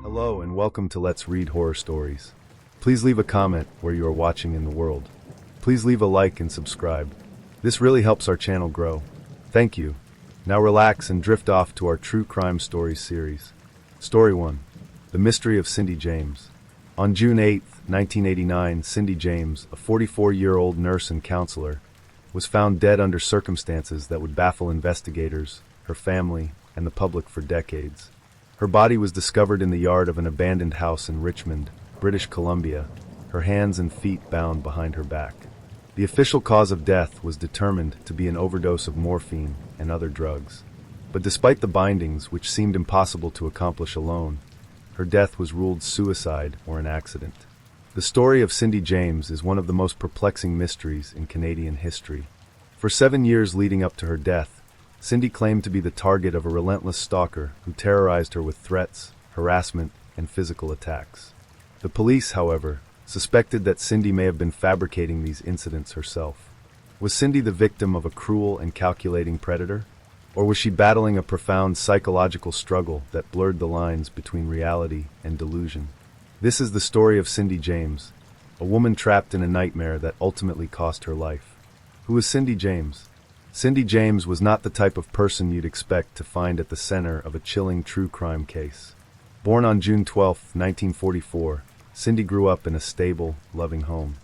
Hello and welcome to Let's Read Horror Stories. Please leave a comment where you are watching in the world. Please leave a like and subscribe. This really helps our channel grow. Thank you. Now relax and drift off to our True Crime Stories series. Story 1. The Mystery of Cindy James. On June 8, 1989, Cindy James, a 44-year-old nurse and counselor, was found dead under circumstances that would baffle investigators, her family, and the public for decades. Her body was discovered in the yard of an abandoned house in Richmond, British Columbia, her hands and feet bound behind her back. The official cause of death was determined to be an overdose of morphine and other drugs. But despite the bindings, which seemed impossible to accomplish alone, her death was ruled suicide or an accident. The story of Cindy James is one of the most perplexing mysteries in Canadian history. For 7 years leading up to her death, Cindy claimed to be the target of a relentless stalker who terrorized her with threats, harassment, and physical attacks. The police, however, suspected that Cindy may have been fabricating these incidents herself. Was Cindy the victim of a cruel and calculating predator? Or was she battling a profound psychological struggle that blurred the lines between reality and delusion? This is the story of Cindy James, a woman trapped in a nightmare that ultimately cost her life. Who was Cindy James? Cindy James was not the type of person you'd expect to find at the center of a chilling true crime case. Born on June 12, 1944, Cindy grew up in a stable, loving home.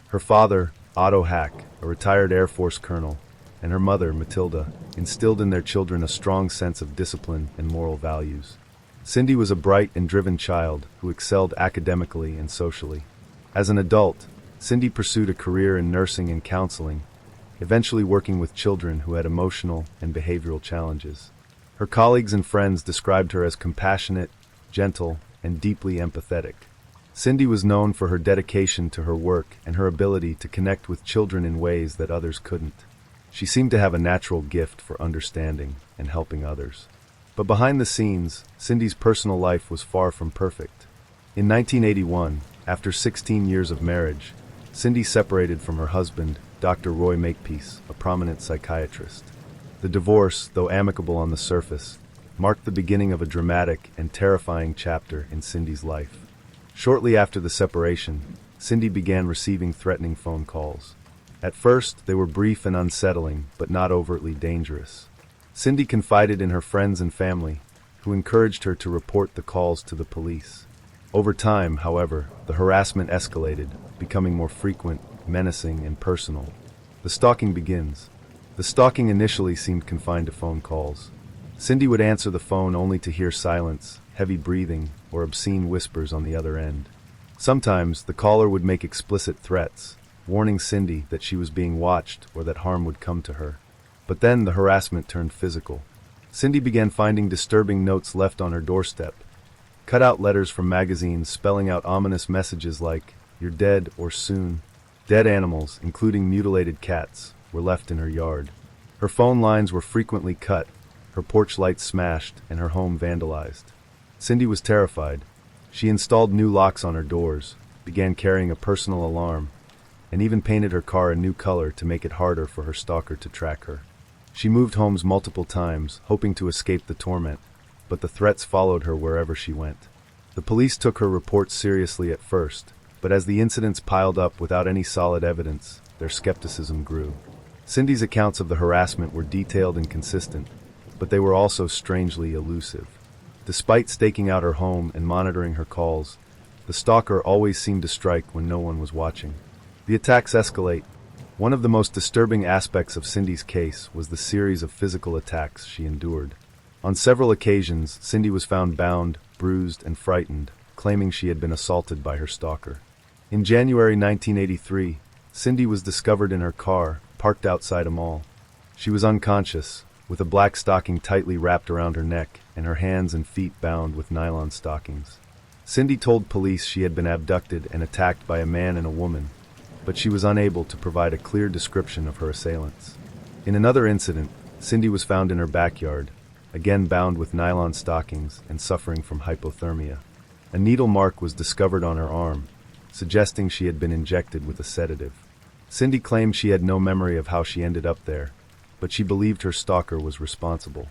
Her father, Otto Hack, a retired Air Force colonel, and her mother, Matilda, instilled in their children a strong sense of discipline and moral values. Cindy was a bright and driven child who excelled academically and socially. As an adult, Cindy pursued a career in nursing and counseling, eventually working with children who had emotional and behavioral challenges. Her colleagues and friends described her as compassionate, gentle, and deeply empathetic. Cindy was known for her dedication to her work and her ability to connect with children in ways that others couldn't. She seemed to have a natural gift for understanding and helping others. But behind the scenes, Cindy's personal life was far from perfect. In 1981, after 16 years of marriage, Cindy separated from her husband, Dr. Roy Makepeace, a prominent psychiatrist. The divorce, though amicable on the surface, marked the beginning of a dramatic and terrifying chapter in Cindy's life. Shortly after the separation, Cindy began receiving threatening phone calls. At first, they were brief and unsettling, but not overtly dangerous. Cindy confided in her friends and family, who encouraged her to report the calls to the police. Over time, however, the harassment escalated, becoming more frequent, menacing, and personal. The stalking begins. The stalking initially seemed confined to phone calls. Cindy would answer the phone only to hear silence, heavy breathing, or obscene whispers on the other end. Sometimes, the caller would make explicit threats, warning Cindy that she was being watched or that harm would come to her. But then the harassment turned physical. Cindy began finding disturbing notes left on her doorstep, cut-out letters from magazines spelling out ominous messages like, "You're dead" or "soon." Dead animals, including mutilated cats, were left in her yard. Her phone lines were frequently cut, her porch lights smashed, and her home vandalized. Cindy was terrified. She installed new locks on her doors, began carrying a personal alarm, and even painted her car a new color to make it harder for her stalker to track her. She moved homes multiple times, hoping to escape the torment, but the threats followed her wherever she went. The police took her reports seriously at first, but as the incidents piled up without any solid evidence, their skepticism grew. Cindy's accounts of the harassment were detailed and consistent, but they were also strangely elusive. Despite staking out her home and monitoring her calls, the stalker always seemed to strike when no one was watching. The attacks escalate. One of the most disturbing aspects of Cindy's case was the series of physical attacks she endured. On several occasions, Cindy was found bound, bruised, and frightened, claiming she had been assaulted by her stalker. In January 1983, Cindy was discovered in her car, parked outside a mall. She was unconscious, with a black stocking tightly wrapped around her neck and her hands and feet bound with nylon stockings. Cindy told police she had been abducted and attacked by a man and a woman, but she was unable to provide a clear description of her assailants. In another incident, Cindy was found in her backyard, again bound with nylon stockings and suffering from hypothermia. A needle mark was discovered on her arm, suggesting she had been injected with a sedative. Cindy claimed she had no memory of how she ended up there, but she believed her stalker was responsible.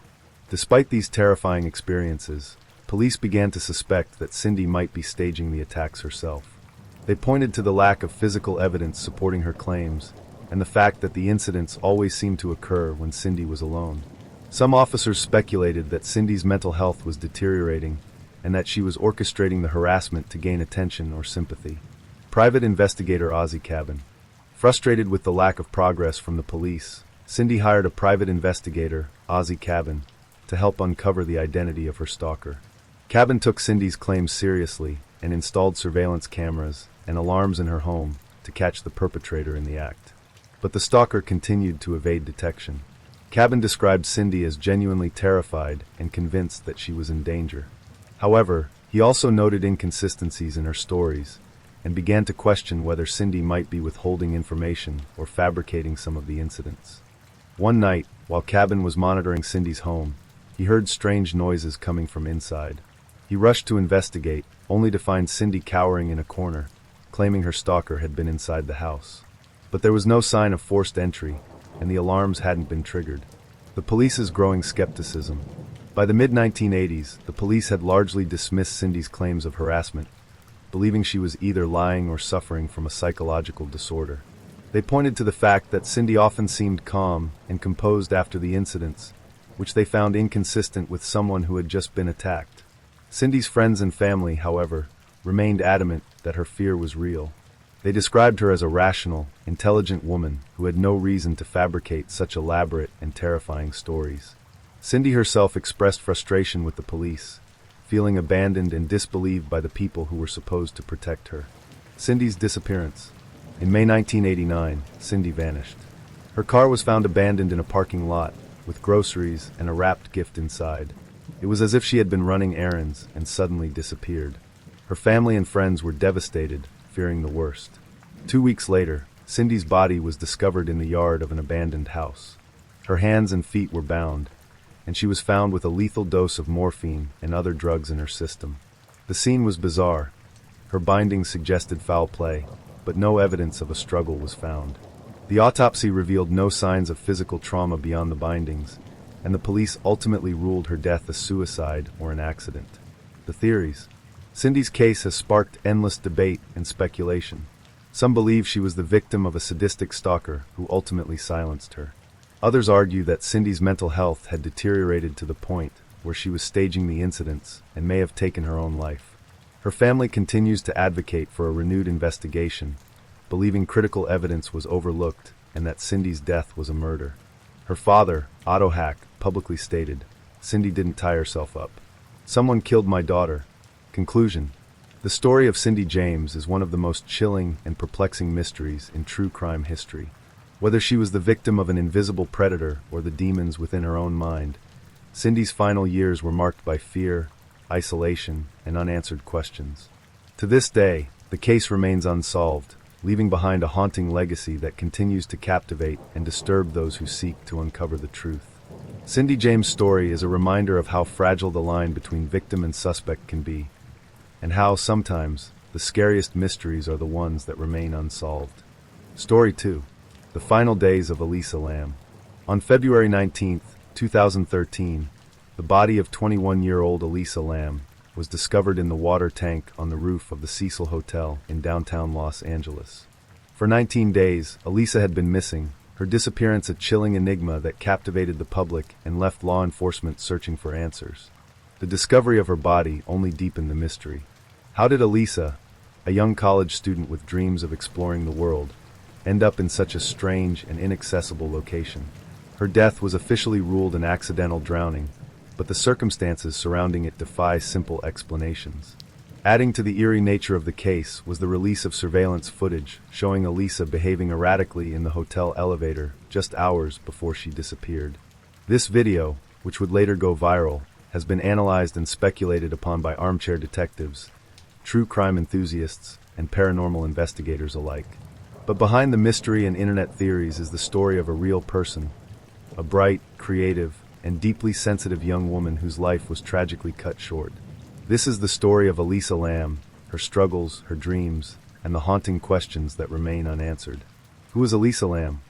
Despite these terrifying experiences, police began to suspect that Cindy might be staging the attacks herself. They pointed to the lack of physical evidence supporting her claims, and the fact that the incidents always seemed to occur when Cindy was alone. Some officers speculated that Cindy's mental health was deteriorating, and that she was orchestrating the harassment to gain attention or sympathy. Private investigator Ozzy Cabin. Frustrated with the lack of progress from the police, Cindy hired a private investigator, Ozzy Cabin, to help uncover the identity of her stalker. Cabin took Cindy's claims seriously and installed surveillance cameras and alarms in her home to catch the perpetrator in the act. But the stalker continued to evade detection. Cabin described Cindy as genuinely terrified and convinced that she was in danger. However, he also noted inconsistencies in her stories and began to question whether Cindy might be withholding information or fabricating some of the incidents. One night, while Cabin was monitoring Cindy's home, he heard strange noises coming from inside. He rushed to investigate, only to find Cindy cowering in a corner, claiming her stalker had been inside the house. But there was no sign of forced entry, and the alarms hadn't been triggered. The police's growing skepticism. By the mid-1980s, the police had largely dismissed Cindy's claims of harassment, believing she was either lying or suffering from a psychological disorder. They pointed to the fact that Cindy often seemed calm and composed after the incidents, which they found inconsistent with someone who had just been attacked. Cindy's friends and family, however, remained adamant that her fear was real. They described her as a rational, intelligent woman who had no reason to fabricate such elaborate and terrifying stories. Cindy herself expressed frustration with the police, feeling abandoned and disbelieved by the people who were supposed to protect her. Cindy's disappearance. In May 1989, Cindy vanished. Her car was found abandoned in a parking lot, with groceries and a wrapped gift inside. It was as if she had been running errands and suddenly disappeared. Her family and friends were devastated, fearing the worst. 2 weeks later, Cindy's body was discovered in the yard of an abandoned house. Her hands and feet were bound, and she was found with a lethal dose of morphine and other drugs in her system. The scene was bizarre. Her bindings suggested foul play, but no evidence of a struggle was found. The autopsy revealed no signs of physical trauma beyond the bindings, and the police ultimately ruled her death a suicide or an accident. The theories. Cindy's case has sparked endless debate and speculation. Some believe she was the victim of a sadistic stalker who ultimately silenced her. Others argue that Cindy's mental health had deteriorated to the point where she was staging the incidents and may have taken her own life. Her family continues to advocate for a renewed investigation, believing critical evidence was overlooked and that Cindy's death was a murder. Her father, Otto Hack, publicly stated, "Cindy didn't tie herself up. Someone killed my daughter." Conclusion. The story of Cindy James is one of the most chilling and perplexing mysteries in true crime history. Whether she was the victim of an invisible predator or the demons within her own mind, Cindy's final years were marked by fear, isolation, and unanswered questions. To this day, the case remains unsolved, leaving behind a haunting legacy that continues to captivate and disturb those who seek to uncover the truth. Cindy James' story is a reminder of how fragile the line between victim and suspect can be, and how, sometimes, the scariest mysteries are the ones that remain unsolved. Story 2. The Final Days of Elisa Lam. On February 19, 2013, the body of 21-year-old Elisa Lam was discovered in the water tank on the roof of the Cecil Hotel in downtown Los Angeles. For 19 days, Elisa had been missing, her disappearance a chilling enigma that captivated the public and left law enforcement searching for answers. The discovery of her body only deepened the mystery. How did Elisa, a young college student with dreams of exploring the world, end up in such a strange and inaccessible location? Her death was officially ruled an accidental drowning, but the circumstances surrounding it defy simple explanations. Adding to the eerie nature of the case was the release of surveillance footage showing Elisa behaving erratically in the hotel elevator just hours before she disappeared. This video, which would later go viral, has been analyzed and speculated upon by armchair detectives, true crime enthusiasts, and paranormal investigators alike. But behind the mystery and internet theories is the story of a real person, a bright, creative, and deeply sensitive young woman whose life was tragically cut short. This is the story of Elisa Lam, her struggles, her dreams, and the haunting questions that remain unanswered. Who is Elisa Lam?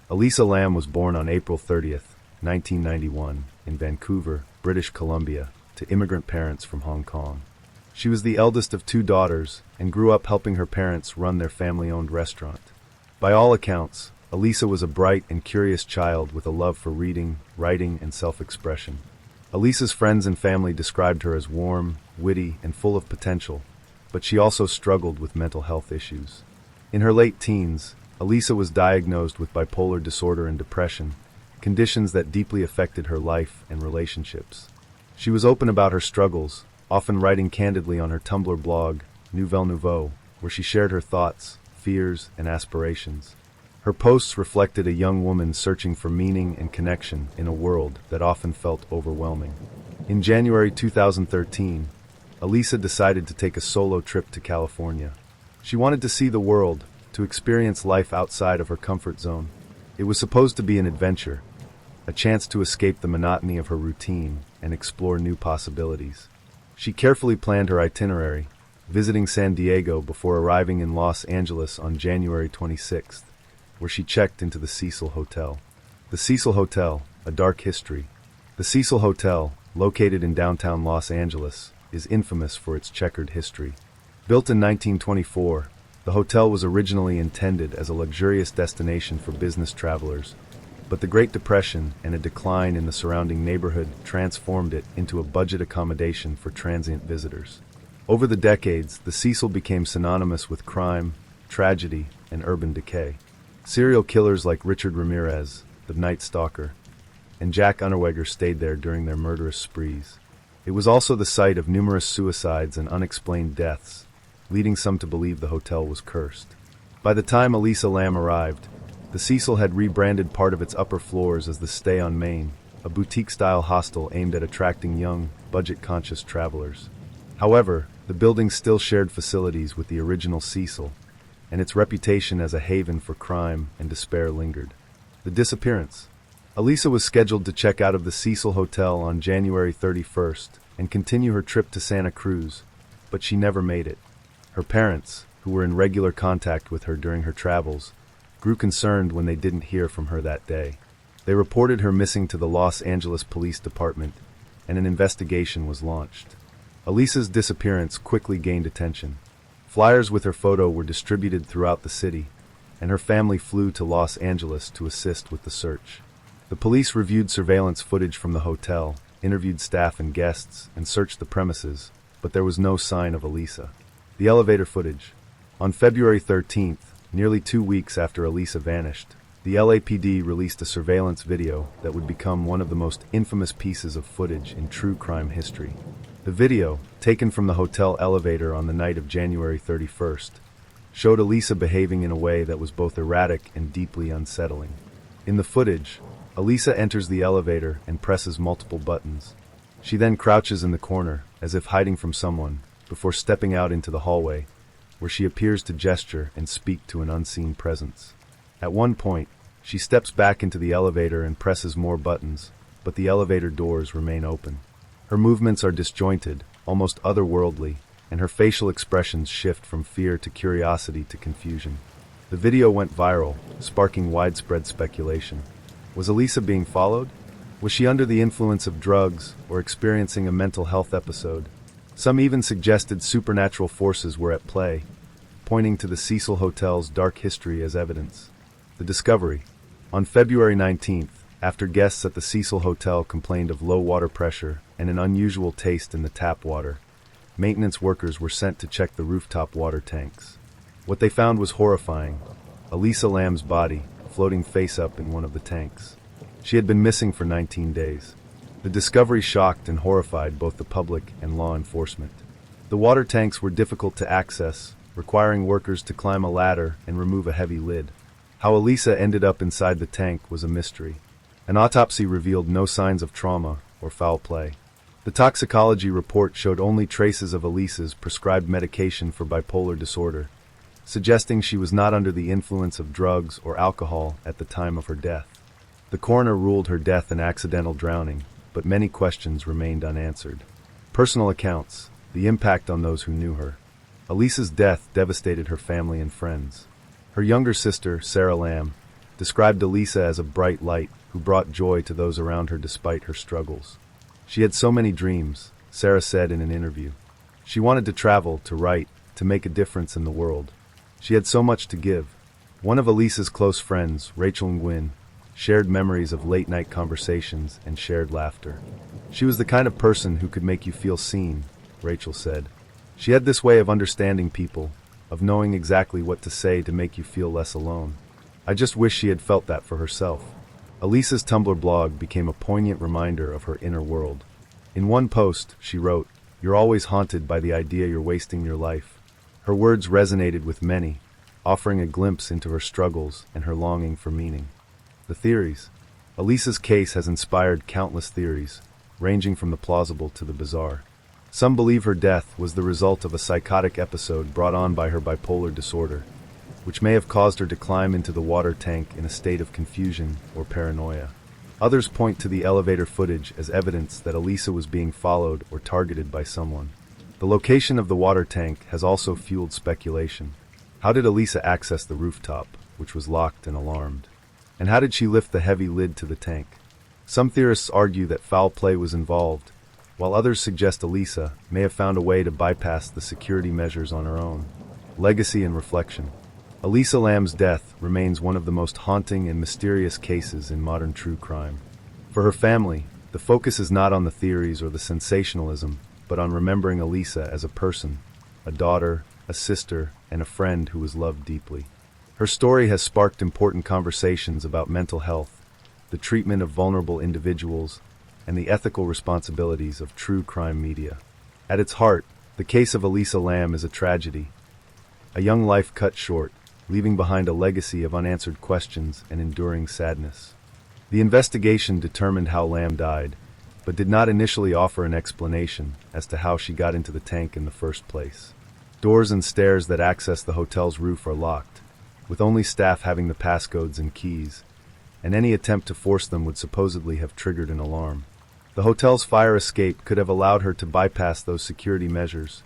Elisa Lam was born on April 30th, 1991, in Vancouver, British Columbia, to immigrant parents from Hong Kong. She was the eldest of two daughters and grew up helping her parents run their family-owned restaurant. By all accounts, Elisa was a bright and curious child with a love for reading, writing, and self-expression. Elisa's friends and family described her as warm, witty, and full of potential, but she also struggled with mental health issues. In her late teens, Elisa was diagnosed with bipolar disorder and depression, conditions that deeply affected her life and relationships. She was open about her struggles, often writing candidly on her Tumblr blog, Nouvelle Nouveau, where she shared her thoughts, fears, and aspirations. Her posts reflected a young woman searching for meaning and connection in a world that often felt overwhelming. In January 2013, Elisa decided to take a solo trip to California. She wanted to see the world, to experience life outside of her comfort zone. It was supposed to be an adventure, a chance to escape the monotony of her routine and explore new possibilities. She carefully planned her itinerary, visiting San Diego before arriving in Los Angeles on January 26th, where she checked into the Cecil Hotel. The Cecil Hotel, a dark history. The Cecil Hotel, located in downtown Los Angeles, is infamous for its checkered history. Built in 1924, the hotel was originally intended as a luxurious destination for business travelers, but the Great Depression and a decline in the surrounding neighborhood transformed it into a budget accommodation for transient visitors. Over the decades, the Cecil became synonymous with crime, tragedy, and urban decay. Serial killers like Richard Ramirez, the Night Stalker, and Jack Unterweger stayed there during their murderous sprees. It was also the site of numerous suicides and unexplained deaths, leading some to believe the hotel was cursed. By the time Elisa Lam arrived, the Cecil had rebranded part of its upper floors as the Stay on Main, a boutique-style hostel aimed at attracting young, budget-conscious travelers. However, the building still shared facilities with the original Cecil, and its reputation as a haven for crime and despair lingered. The disappearance. Elisa was scheduled to check out of the Cecil Hotel on January 31st and continue her trip to Santa Cruz, but she never made it. Her parents, who were in regular contact with her during her travels, grew concerned when they didn't hear from her that day. They reported her missing to the Los Angeles Police Department, and an investigation was launched. Elisa's disappearance quickly gained attention. Flyers with her photo were distributed throughout the city, and her family flew to Los Angeles to assist with the search. The police reviewed surveillance footage from the hotel, interviewed staff and guests, and searched the premises, but there was no sign of Elisa. The elevator footage. On February 13th, nearly 2 weeks after Elisa vanished, the LAPD released a surveillance video that would become one of the most infamous pieces of footage in true crime history. The video, taken from the hotel elevator on the night of January 31st, showed Elisa behaving in a way that was both erratic and deeply unsettling. In the footage, Elisa enters the elevator and presses multiple buttons. She then crouches in the corner, as if hiding from someone, before stepping out into the hallway, where she appears to gesture and speak to an unseen presence. At one point, she steps back into the elevator and presses more buttons, but the elevator doors remain open. Her movements are disjointed, almost otherworldly, and her facial expressions shift from fear to curiosity to confusion. The video went viral, sparking widespread speculation. Was Elisa being followed? Was she under the influence of drugs or experiencing a mental health episode? Some even suggested supernatural forces were at play, pointing to the Cecil Hotel's dark history as evidence. The discovery. On February 19th, after guests at the Cecil Hotel complained of low water pressure and an unusual taste in the tap water, maintenance workers were sent to check the rooftop water tanks. What they found was horrifying: Elisa Lam's body, floating face up in one of the tanks. She had been missing for 19 days. The discovery shocked and horrified both the public and law enforcement. The water tanks were difficult to access, requiring workers to climb a ladder and remove a heavy lid. How Elisa ended up inside the tank was a mystery. An autopsy revealed no signs of trauma or foul play. The toxicology report showed only traces of Elisa's prescribed medication for bipolar disorder, suggesting she was not under the influence of drugs or alcohol at the time of her death. The coroner ruled her death an accidental drowning, but many questions remained unanswered. Personal accounts, the impact on those who knew her. Elisa's death devastated her family and friends. Her younger sister, Sarah Lam, described Elisa as a bright light who brought joy to those around her despite her struggles. She had so many dreams, Sarah said in an interview. She wanted to travel, to write, to make a difference in the world. She had so much to give. One of Elisa's close friends, Rachel and Gwyn, shared memories of late-night conversations and shared laughter. She was the kind of person who could make you feel seen, Rachel said. She had this way of understanding people, of knowing exactly what to say to make you feel less alone. I just wish she had felt that for herself. Elisa's Tumblr blog became a poignant reminder of her inner world. In one post, she wrote, "You're always haunted by the idea you're wasting your life." Her words resonated with many, offering a glimpse into her struggles and her longing for meaning. The theories. Elisa's case has inspired countless theories, ranging from the plausible to the bizarre. Some believe her death was the result of a psychotic episode brought on by her bipolar disorder, which may have caused her to climb into the water tank in a state of confusion or paranoia. Others point to the elevator footage as evidence that Elisa was being followed or targeted by someone. The location of the water tank has also fueled speculation. How did Elisa access the rooftop, which was locked and alarmed? And how did she lift the heavy lid to the tank? Some theorists argue that foul play was involved, while others suggest Elisa may have found a way to bypass the security measures on her own. Legacy and reflection. Elisa Lam's death remains one of the most haunting and mysterious cases in modern true crime. For her family, the focus is not on the theories or the sensationalism, but on remembering Elisa as a person, a daughter, a sister, and a friend who was loved deeply. Her story has sparked important conversations about mental health, the treatment of vulnerable individuals, and the ethical responsibilities of true crime media. At its heart, the case of Elisa Lam is a tragedy, a young life cut short, leaving behind a legacy of unanswered questions and enduring sadness. The investigation determined how Lam died, but did not initially offer an explanation as to how she got into the tank in the first place. Doors and stairs that access the hotel's roof are locked, with only staff having the passcodes and keys, and any attempt to force them would supposedly have triggered an alarm. The hotel's fire escape could have allowed her to bypass those security measures.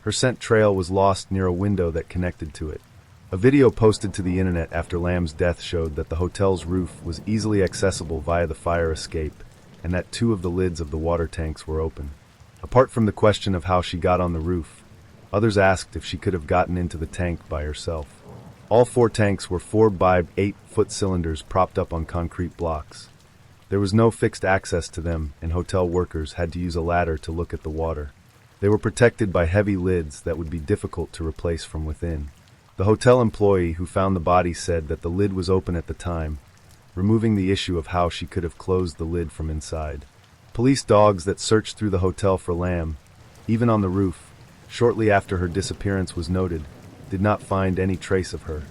Her scent trail was lost near a window that connected to it. A video posted to the internet after Lam's death showed that the hotel's roof was easily accessible via the fire escape, and that 2 of the lids of the water tanks were open. Apart from the question of how she got on the roof, others asked if she could have gotten into the tank by herself. All 4 tanks were 4 by 8-foot cylinders propped up on concrete blocks. There was no fixed access to them, and hotel workers had to use a ladder to look at the water. They were protected by heavy lids that would be difficult to replace from within. The hotel employee who found the body said that the lid was open at the time, removing the issue of how she could have closed the lid from inside. Police dogs that searched through the hotel for Lam, even on the roof, shortly after her disappearance was noted, did not find any trace of her.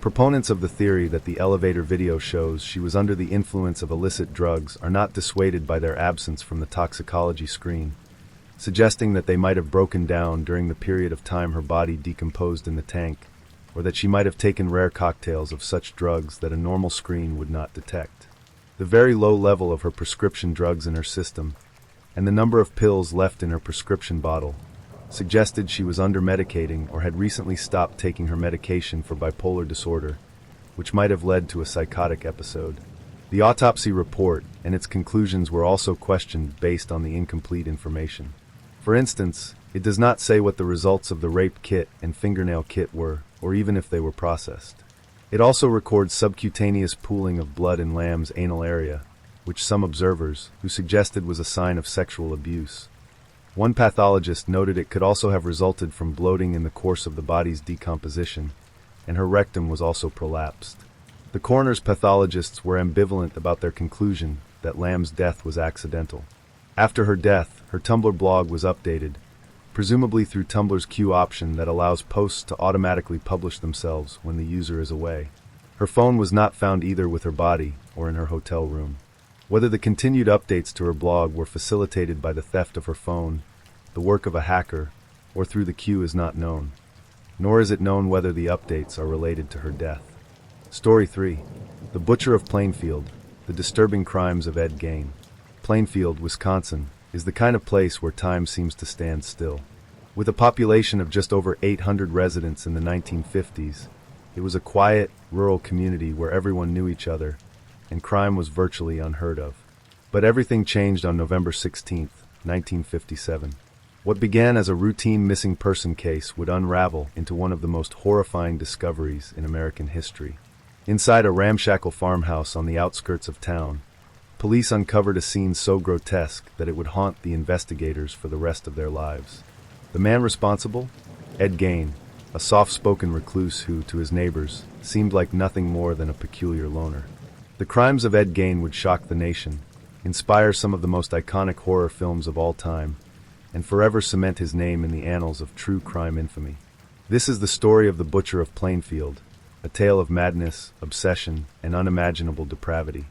Proponents of the theory that the elevator video shows she was under the influence of illicit drugs are not dissuaded by their absence from the toxicology screen, suggesting that they might have broken down during the period of time her body decomposed in the tank, or that she might have taken rare cocktails of such drugs that a normal screen would not detect. The very low level of her prescription drugs in her system, and the number of pills left in her prescription bottle, suggested she was under-medicating or had recently stopped taking her medication for bipolar disorder, which might have led to a psychotic episode. The autopsy report and its conclusions were also questioned based on the incomplete information. For instance, it does not say what the results of the rape kit and fingernail kit were, or even if they were processed. It also records subcutaneous pooling of blood in Lam's anal area, which some observers, who suggested was a sign of sexual abuse. One pathologist noted it could also have resulted from bloating in the course of the body's decomposition, and her rectum was also prolapsed. The coroner's pathologists were ambivalent about their conclusion that Lam's death was accidental. After her death, her Tumblr blog was updated, presumably through Tumblr's queue option that allows posts to automatically publish themselves when the user is away. Her phone was not found either with her body or in her hotel room. Whether the continued updates to her blog were facilitated by the theft of her phone, the work of a hacker, or through the queue is not known. Nor is it known whether the updates are related to her death. Story 3. The Butcher of Plainfield, The Disturbing Crimes of Ed Gain. Plainfield, Wisconsin, is the kind of place where time seems to stand still. With a population of just over 800 residents in the 1950s, it was a quiet, rural community where everyone knew each other, and crime was virtually unheard of. But everything changed on November 16th, 1957. What began as a routine missing person case would unravel into one of the most horrifying discoveries in American history. Inside a ramshackle farmhouse on the outskirts of town, police uncovered a scene so grotesque that it would haunt the investigators for the rest of their lives. The man responsible? Ed Gein, a soft-spoken recluse who, to his neighbors, seemed like nothing more than a peculiar loner. The crimes of Ed Gein would shock the nation, inspire some of the most iconic horror films of all time, and forever cement his name in the annals of true crime infamy. This is the story of the Butcher of Plainfield, a tale of madness, obsession, and unimaginable depravity.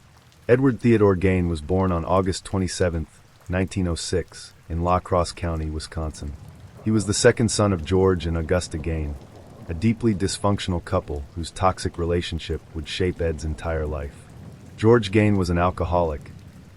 Edward Theodore Gein was born on August 27, 1906, in La Crosse County, Wisconsin. He was the second son of George and Augusta Gein, a deeply dysfunctional couple whose toxic relationship would shape Ed's entire life. George Gein was an alcoholic,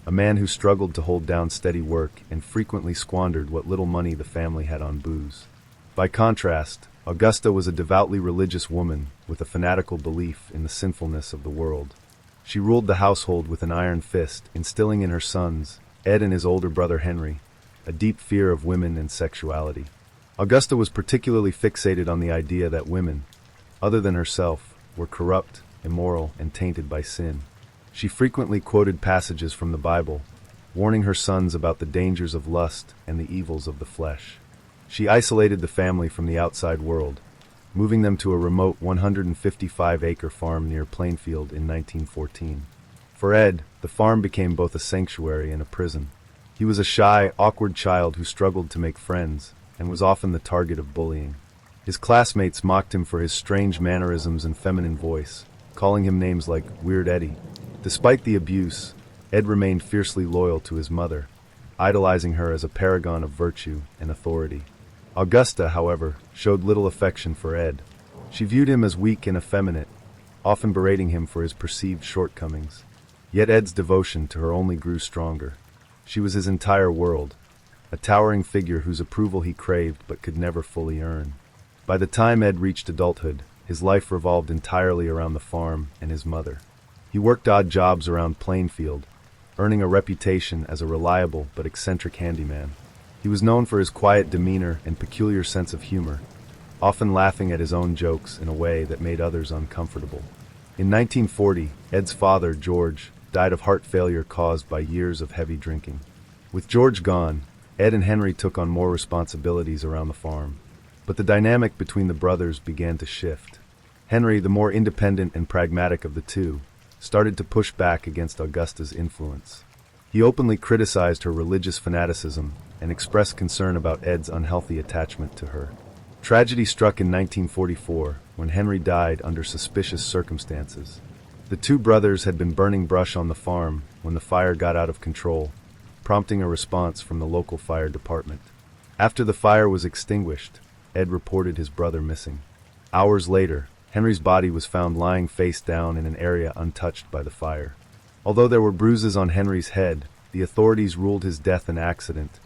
a man who struggled to hold down steady work and frequently squandered what little money the family had on booze. By contrast, Augusta was a devoutly religious woman with a fanatical belief in the sinfulness of the world. She ruled the household with an iron fist, instilling in her sons, Ed and his older brother Henry, a deep fear of women and sexuality. Augusta was particularly fixated on the idea that women, other than herself, were corrupt, immoral, and tainted by sin. She frequently quoted passages from the Bible, warning her sons about the dangers of lust and the evils of the flesh. She isolated the family from the outside world, moving them to a remote 155-acre farm near Plainfield in 1914. For Ed, the farm became both a sanctuary and a prison. He was a shy, awkward child who struggled to make friends, and was often the target of bullying. His classmates mocked him for his strange mannerisms and feminine voice, calling him names like Weird Eddie. Despite the abuse, Ed remained fiercely loyal to his mother, idolizing her as a paragon of virtue and authority. Augusta, however, showed little affection for Ed. She viewed him as weak and effeminate, often berating him for his perceived shortcomings. Yet Ed's devotion to her only grew stronger. She was his entire world, a towering figure whose approval he craved but could never fully earn. By the time Ed reached adulthood, his life revolved entirely around the farm and his mother. He worked odd jobs around Plainfield, earning a reputation as a reliable but eccentric handyman. He was known for his quiet demeanor and peculiar sense of humor, often laughing at his own jokes in a way that made others uncomfortable. In 1940, Ed's father, George, died of heart failure caused by years of heavy drinking. With George gone, Ed and Henry took on more responsibilities around the farm. But the dynamic between the brothers began to shift. Henry, the more independent and pragmatic of the two, started to push back against Augusta's influence. He openly criticized her religious fanaticism and expressed concern about Ed's unhealthy attachment to her. Tragedy struck in 1944 when Henry died under suspicious circumstances. The two brothers had been burning brush on the farm when the fire got out of control, prompting a response from the local fire department. After the fire was extinguished, Ed reported his brother missing. Hours later, Henry's body was found lying face down in an area untouched by the fire. Although there were bruises on Henry's head, the authorities ruled his death an accident,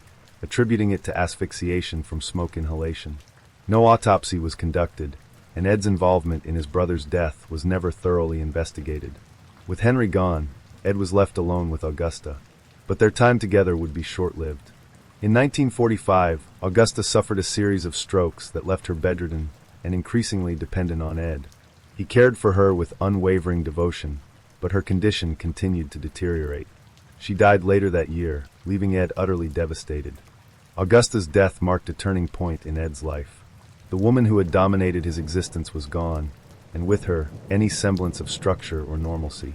attributing it to asphyxiation from smoke inhalation. No autopsy was conducted, and Ed's involvement in his brother's death was never thoroughly investigated. With Henry gone, Ed was left alone with Augusta. But their time together would be short-lived. In 1945, Augusta suffered a series of strokes that left her bedridden and increasingly dependent on Ed. He cared for her with unwavering devotion, but her condition continued to deteriorate. She died later that year, leaving Ed utterly devastated. Augusta's death marked a turning point in Ed's life. The woman who had dominated his existence was gone, and with her, any semblance of structure or normalcy.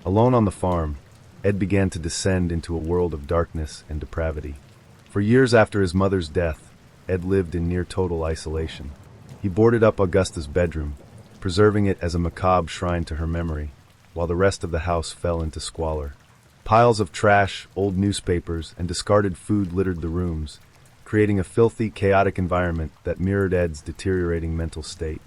Alone on the farm, Ed began to descend into a world of darkness and depravity. For years after his mother's death, Ed lived in near-total isolation. He boarded up Augusta's bedroom, preserving it as a macabre shrine to her memory, while the rest of the house fell into squalor. Piles of trash, old newspapers, and discarded food littered the rooms, creating a filthy, chaotic environment that mirrored Ed's deteriorating mental state.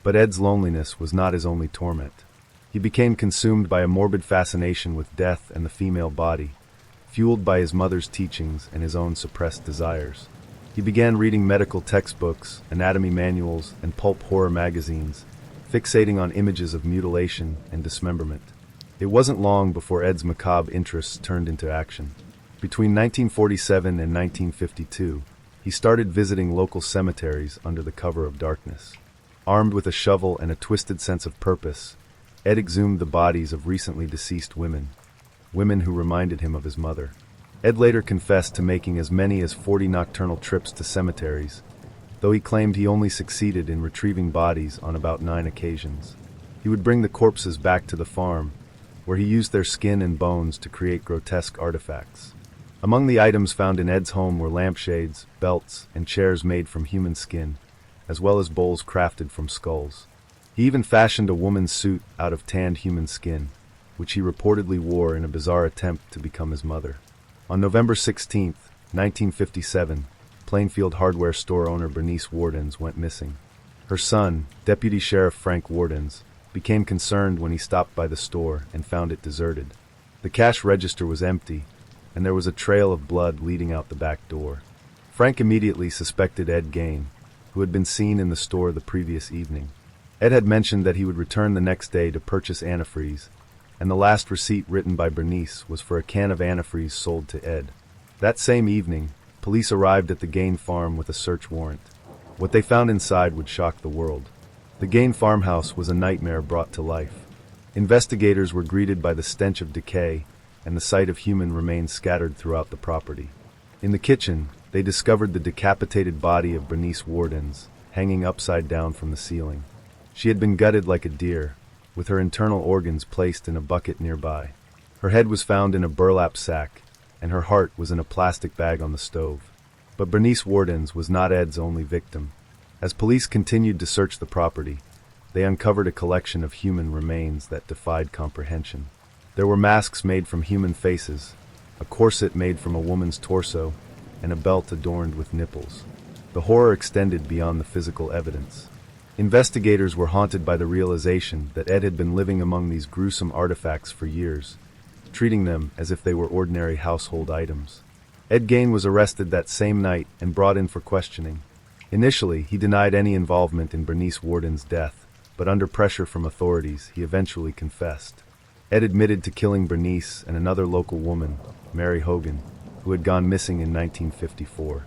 But Ed's loneliness was not his only torment. He became consumed by a morbid fascination with death and the female body, fueled by his mother's teachings and his own suppressed desires. He began reading medical textbooks, anatomy manuals, and pulp horror magazines, fixating on images of mutilation and dismemberment. It wasn't long before Ed's macabre interests turned into action. Between 1947 and 1952, he started visiting local cemeteries under the cover of darkness. Armed with a shovel and a twisted sense of purpose, Ed exhumed the bodies of recently deceased women who reminded him of his mother. Ed later confessed to making as many as 40 nocturnal trips to cemeteries, though he claimed he only succeeded in retrieving bodies on about 9 occasions. He would bring the corpses back to the farm, where he used their skin and bones to create grotesque artifacts. Among the items found in Ed's home were lampshades, belts, and chairs made from human skin, as well as bowls crafted from skulls. He even fashioned a woman's suit out of tanned human skin, which he reportedly wore in a bizarre attempt to become his mother. On November 16, 1957, Plainfield hardware store owner Bernice Wardens went missing. Her son, Deputy Sheriff Frank Wardens, became concerned when he stopped by the store and found it deserted. The cash register was empty, and there was a trail of blood leading out the back door. Frank immediately suspected Ed Gain, who had been seen in the store the previous evening. Ed had mentioned that he would return the next day to purchase antifreeze, and the last receipt written by Bernice was for a can of antifreeze sold to Ed. That same evening, police arrived at the Gain farm with a search warrant. What they found inside would shock the world. The Gain farmhouse was a nightmare brought to life. Investigators were greeted by the stench of decay and the sight of human remains scattered throughout the property. In the kitchen, they discovered the decapitated body of Bernice Wardens, hanging upside down from the ceiling. She had been gutted like a deer, with her internal organs placed in a bucket nearby. Her head was found in a burlap sack, and her heart was in a plastic bag on the stove. But Bernice Wardens was not Ed's only victim. As police continued to search the property, they uncovered a collection of human remains that defied comprehension. There were masks made from human faces, a corset made from a woman's torso, and a belt adorned with nipples. The horror extended beyond the physical evidence. Investigators were haunted by the realization that Ed had been living among these gruesome artifacts for years, treating them as if they were ordinary household items. Ed Gain was arrested that same night and brought in for questioning. Initially, he denied any involvement in Bernice Warden's death, but under pressure from authorities, he eventually confessed. Ed admitted to killing Bernice and another local woman, Mary Hogan, who had gone missing in 1954.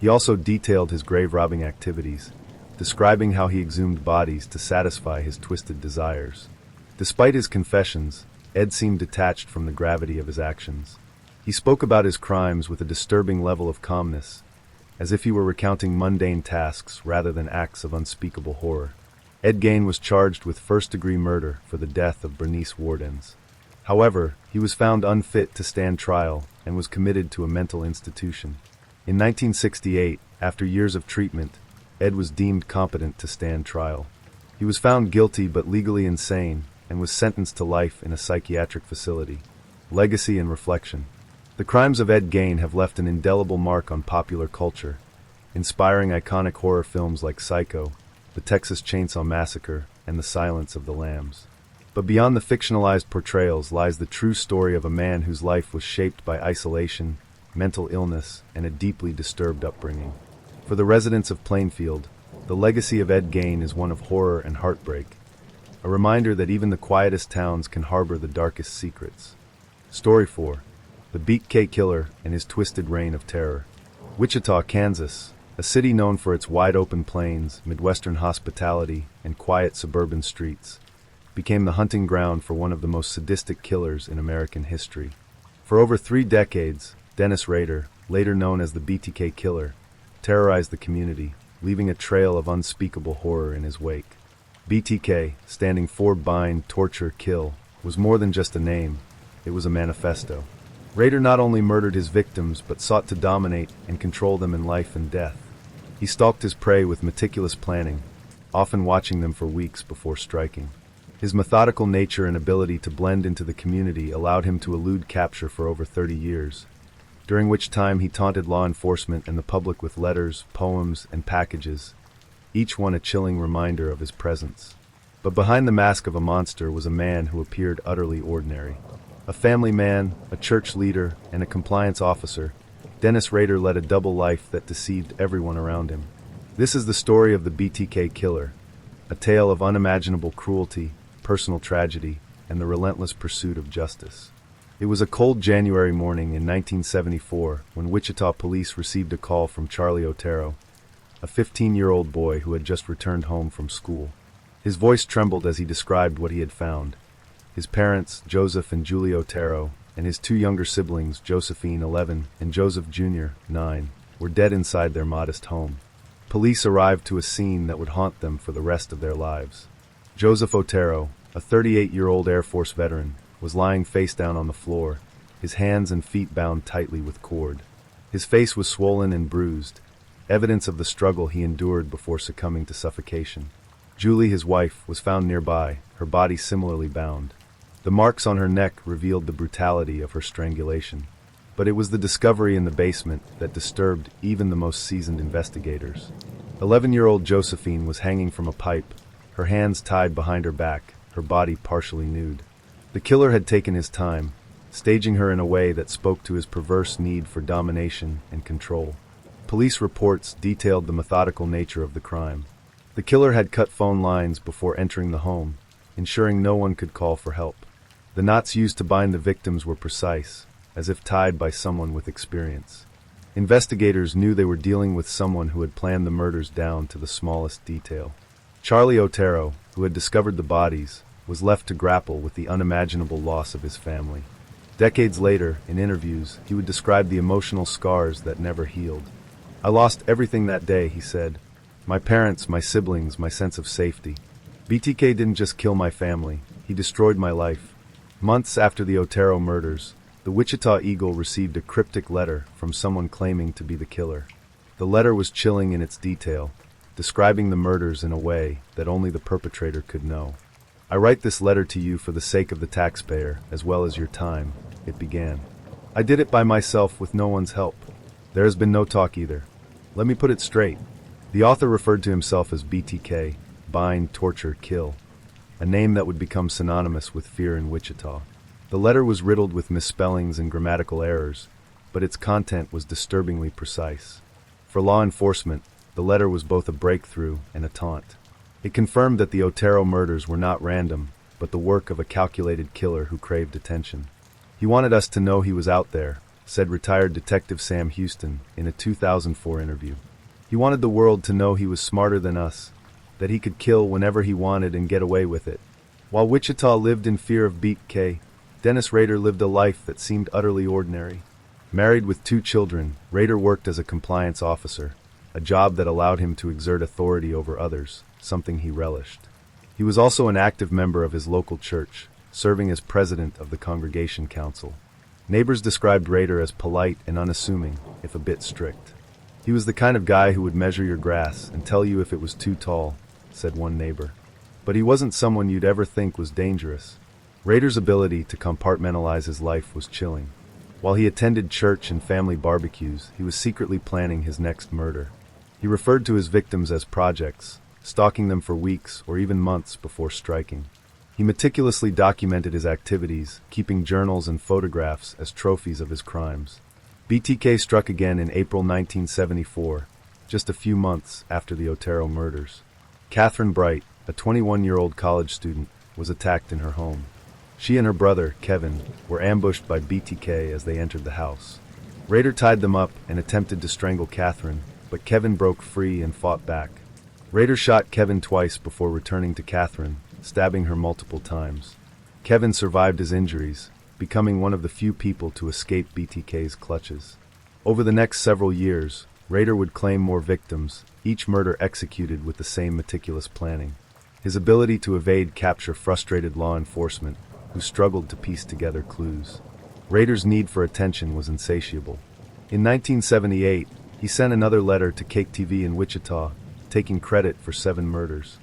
He also detailed his grave-robbing activities, describing how he exhumed bodies to satisfy his twisted desires. Despite his confessions, Ed seemed detached from the gravity of his actions. He spoke about his crimes with a disturbing level of calmness, as if he were recounting mundane tasks rather than acts of unspeakable horror. Ed Gain was charged with first-degree murder for the death of Bernice Wardens. However, he was found unfit to stand trial and was committed to a mental institution. In 1968, after years of treatment, Ed was deemed competent to stand trial. He was found guilty but legally insane and was sentenced to life in a psychiatric facility. Legacy and reflection. The crimes of Ed Gain have left an indelible mark on popular culture, inspiring iconic horror films like Psycho, The Texas Chainsaw Massacre, and The Silence of the Lambs. But beyond the fictionalized portrayals lies the true story of a man whose life was shaped by isolation, mental illness, and a deeply disturbed upbringing. For the residents of Plainfield, the legacy of Ed Gain is one of horror and heartbreak, a reminder that even the quietest towns can harbor the darkest secrets. Story 4. The Beat K Killer and His Twisted Reign of Terror. Wichita, Kansas, a city known for its wide-open plains, Midwestern hospitality, and quiet suburban streets, became the hunting ground for one of the most sadistic killers in American history. For over 3 decades, Dennis Rader, later known as the BTK Killer, terrorized the community, leaving a trail of unspeakable horror in his wake. BTK, standing for Bind, Torture, Kill, was more than just a name, it was a manifesto. Rader not only murdered his victims but sought to dominate and control them in life and death. He stalked his prey with meticulous planning, often watching them for weeks before striking. His methodical nature and ability to blend into the community allowed him to elude capture for over 30 years, during which time he taunted law enforcement and the public with letters, poems, and packages, each one a chilling reminder of his presence. But behind the mask of a monster was a man who appeared utterly ordinary. A family man, a church leader, and a compliance officer, Dennis Rader led a double life that deceived everyone around him. This is the story of the BTK Killer, a tale of unimaginable cruelty, personal tragedy, and the relentless pursuit of justice. It was a cold January morning in 1974 when Wichita police received a call from Charlie Otero, a 15-year-old boy who had just returned home from school. His voice trembled as he described what he had found. His parents, Joseph and Julie Otero, and his two younger siblings, Josephine, 11, and Joseph Jr., 9, were dead inside their modest home. Police arrived to a scene that would haunt them for the rest of their lives. Joseph Otero, a 38-year-old Air Force veteran, was lying face down on the floor, his hands and feet bound tightly with cord. His face was swollen and bruised, evidence of the struggle he endured before succumbing to suffocation. Julie, his wife, was found nearby, her body similarly bound. The marks on her neck revealed the brutality of her strangulation. But it was the discovery in the basement that disturbed even the most seasoned investigators. 11-year-old Josephine was hanging from a pipe, her hands tied behind her back, her body partially nude. The killer had taken his time, staging her in a way that spoke to his perverse need for domination and control. Police reports detailed the methodical nature of the crime. The killer had cut phone lines before entering the home, ensuring no one could call for help. The knots used to bind the victims were precise, as if tied by someone with experience. Investigators knew they were dealing with someone who had planned the murders down to the smallest detail. Charlie Otero, who had discovered the bodies, was left to grapple with the unimaginable loss of his family. Decades later, in interviews, he would describe the emotional scars that never healed. "I lost everything that day," he said. "My parents, my siblings, my sense of safety. BTK didn't just kill my family, he destroyed my life." Months after the Otero murders, the Wichita Eagle received a cryptic letter from someone claiming to be the killer. The letter was chilling in its detail, describing the murders in a way that only the perpetrator could know. "I write this letter to you for the sake of the taxpayer, as well as your time," it began. "I did it by myself with no one's help. There has been no talk either. Let me put it straight." The author referred to himself as BTK, bind, torture, kill, a name that would become synonymous with fear in Wichita. The letter was riddled with misspellings and grammatical errors, but its content was disturbingly precise. For law enforcement, the letter was both a breakthrough and a taunt. It confirmed that the Otero murders were not random, but the work of a calculated killer who craved attention. "He wanted us to know he was out there," said retired Detective Sam Houston in a 2004 interview. "He wanted the world to know he was smarter than us, that he could kill whenever he wanted and get away with it." While Wichita lived in fear of BTK, Dennis Rader lived a life that seemed utterly ordinary. Married with 2 children, Rader worked as a compliance officer, a job that allowed him to exert authority over others, something he relished. He was also an active member of his local church, serving as president of the congregation council. Neighbors described Rader as polite and unassuming, if a bit strict. "He was the kind of guy who would measure your grass and tell you if it was too tall," said one neighbor. But he wasn't someone you'd ever think was dangerous. Rader's ability to compartmentalize his life was chilling. While he attended church and family barbecues, he was secretly planning his next murder. He referred to his victims as projects, stalking them for weeks or even months before striking. He meticulously documented his activities, keeping journals and photographs as trophies of his crimes. BTK struck again in April 1974, just a few months after the Otero murders. Catherine Bright, a 21-year-old college student, was attacked in her home. She and her brother, Kevin, were ambushed by BTK as they entered the house. Rader tied them up and attempted to strangle Catherine, but Kevin broke free and fought back. Rader shot Kevin twice before returning to Catherine, stabbing her multiple times. Kevin survived his injuries, becoming one of the few people to escape BTK's clutches. Over the next several years, Rader would claim more victims, each murder executed with the same meticulous planning. His ability to evade capture frustrated law enforcement, who struggled to piece together clues. Rader's need for attention was insatiable. In 1978, he sent another letter to Cake TV in Wichita, taking credit for 7 murders.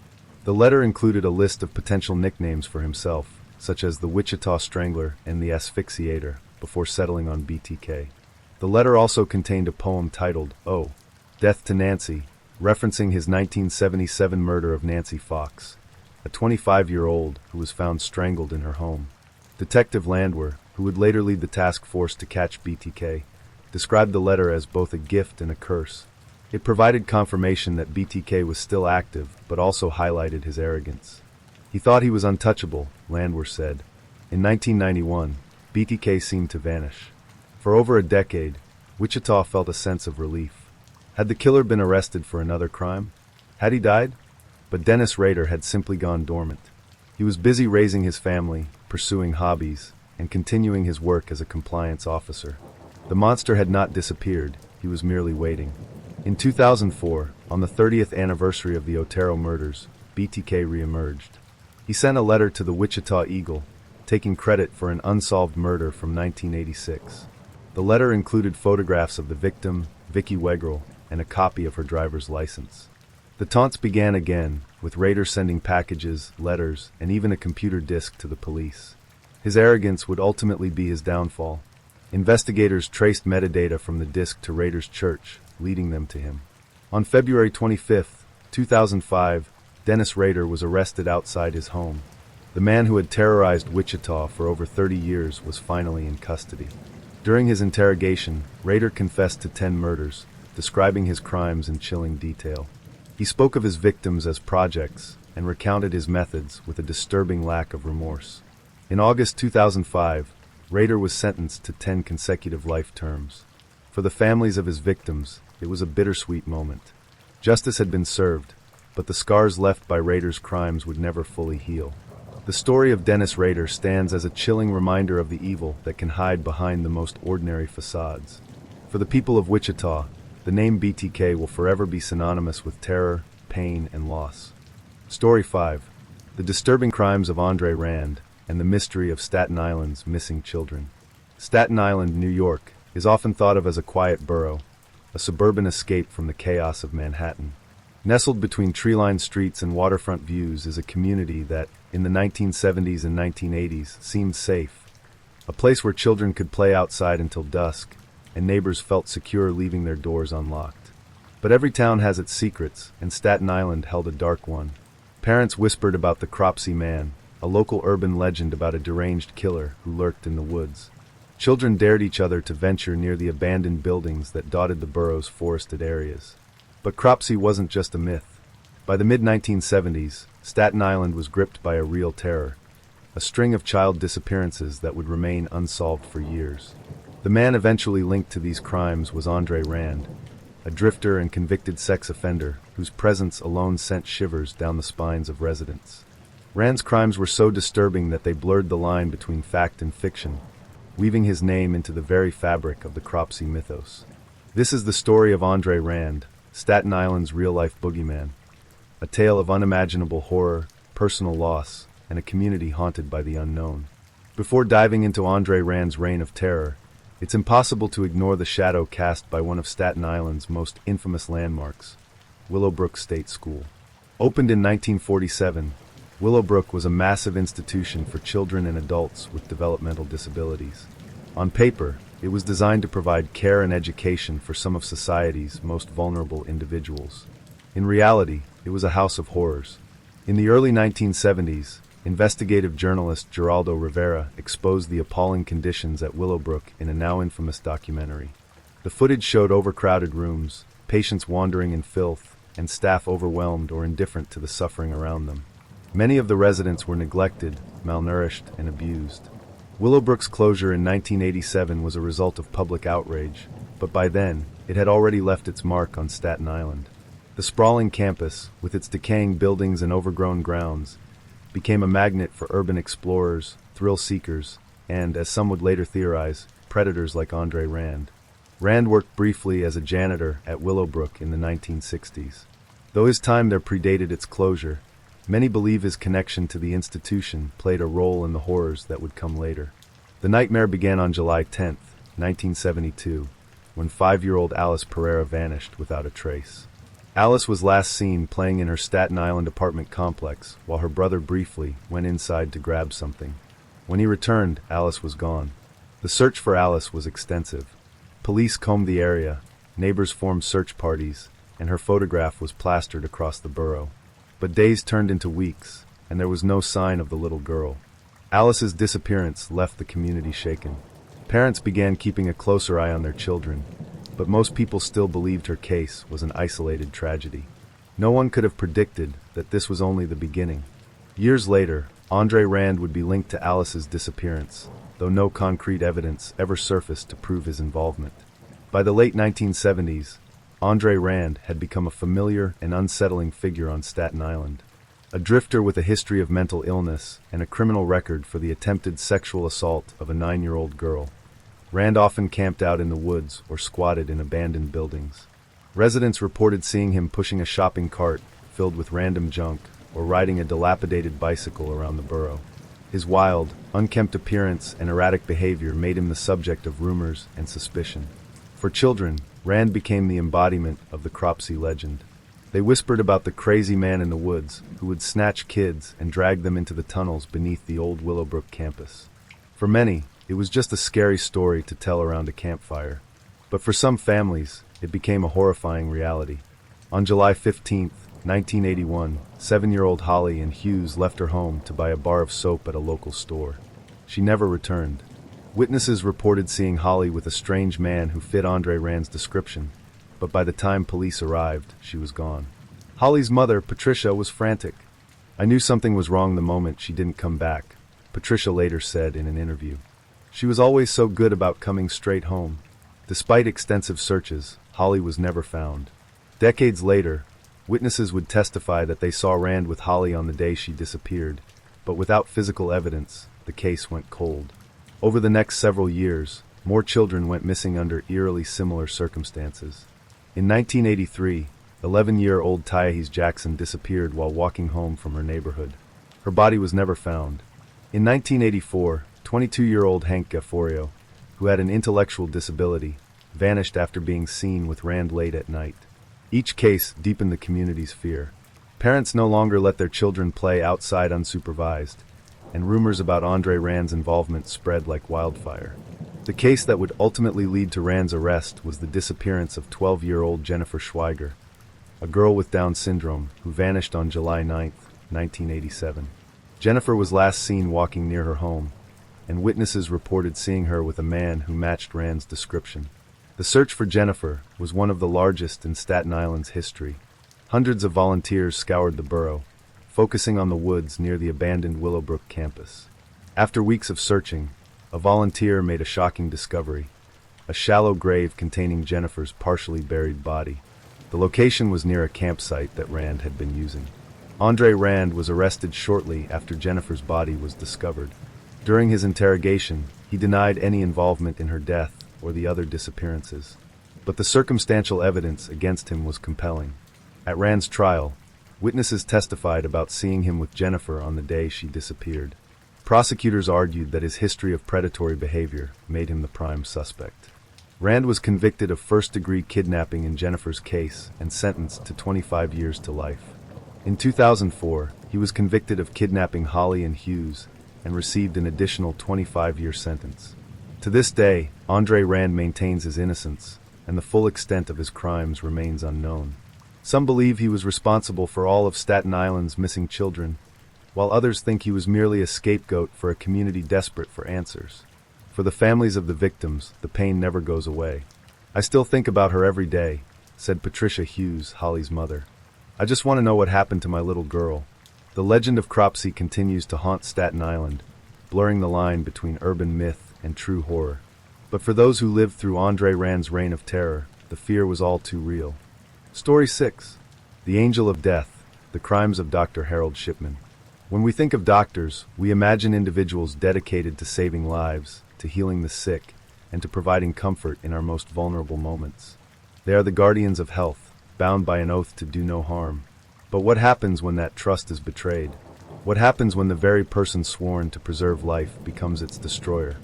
The letter included a list of potential nicknames for himself, such as the Wichita Strangler and the Asphyxiator, before settling on BTK. The letter also contained a poem titled, "Oh, Death to Nancy," referencing his 1977 murder of Nancy Fox, a 25-year-old who was found strangled in her home. Detective Landwehr, who would later lead the task force to catch BTK, described the letter as both a gift and a curse. It provided confirmation that BTK was still active, but also highlighted his arrogance. "He thought he was untouchable," Landwehr said. In 1991, BTK seemed to vanish. For over a decade, Wichita felt a sense of relief. Had the killer been arrested for another crime? Had he died? But Dennis Rader had simply gone dormant. He was busy raising his family, pursuing hobbies, and continuing his work as a compliance officer. The monster had not disappeared, he was merely waiting. In 2004, on the 30th anniversary of the Otero murders, BTK reemerged. He sent a letter to the Wichita Eagle, taking credit for an unsolved murder from 1986. The letter included photographs of the victim, Vicky Wegrel, and a copy of her driver's license. The taunts began again, with Rader sending packages, letters, and even a computer disk to the police. His arrogance would ultimately be his downfall. Investigators traced metadata from the disk to Rader's church, leading them to him. On February 25, 2005, Dennis Rader was arrested outside his home. The man who had terrorized Wichita for over 30 years was finally in custody. During his interrogation, Rader confessed to 10 murders, describing his crimes in chilling detail. He spoke of his victims as projects and recounted his methods with a disturbing lack of remorse. In August 2005, Rader was sentenced to 10 consecutive life terms. For the families of his victims, it was a bittersweet moment. Justice had been served, but the scars left by Rader's crimes would never fully heal. The story of Dennis Rader stands as a chilling reminder of the evil that can hide behind the most ordinary facades. For the people of Wichita, the name BTK will forever be synonymous with terror, pain, and loss. Story 5. The disturbing crimes of Andre Rand and the mystery of Staten Island's missing children. Staten Island, New York, is often thought of as a quiet borough, a suburban escape from the chaos of Manhattan. Nestled between tree-lined streets and waterfront views is a community that, in the 1970s and 1980s, seemed safe. A place where children could play outside until dusk, and neighbors felt secure leaving their doors unlocked. But every town has its secrets, and Staten Island held a dark one. Parents whispered about the Cropsey Man, a local urban legend about a deranged killer who lurked in the woods. Children dared each other to venture near the abandoned buildings that dotted the borough's forested areas. But Cropsey wasn't just a myth. By the mid-1970s, Staten Island was gripped by a real terror, a string of child disappearances that would remain unsolved for years. The man eventually linked to these crimes was Andre Rand, a drifter and convicted sex offender whose presence alone sent shivers down the spines of residents. Rand's crimes were so disturbing that they blurred the line between fact and fiction, weaving his name into the very fabric of the Cropsey mythos. This is the story of Andre Rand, Staten Island's real-life boogeyman, a tale of unimaginable horror, personal loss, and a community haunted by the unknown. Before diving into Andre Rand's reign of terror, it's impossible to ignore the shadow cast by one of Staten Island's most infamous landmarks, Willowbrook State School. Opened in 1947, Willowbrook was a massive institution for children and adults with developmental disabilities. On paper, it was designed to provide care and education for some of society's most vulnerable individuals. In reality, it was a house of horrors. In the early 1970s, investigative journalist Geraldo Rivera exposed the appalling conditions at Willowbrook in a now infamous documentary. The footage showed overcrowded rooms, patients wandering in filth, and staff overwhelmed or indifferent to the suffering around them. Many of the residents were neglected, malnourished, and abused. Willowbrook's closure in 1987 was a result of public outrage, but by then, it had already left its mark on Staten Island. The sprawling campus, with its decaying buildings and overgrown grounds, became a magnet for urban explorers, thrill seekers, and, as some would later theorize, predators like Andre Rand. Rand worked briefly as a janitor at Willowbrook in the 1960s. Though his time there predated its closure, many believe his connection to the institution played a role in the horrors that would come later. The nightmare began on July 10, 1972, when 5-year-old Alice Pereira vanished without a trace. Alice was last seen playing in her Staten Island apartment complex while her brother briefly went inside to grab something. When he returned, Alice was gone. The search for Alice was extensive. Police combed the area, neighbors formed search parties, and her photograph was plastered across the borough. But days turned into weeks, and there was no sign of the little girl. Alice's disappearance left the community shaken. Parents began keeping a closer eye on their children, but most people still believed her case was an isolated tragedy. No one could have predicted that this was only the beginning. Years later, Andre Rand would be linked to Alice's disappearance, though no concrete evidence ever surfaced to prove his involvement. By the late 1970s, Andre Rand had become a familiar and unsettling figure on Staten Island. A drifter with a history of mental illness and a criminal record for the attempted sexual assault of a 9-year-old girl, Rand often camped out in the woods or squatted in abandoned buildings. Residents reported seeing him pushing a shopping cart filled with random junk or riding a dilapidated bicycle around the borough. His wild, unkempt appearance and erratic behavior made him the subject of rumors and suspicion. For children, Rand became the embodiment of the Cropsey legend. They whispered about the crazy man in the woods who would snatch kids and drag them into the tunnels beneath the old Willowbrook campus. For many, it was just a scary story to tell around a campfire. But for some families, it became a horrifying reality. On July 15, 1981, 7-year-old Holly Ann Hughes left her home to buy a bar of soap at a local store. She never returned. Witnesses reported seeing Holly with a strange man who fit Andre Rand's description, but by the time police arrived, she was gone. Holly's mother, Patricia, was frantic. "I knew something was wrong the moment she didn't come back," Patricia later said in an interview. "She was always so good about coming straight home." Despite extensive searches, Holly was never found. Decades later, witnesses would testify that they saw Rand with Holly on the day she disappeared, but without physical evidence, the case went cold. Over the next several years, more children went missing under eerily similar circumstances. In 1983, 11-year-old Tyahese Jackson disappeared while walking home from her neighborhood. Her body was never found. In 1984, 22-year-old Hank Gafforio, who had an intellectual disability, vanished after being seen with Rand late at night. Each case deepened the community's fear. Parents no longer let their children play outside unsupervised, and rumors about Andre Rand's involvement spread like wildfire. The case that would ultimately lead to Rand's arrest was the disappearance of 12-year-old Jennifer Schweiger, a girl with Down syndrome who vanished on July 9, 1987. Jennifer was last seen walking near her home, and witnesses reported seeing her with a man who matched Rand's description. The search for Jennifer was one of the largest in Staten Island's history. Hundreds of volunteers scoured the borough, focusing on the woods near the abandoned Willowbrook campus. After weeks of searching, a volunteer made a shocking discovery: a shallow grave containing Jennifer's partially buried body. The location was near a campsite that Rand had been using. Andre Rand was arrested shortly after Jennifer's body was discovered. During his interrogation, he denied any involvement in her death or the other disappearances. But the circumstantial evidence against him was compelling. At Rand's trial, witnesses testified about seeing him with Jennifer on the day she disappeared. Prosecutors argued that his history of predatory behavior made him the prime suspect. Rand was convicted of first-degree kidnapping in Jennifer's case and sentenced to 25 years to life. In 2004, he was convicted of kidnapping Holly Ann Hughes and received an additional 25-year sentence. To this day, Andre Rand maintains his innocence, and the full extent of his crimes remains unknown. Some believe he was responsible for all of Staten Island's missing children, while others think he was merely a scapegoat for a community desperate for answers. For the families of the victims, the pain never goes away. "I still think about her every day," said Patricia Hughes, Holly's mother. "I just want to know what happened to my little girl." The legend of Cropsey continues to haunt Staten Island, blurring the line between urban myth and true horror. But for those who lived through Andre Rand's reign of terror, the fear was all too real. Story 6. The Angel of Death, The Crimes of Dr. Harold Shipman. When we think of doctors, we imagine individuals dedicated to saving lives, to healing the sick, and to providing comfort in our most vulnerable moments. They are the guardians of health, bound by an oath to do no harm. But what happens when that trust is betrayed? What happens when the very person sworn to preserve life becomes its destroyer?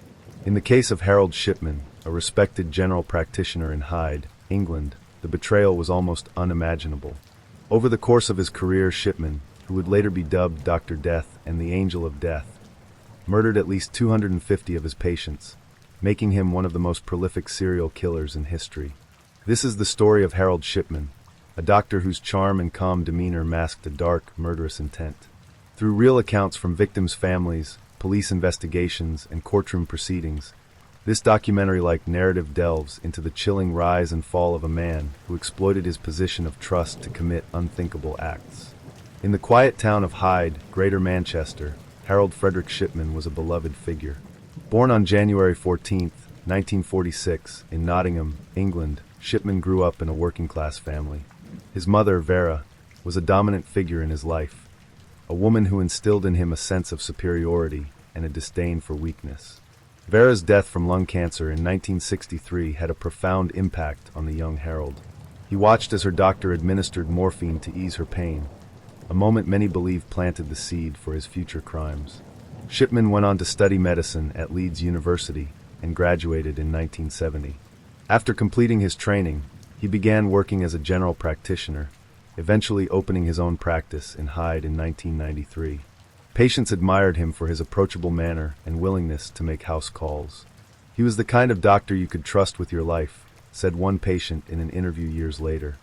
In the case of Harold Shipman, a respected general practitioner in Hyde, England, the betrayal was almost unimaginable. Over the course of his career, Shipman, who would later be dubbed Dr. Death and the Angel of Death, murdered at least 250 of his patients, making him one of the most prolific serial killers in history. This is the story of Harold Shipman, a doctor whose charm and calm demeanor masked a dark, murderous intent. Through real accounts from victims' families, police investigations, and courtroom proceedings, this documentary-like narrative delves into the chilling rise and fall of a man who exploited his position of trust to commit unthinkable acts. In the quiet town of Hyde, Greater Manchester, Harold Frederick Shipman was a beloved figure. Born on January 14, 1946, in Nottingham, England, Shipman grew up in a working-class family. His mother, Vera, was a dominant figure in his life, a woman who instilled in him a sense of superiority and a disdain for weakness. Vera's death from lung cancer in 1963 had a profound impact on the young Harold. He watched as her doctor administered morphine to ease her pain, a moment many believe planted the seed for his future crimes. Shipman went on to study medicine at Leeds University and graduated in 1970. After completing his training, he began working as a general practitioner, eventually opening his own practice in Hyde in 1993. Patients admired him for his approachable manner and willingness to make house calls. He was the kind of doctor you could trust with your life, said one patient in an interview years later.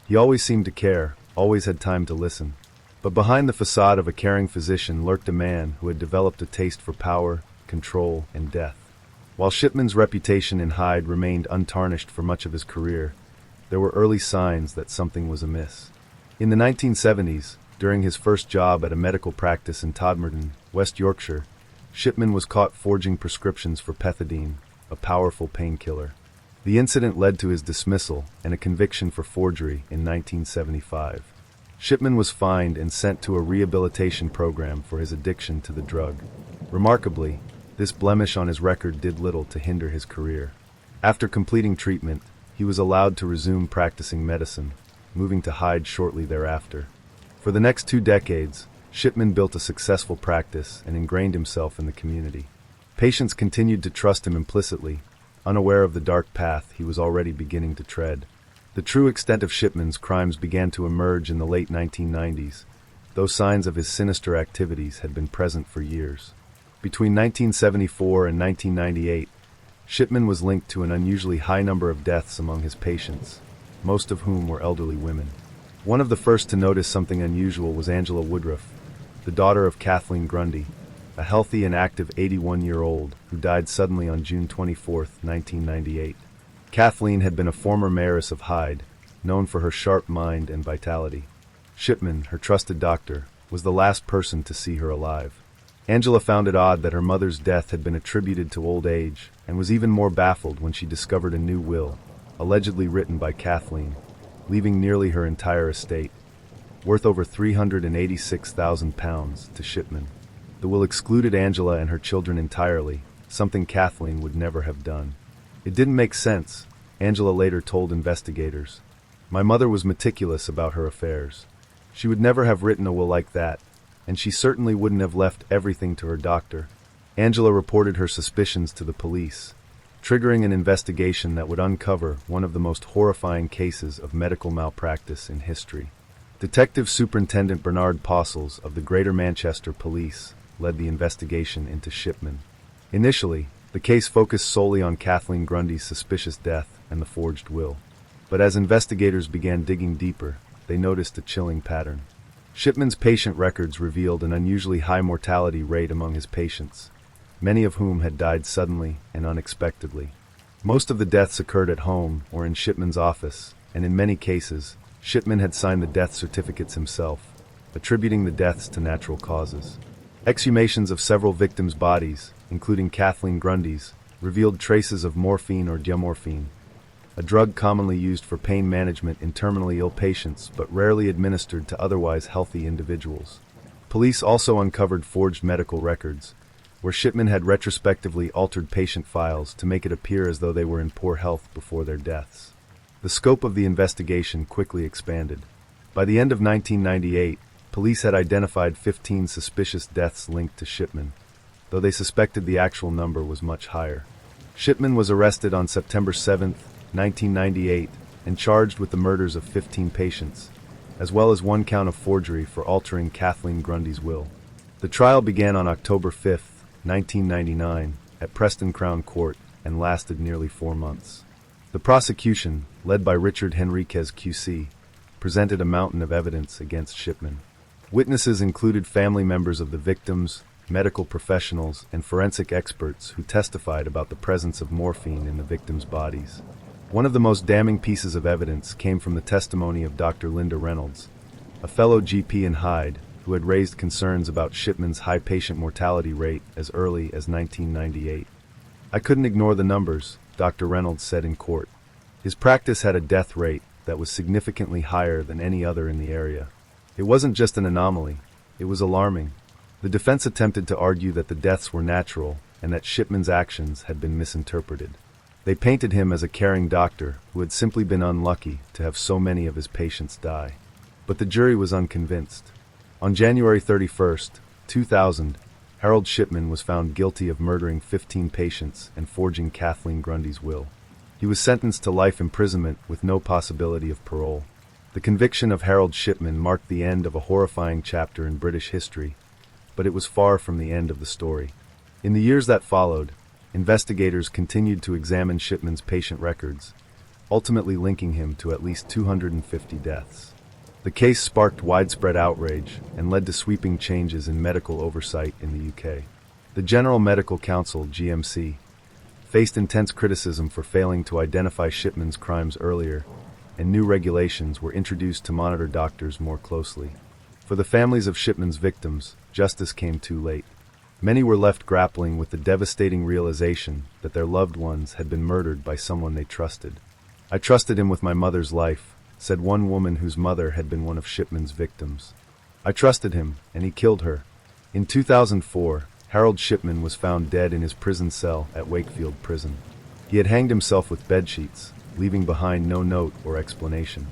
He always seemed to care, always had time to listen. But behind the facade of a caring physician lurked a man who had developed a taste for power, control, and death. While Shipman's reputation in Hyde remained untarnished for much of his career, there were early signs that something was amiss. In the 1970s, during his first job at a medical practice in Todmorden, West Yorkshire, Shipman was caught forging prescriptions for pethidine, a powerful painkiller. The incident led to his dismissal and a conviction for forgery in 1975. Shipman was fined and sent to a rehabilitation program for his addiction to the drug. Remarkably, this blemish on his record did little to hinder his career. After completing treatment, he was allowed to resume practicing medicine, moving to Hyde shortly thereafter. For the next 2 decades, Shipman built a successful practice and ingrained himself in the community. Patients continued to trust him implicitly, unaware of the dark path he was already beginning to tread. The true extent of Shipman's crimes began to emerge in the late 1990s, though signs of his sinister activities had been present for years. Between 1974 and 1998, Shipman was linked to an unusually high number of deaths among his patients, most of whom were elderly women. One of the first to notice something unusual was Angela Woodruff, the daughter of Kathleen Grundy, a healthy and active 81-year-old who died suddenly on June 24, 1998. Kathleen had been a former mayoress of Hyde, known for her sharp mind and vitality. Shipman, her trusted doctor, was the last person to see her alive. Angela found it odd that her mother's death had been attributed to old age, and was even more baffled when she discovered a new will, allegedly written by Kathleen, leaving nearly her entire estate, worth over £386,000, to Shipman. The will excluded Angela and her children entirely, something Kathleen would never have done. It didn't make sense, Angela later told investigators. My mother was meticulous about her affairs. She would never have written a will like that, and she certainly wouldn't have left everything to her doctor. Angela reported her suspicions to the police, triggering an investigation that would uncover one of the most horrifying cases of medical malpractice in history. Detective Superintendent Bernard Postles of the Greater Manchester Police led the investigation into Shipman. Initially, the case focused solely on Kathleen Grundy's suspicious death and the forged will. But as investigators began digging deeper, they noticed a chilling pattern. Shipman's patient records revealed an unusually high mortality rate among his patients, many of whom had died suddenly and unexpectedly. Most of the deaths occurred at home or in Shipman's office, and in many cases, Shipman had signed the death certificates himself, attributing the deaths to natural causes. Exhumations of several victims' bodies, including Kathleen Grundy's, revealed traces of morphine or diamorphine, a drug commonly used for pain management in terminally ill patients but rarely administered to otherwise healthy individuals. Police also uncovered forged medical records, where Shipman had retrospectively altered patient files to make it appear as though they were in poor health before their deaths. The scope of the investigation quickly expanded. By the end of 1998, police had identified 15 suspicious deaths linked to Shipman, though they suspected the actual number was much higher. Shipman was arrested on September 7, 1998, and charged with the murders of 15 patients, as well as 1 count of forgery for altering Kathleen Grundy's will. The trial began on October 5, 1999, at Preston Crown Court and lasted nearly 4 months. The prosecution, led by Richard Henriquez QC, presented a mountain of evidence against Shipman. Witnesses included family members of the victims, medical professionals, and forensic experts who testified about the presence of morphine in the victims' bodies. One of the most damning pieces of evidence came from the testimony of Dr. Linda Reynolds, a fellow GP in Hyde, who had raised concerns about Shipman's high patient mortality rate as early as 1998. "I couldn't ignore the numbers," Dr. Reynolds said in court. His practice had a death rate that was significantly higher than any other in the area. It wasn't just an anomaly, it was alarming. The defense attempted to argue that the deaths were natural and that Shipman's actions had been misinterpreted. They painted him as a caring doctor who had simply been unlucky to have so many of his patients die. But the jury was unconvinced. On January 31, 2000, Harold Shipman was found guilty of murdering 15 patients and forging Kathleen Grundy's will. He was sentenced to life imprisonment with no possibility of parole. The conviction of Harold Shipman marked the end of a horrifying chapter in British history, but it was far from the end of the story. In the years that followed, investigators continued to examine Shipman's patient records, ultimately linking him to at least 250 deaths. The case sparked widespread outrage and led to sweeping changes in medical oversight in the UK. The General Medical Council, GMC, faced intense criticism for failing to identify Shipman's crimes earlier, and new regulations were introduced to monitor doctors more closely. For the families of Shipman's victims, justice came too late. Many were left grappling with the devastating realization that their loved ones had been murdered by someone they trusted. "I trusted him with my mother's life," said one woman whose mother had been one of Shipman's victims. "I trusted him, and he killed her." In 2004, Harold Shipman was found dead in his prison cell at Wakefield Prison. He had hanged himself with bedsheets, leaving behind no note or explanation.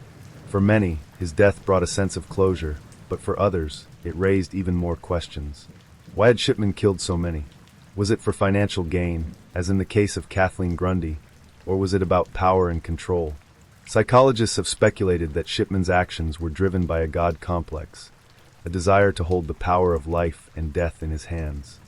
For many, his death brought a sense of closure, but for others, it raised even more questions. Why had Shipman killed so many? Was it for financial gain, as in the case of Kathleen Grundy, or was it about power and control? Psychologists have speculated that Shipman's actions were driven by a God complex, a desire to hold the power of life and death in his hands.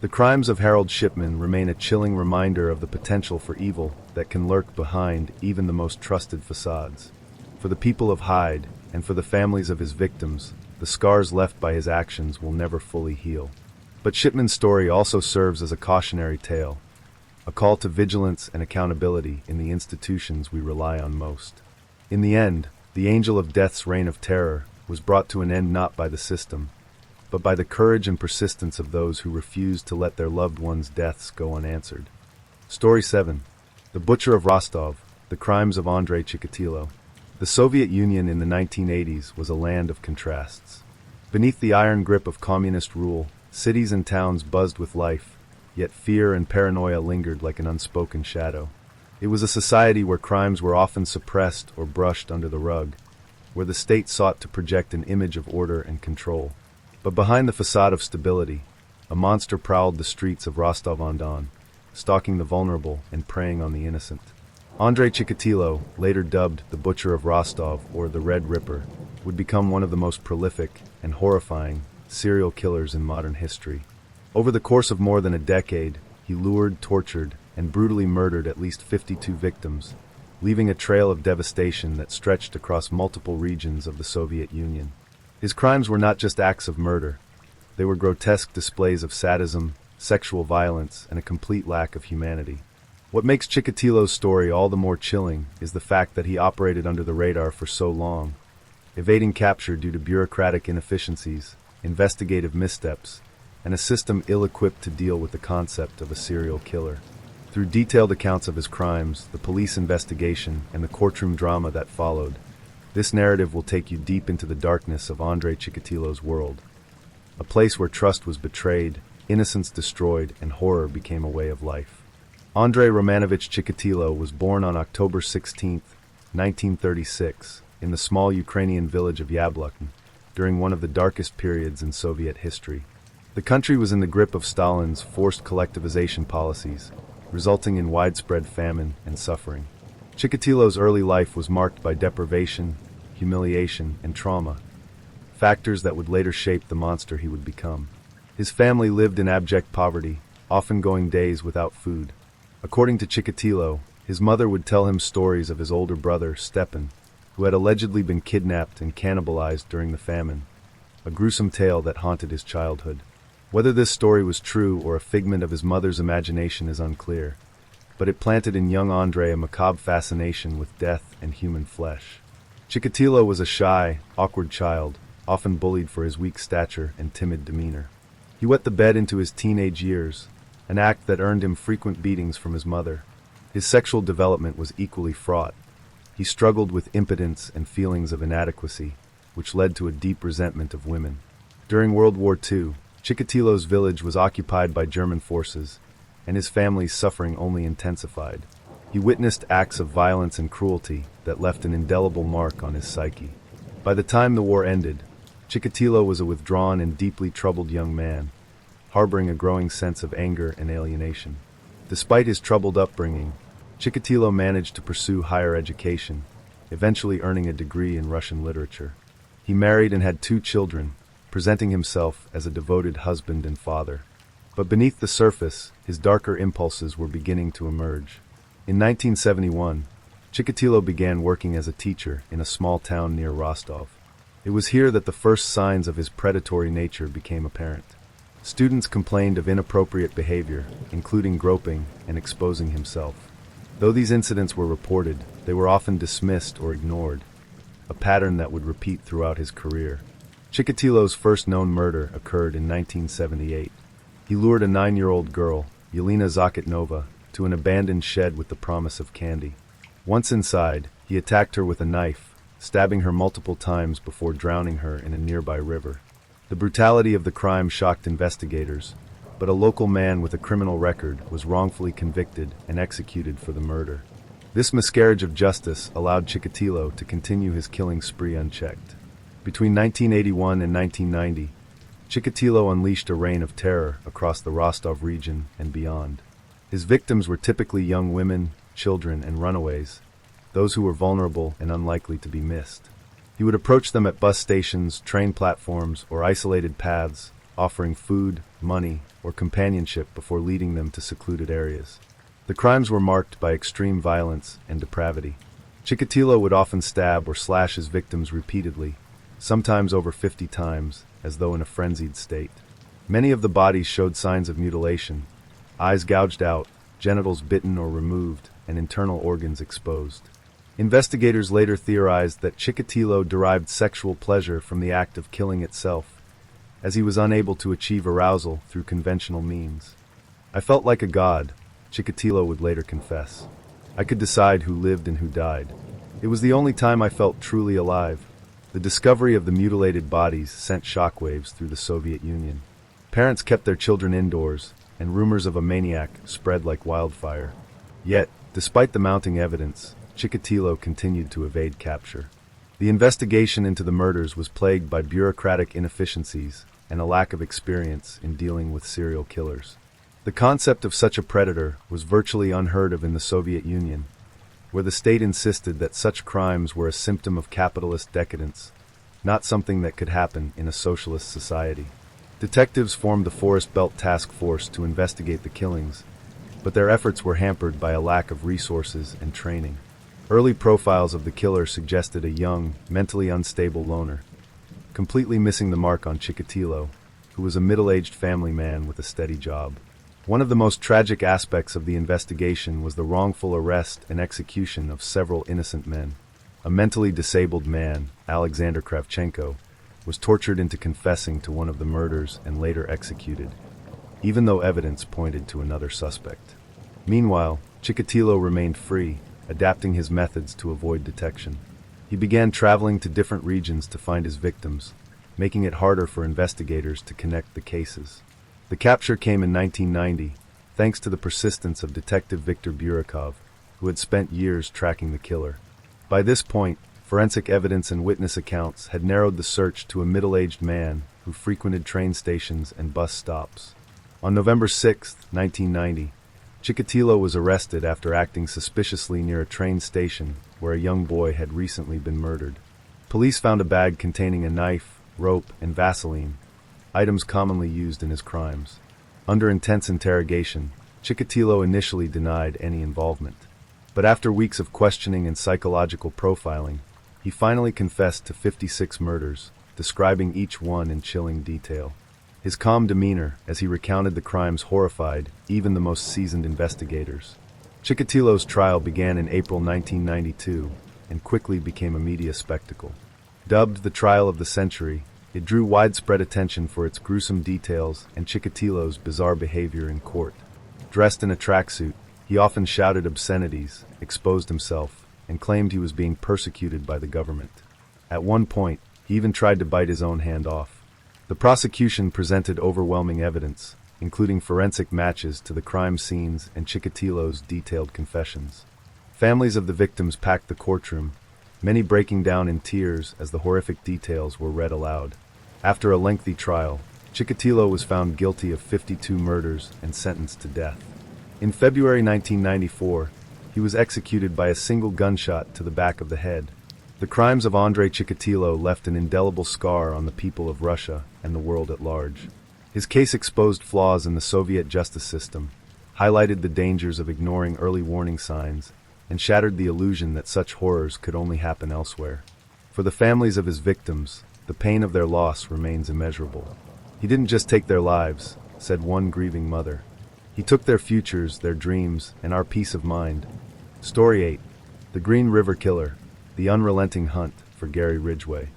The crimes of Harold Shipman remain a chilling reminder of the potential for evil that can lurk behind even the most trusted facades. For the people of Hyde, and for the families of his victims, the scars left by his actions will never fully heal. But Shipman's story also serves as a cautionary tale, a call to vigilance and accountability in the institutions we rely on most. In the end, the angel of death's reign of terror was brought to an end not by the system, but by the courage and persistence of those who refused to let their loved ones' deaths go unanswered. Story 7. The Butcher of Rostov, The Crimes of Andrei Chikatilo. The Soviet Union in the 1980s was a land of contrasts. Beneath the iron grip of communist rule, cities and towns buzzed with life, yet fear and paranoia lingered like an unspoken shadow. It was a society where crimes were often suppressed or brushed under the rug, where the state sought to project an image of order and control. But behind the facade of stability, a monster prowled the streets of Rostov-on-Don, stalking the vulnerable and preying on the innocent. Andrei Chikatilo, later dubbed the Butcher of Rostov or the Red Ripper, would become one of the most prolific and horrifying serial killers in modern history. Over the course of more than a decade, he lured, tortured, and brutally murdered at least 52 victims, leaving a trail of devastation that stretched across multiple regions of the Soviet Union. His crimes were not just acts of murder. They were grotesque displays of sadism, sexual violence, and a complete lack of humanity. What makes Chikatilo's story all the more chilling is the fact that he operated under the radar for so long, evading capture due to bureaucratic inefficiencies, investigative missteps, and a system ill-equipped to deal with the concept of a serial killer. Through detailed accounts of his crimes, the police investigation, and the courtroom drama that followed, this narrative will take you deep into the darkness of Andrei Chikatilo's world, a place where trust was betrayed, innocence destroyed, and horror became a way of life. Andrei Romanovich Chikatilo was born on October 16, 1936, in the small Ukrainian village of Yablokn, during one of the darkest periods in Soviet history. The country was in the grip of Stalin's forced collectivization policies, resulting in widespread famine and suffering. Chikatilo's early life was marked by deprivation, humiliation, and trauma, factors that would later shape the monster he would become. His family lived in abject poverty, often going days without food. According to Chikatilo, his mother would tell him stories of his older brother, Stepan, who had allegedly been kidnapped and cannibalized during the famine, a gruesome tale that haunted his childhood. Whether this story was true or a figment of his mother's imagination is unclear, but it planted in young Andrei a macabre fascination with death and human flesh. Chikatilo was a shy, awkward child, often bullied for his weak stature and timid demeanor. He wet the bed into his teenage years, an act that earned him frequent beatings from his mother. His sexual development was equally fraught. He struggled with impotence and feelings of inadequacy, which led to a deep resentment of women. During World War II, Chikatilo's village was occupied by German forces, and his family's suffering only intensified. He witnessed acts of violence and cruelty that left an indelible mark on his psyche. By the time the war ended, Chikatilo was a withdrawn and deeply troubled young man, harboring a growing sense of anger and alienation. Despite his troubled upbringing, Chikatilo managed to pursue higher education, eventually earning a degree in Russian literature. He married and had 2 children, presenting himself as a devoted husband and father. But beneath the surface, his darker impulses were beginning to emerge. In 1971, Chikatilo began working as a teacher in a small town near Rostov. It was here that the first signs of his predatory nature became apparent. Students complained of inappropriate behavior, including groping and exposing himself. Though these incidents were reported, they were often dismissed or ignored, a pattern that would repeat throughout his career. Chikatilo's first known murder occurred in 1978. He lured a 9-year-old girl, Yelena Zakitnova, to an abandoned shed with the promise of candy. Once inside, he attacked her with a knife, stabbing her multiple times before drowning her in a nearby river. The brutality of the crime shocked investigators, but a local man with a criminal record was wrongfully convicted and executed for the murder. This miscarriage of justice allowed Chikatilo to continue his killing spree unchecked. Between 1981 and 1990, Chikatilo unleashed a reign of terror across the Rostov region and beyond. His victims were typically young women, children, and runaways, those who were vulnerable and unlikely to be missed. He would approach them at bus stations, train platforms, or isolated paths, offering food, money, or companionship before leading them to secluded areas. The crimes were marked by extreme violence and depravity. Chikatilo would often stab or slash his victims repeatedly, sometimes over 50 times, as though in a frenzied state. Many of the bodies showed signs of mutilation, eyes gouged out, genitals bitten or removed, and internal organs exposed. Investigators later theorized that Chikatilo derived sexual pleasure from the act of killing itself, as he was unable to achieve arousal through conventional means. "I felt like a god," Chikatilo would later confess. "I could decide who lived and who died. It was the only time I felt truly alive." The discovery of the mutilated bodies sent shockwaves through the Soviet Union. Parents kept their children indoors, and rumors of a maniac spread like wildfire. Yet, despite the mounting evidence, Chikatilo continued to evade capture. The investigation into the murders was plagued by bureaucratic inefficiencies and a lack of experience in dealing with serial killers. The concept of such a predator was virtually unheard of in the Soviet Union, where the state insisted that such crimes were a symptom of capitalist decadence, not something that could happen in a socialist society. Detectives formed the Forest Belt Task Force to investigate the killings, but their efforts were hampered by a lack of resources and training. Early profiles of the killer suggested a young, mentally unstable loner, completely missing the mark on Chikatilo, who was a middle-aged family man with a steady job. One of the most tragic aspects of the investigation was the wrongful arrest and execution of several innocent men. A mentally disabled man, Alexander Kravchenko, was tortured into confessing to one of the murders and later executed, even though evidence pointed to another suspect. Meanwhile, Chikatilo remained free, adapting his methods to avoid detection. He began traveling to different regions to find his victims, making it harder for investigators to connect the cases. The capture came in 1990, thanks to the persistence of Detective Viktor Burakov, who had spent years tracking the killer. By this point, forensic evidence and witness accounts had narrowed the search to a middle-aged man who frequented train stations and bus stops. On November 6, 1990, Chikatilo was arrested after acting suspiciously near a train station where a young boy had recently been murdered. Police found a bag containing a knife, rope, and Vaseline, items commonly used in his crimes. Under intense interrogation, Chikatilo initially denied any involvement. But after weeks of questioning and psychological profiling, he finally confessed to 56 murders, describing each one in chilling detail. His calm demeanor as he recounted the crimes horrified even the most seasoned investigators. Chikatilo's trial began in April 1992 and quickly became a media spectacle. Dubbed the trial of the century, it drew widespread attention for its gruesome details and Chikatilo's bizarre behavior in court. Dressed in a tracksuit, he often shouted obscenities, exposed himself, and claimed he was being persecuted by the government. At one point, he even tried to bite his own hand off. The prosecution presented overwhelming evidence, including forensic matches to the crime scenes and Chikatilo's detailed confessions. Families of the victims packed the courtroom, many breaking down in tears as the horrific details were read aloud. After a lengthy trial, Chikatilo was found guilty of 52 murders and sentenced to death. In February 1994, he was executed by a single gunshot to the back of the head. The crimes of Andrei Chikatilo left an indelible scar on the people of Russia and the world at large. His case exposed flaws in the Soviet justice system, highlighted the dangers of ignoring early warning signs, and shattered the illusion that such horrors could only happen elsewhere. For the families of his victims, the pain of their loss remains immeasurable. "He didn't just take their lives," said one grieving mother. "He took their futures, their dreams, and our peace of mind." Story 8. The Green River Killer, the unrelenting hunt for Gary Ridgway.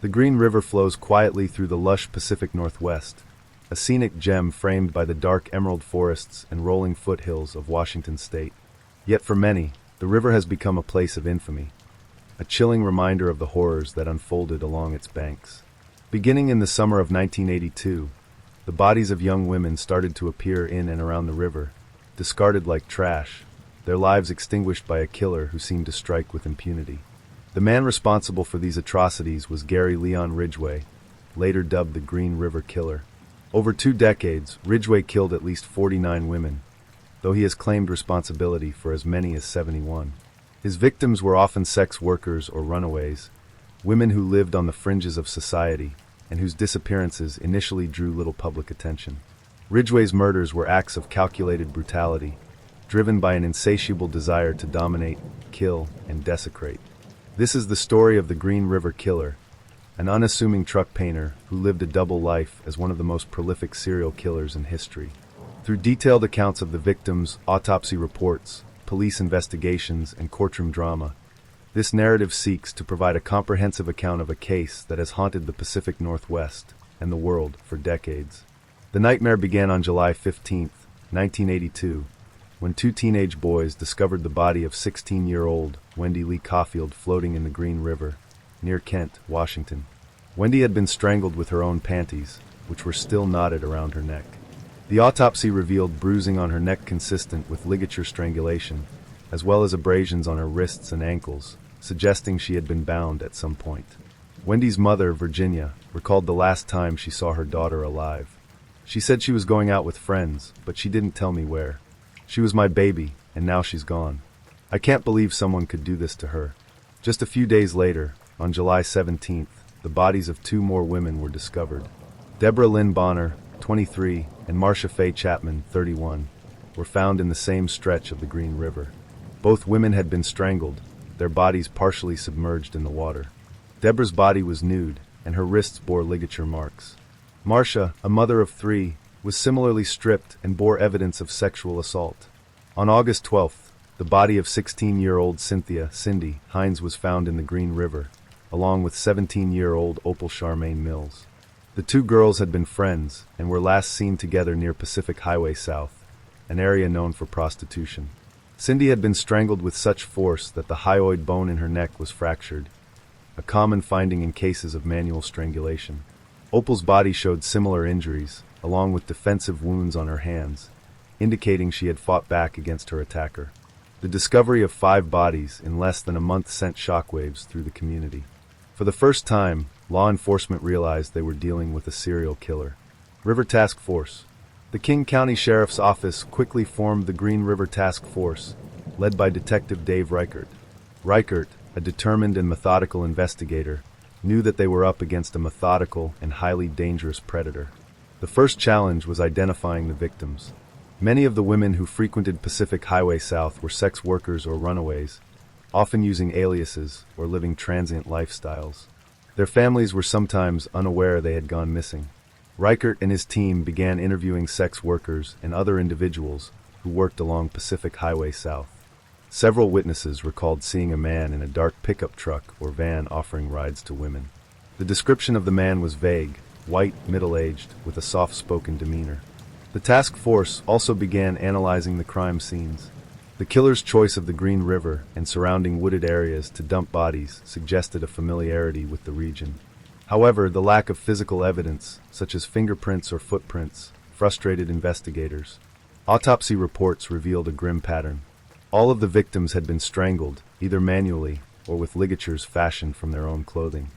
The Green River flows quietly through the lush Pacific Northwest, a scenic gem framed by the dark emerald forests and rolling foothills of Washington state. Yet for many, the river has become a place of infamy, a chilling reminder of the horrors that unfolded along its banks. Beginning in the summer of 1982, the bodies of young women started to appear in and around the river, discarded like trash, their lives extinguished by a killer who seemed to strike with impunity. The man responsible for these atrocities was Gary Leon Ridgway, later dubbed the Green River Killer. Over 2 decades, Ridgway killed at least 49 women, though he has claimed responsibility for as many as 71. His victims were often sex workers or runaways, women who lived on the fringes of society and whose disappearances initially drew little public attention. Ridgway's murders were acts of calculated brutality, driven by an insatiable desire to dominate, kill, and desecrate. This is the story of the Green River Killer, an unassuming truck painter who lived a double life as one of the most prolific serial killers in history. Through detailed accounts of the victims, autopsy reports, police investigations, and courtroom drama, this narrative seeks to provide a comprehensive account of a case that has haunted the Pacific Northwest and the world for decades. The nightmare began on July 15, 1982, when 2 teenage boys discovered the body of 16-year-old Wendy Lee Caulfield floating in the Green River, near Kent, Washington. Wendy had been strangled with her own panties, which were still knotted around her neck. The autopsy revealed bruising on her neck consistent with ligature strangulation, as well as abrasions on her wrists and ankles, suggesting she had been bound at some point. Wendy's mother, Virginia, recalled the last time she saw her daughter alive. "She said she was going out with friends, but she didn't tell me where. She was my baby, and now she's gone. I can't believe someone could do this to her." Just a few days later, on July 17th, the bodies of 2 more women were discovered. Deborah Lynn Bonner, 23, and Marcia Faye Chapman, 31, were found in the same stretch of the Green River. Both women had been strangled, their bodies partially submerged in the water. Deborah's body was nude, and her wrists bore ligature marks. Marcia, a mother of 3, was similarly stripped and bore evidence of sexual assault. On August 12th, the body of 16-year-old Cindy Hines was found in the Green River, along with 17-year-old Opal Charmaine Mills. The 2 girls had been friends and were last seen together near Pacific Highway South, an area known for prostitution. Cindy had been strangled with such force that the hyoid bone in her neck was fractured, a common finding in cases of manual strangulation. Opal's body showed similar injuries, along with defensive wounds on her hands, indicating she had fought back against her attacker. The discovery of 5 bodies in less than a month sent shockwaves through the community. For the first time, law enforcement realized they were dealing with a serial killer. River Task Force. The King County Sheriff's Office quickly formed the Green River Task Force, led by Detective Dave Reichert. Reichert, a determined and methodical investigator, knew that they were up against a methodical and highly dangerous predator. The first challenge was identifying the victims. Many of the women who frequented Pacific Highway South were sex workers or runaways, often using aliases or living transient lifestyles. Their families were sometimes unaware they had gone missing. Reichert and his team began interviewing sex workers and other individuals who worked along Pacific Highway South. Several witnesses recalled seeing a man in a dark pickup truck or van offering rides to women. The description of the man was vague, white, middle-aged, with a soft-spoken demeanor. The task force also began analyzing the crime scenes. The killer's choice of the Green River and surrounding wooded areas to dump bodies suggested a familiarity with the region. However, the lack of physical evidence, such as fingerprints or footprints, frustrated investigators. Autopsy reports revealed a grim pattern. All of the victims had been strangled, either manually or with ligatures fashioned from their own clothing.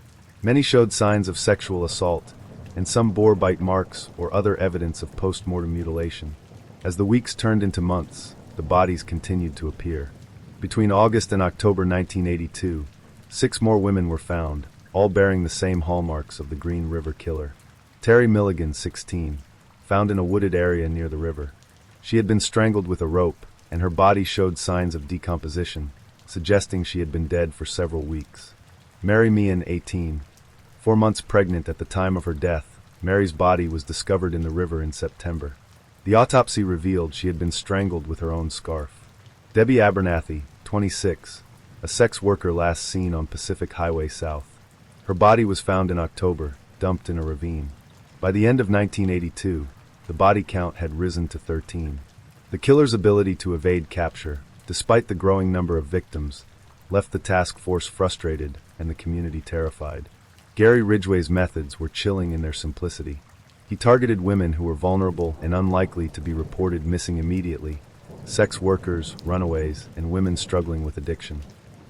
Many showed signs of sexual assault, and some bore bite marks or other evidence of post-mortem mutilation. As the weeks turned into months, the bodies continued to appear. Between August and October 1982, 6 more women were found, all bearing the same hallmarks of the Green River killer. Terry Milligan, 16, found in a wooded area near the river. She had been strangled with a rope, and her body showed signs of decomposition, suggesting she had been dead for several weeks. Mary Meehan, 18, 4 months pregnant at the time of her death, Mary's body was discovered in the river in September. The autopsy revealed she had been strangled with her own scarf. Debbie Abernathy, 26, a sex worker last seen on Pacific Highway South. Her body was found in October, dumped in a ravine. By the end of 1982, the body count had risen to 13. The killer's ability to evade capture, despite the growing number of victims, left the task force frustrated and the community terrified. Gary Ridgway's methods were chilling in their simplicity. He targeted women who were vulnerable and unlikely to be reported missing immediately, sex workers, runaways, and women struggling with addiction.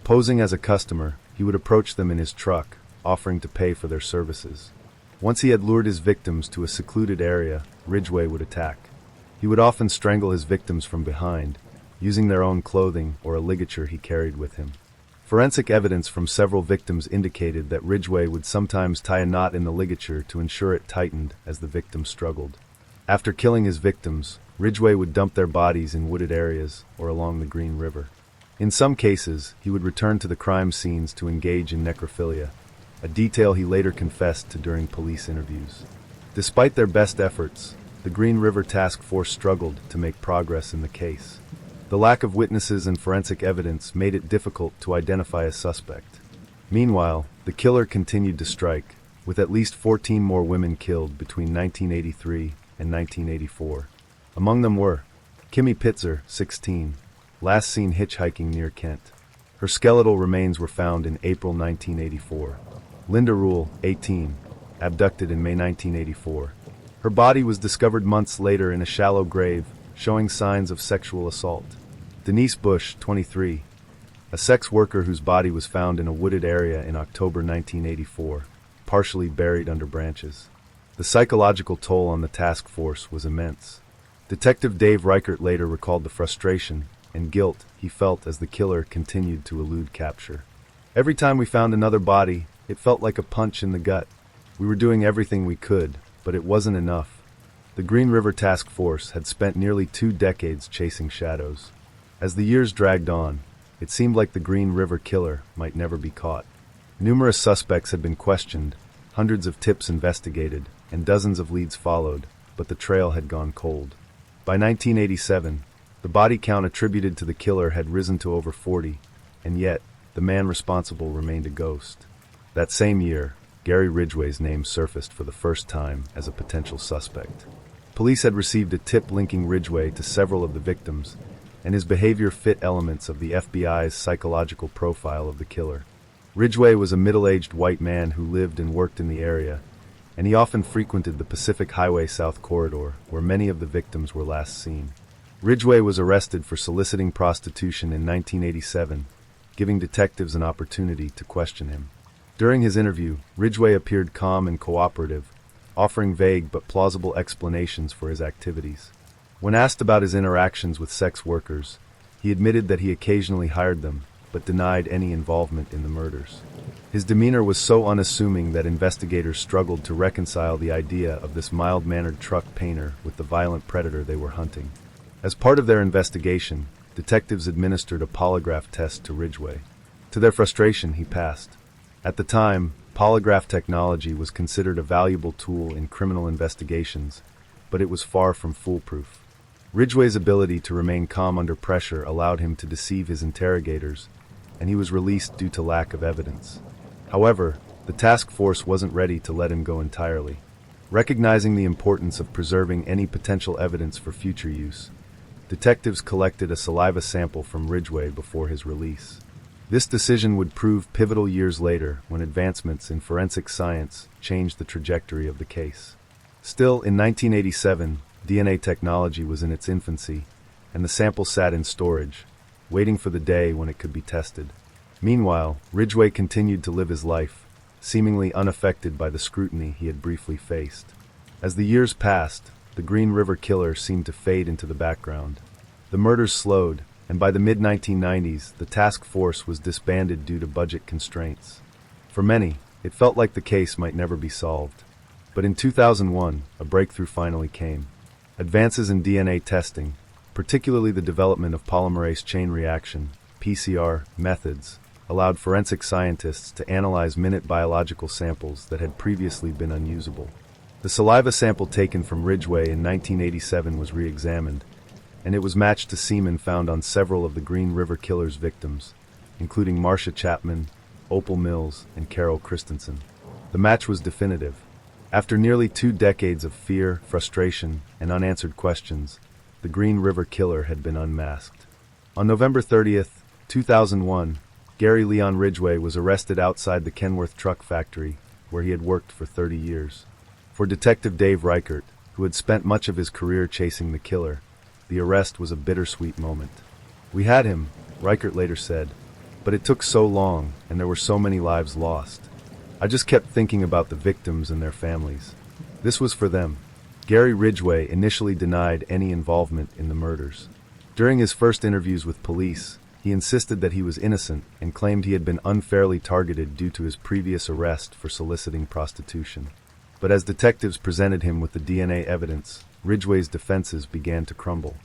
Posing as a customer, he would approach them in his truck, offering to pay for their services. Once he had lured his victims to a secluded area, Ridgway would attack. He would often strangle his victims from behind, using their own clothing or a ligature he carried with him. Forensic evidence from several victims indicated that Ridgway would sometimes tie a knot in the ligature to ensure it tightened as the victim struggled. After killing his victims, Ridgway would dump their bodies in wooded areas or along the Green River. In some cases, he would return to the crime scenes to engage in necrophilia, a detail he later confessed to during police interviews. Despite their best efforts, the Green River Task Force struggled to make progress in the case. The lack of witnesses and forensic evidence made it difficult to identify a suspect. Meanwhile, the killer continued to strike, with at least 14 more women killed between 1983 and 1984. Among them were Kimmy Pitzer, 16, last seen hitchhiking near Kent. Her skeletal remains were found in April 1984. Linda Rule, 18, abducted in May 1984. Her body was discovered months later in a shallow grave, showing signs of sexual assault. Denise Bush, 23, a sex worker whose body was found in a wooded area in October 1984, partially buried under branches. The psychological toll on the task force was immense. Detective Dave Reichert later recalled the frustration and guilt he felt as the killer continued to elude capture. Every time we found another body, it felt like a punch in the gut. We were doing everything we could, but it wasn't enough. The Green River Task Force had spent nearly 2 decades chasing shadows. As the years dragged on, it seemed like the Green River killer might never be caught. Numerous suspects had been questioned, hundreds of tips investigated, and dozens of leads followed, but the trail had gone cold. By 1987, the body count attributed to the killer had risen to over 40, and yet, the man responsible remained a ghost. That same year, Gary Ridgway's name surfaced for the first time as a potential suspect. Police had received a tip linking Ridgway to several of the victims, and his behavior fit elements of the FBI's psychological profile of the killer. Ridgway was a middle-aged white man who lived and worked in the area, and he often frequented the Pacific Highway South corridor, where many of the victims were last seen. Ridgway was arrested for soliciting prostitution in 1987, giving detectives an opportunity to question him. During his interview, Ridgway appeared calm and cooperative, offering vague but plausible explanations for his activities. When asked about his interactions with sex workers, he admitted that he occasionally hired them, but denied any involvement in the murders. His demeanor was so unassuming that investigators struggled to reconcile the idea of this mild-mannered truck painter with the violent predator they were hunting. As part of their investigation, detectives administered a polygraph test to Ridgway. To their frustration, he passed. At the time, polygraph technology was considered a valuable tool in criminal investigations, but it was far from foolproof. Ridgway's ability to remain calm under pressure allowed him to deceive his interrogators, and he was released due to lack of evidence. However, the task force wasn't ready to let him go entirely. Recognizing the importance of preserving any potential evidence for future use, detectives collected a saliva sample from Ridgway before his release. This decision would prove pivotal years later when advancements in forensic science changed the trajectory of the case. Still, in 1987, DNA technology was in its infancy, and the sample sat in storage, waiting for the day when it could be tested. Meanwhile, Ridgway continued to live his life, seemingly unaffected by the scrutiny he had briefly faced. As the years passed, the Green River Killer seemed to fade into the background. The murders slowed, and by the mid-1990s, the task force was disbanded due to budget constraints. For many, it felt like the case might never be solved. But in 2001, a breakthrough finally came. Advances in DNA testing, particularly the development of polymerase chain reaction, PCR, methods, allowed forensic scientists to analyze minute biological samples that had previously been unusable. The saliva sample taken from Ridgway in 1987 was re-examined, and it was matched to semen found on several of the Green River Killer's victims, including Marcia Chapman, Opal Mills, and Carol Christensen. The match was definitive. After nearly 2 decades of fear, frustration, and unanswered questions, the Green River Killer had been unmasked. On November 30, 2001, Gary Leon Ridgway was arrested outside the Kenworth truck factory, where he had worked for 30 years. For Detective Dave Reichert, who had spent much of his career chasing the killer, the arrest was a bittersweet moment. "We had him," Reichert later said, "but it took so long, and there were so many lives lost. I just kept thinking about the victims and their families. This was for them." Gary Ridgway initially denied any involvement in the murders. During his first interviews with police, he insisted that he was innocent and claimed he had been unfairly targeted due to his previous arrest for soliciting prostitution. But as detectives presented him with the DNA evidence, Ridgway's defenses began to crumble.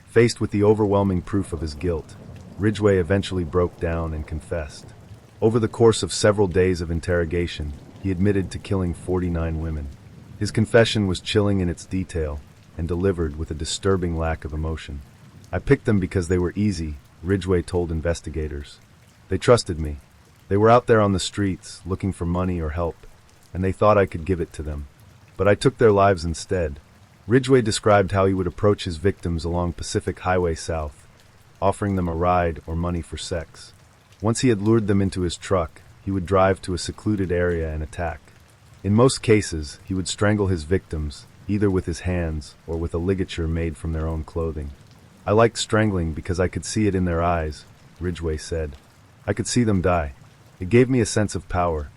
Faced with the overwhelming proof of his guilt, Ridgway eventually broke down and confessed. Over the course of several days of interrogation, he admitted to killing 49 women. His confession was chilling in its detail and delivered with a disturbing lack of emotion. "I picked them because they were easy," Ridgway told investigators. "They trusted me. They were out there on the streets looking for money or help, and they thought I could give it to them. But I took their lives instead." Ridgway described how he would approach his victims along Pacific Highway South, offering them a ride or money for sex. Once he had lured them into his truck, he would drive to a secluded area and attack. In most cases, he would strangle his victims, either with his hands or with a ligature made from their own clothing. "I liked strangling because I could see it in their eyes," Ridgway said. "I could see them die. It gave me a sense of power."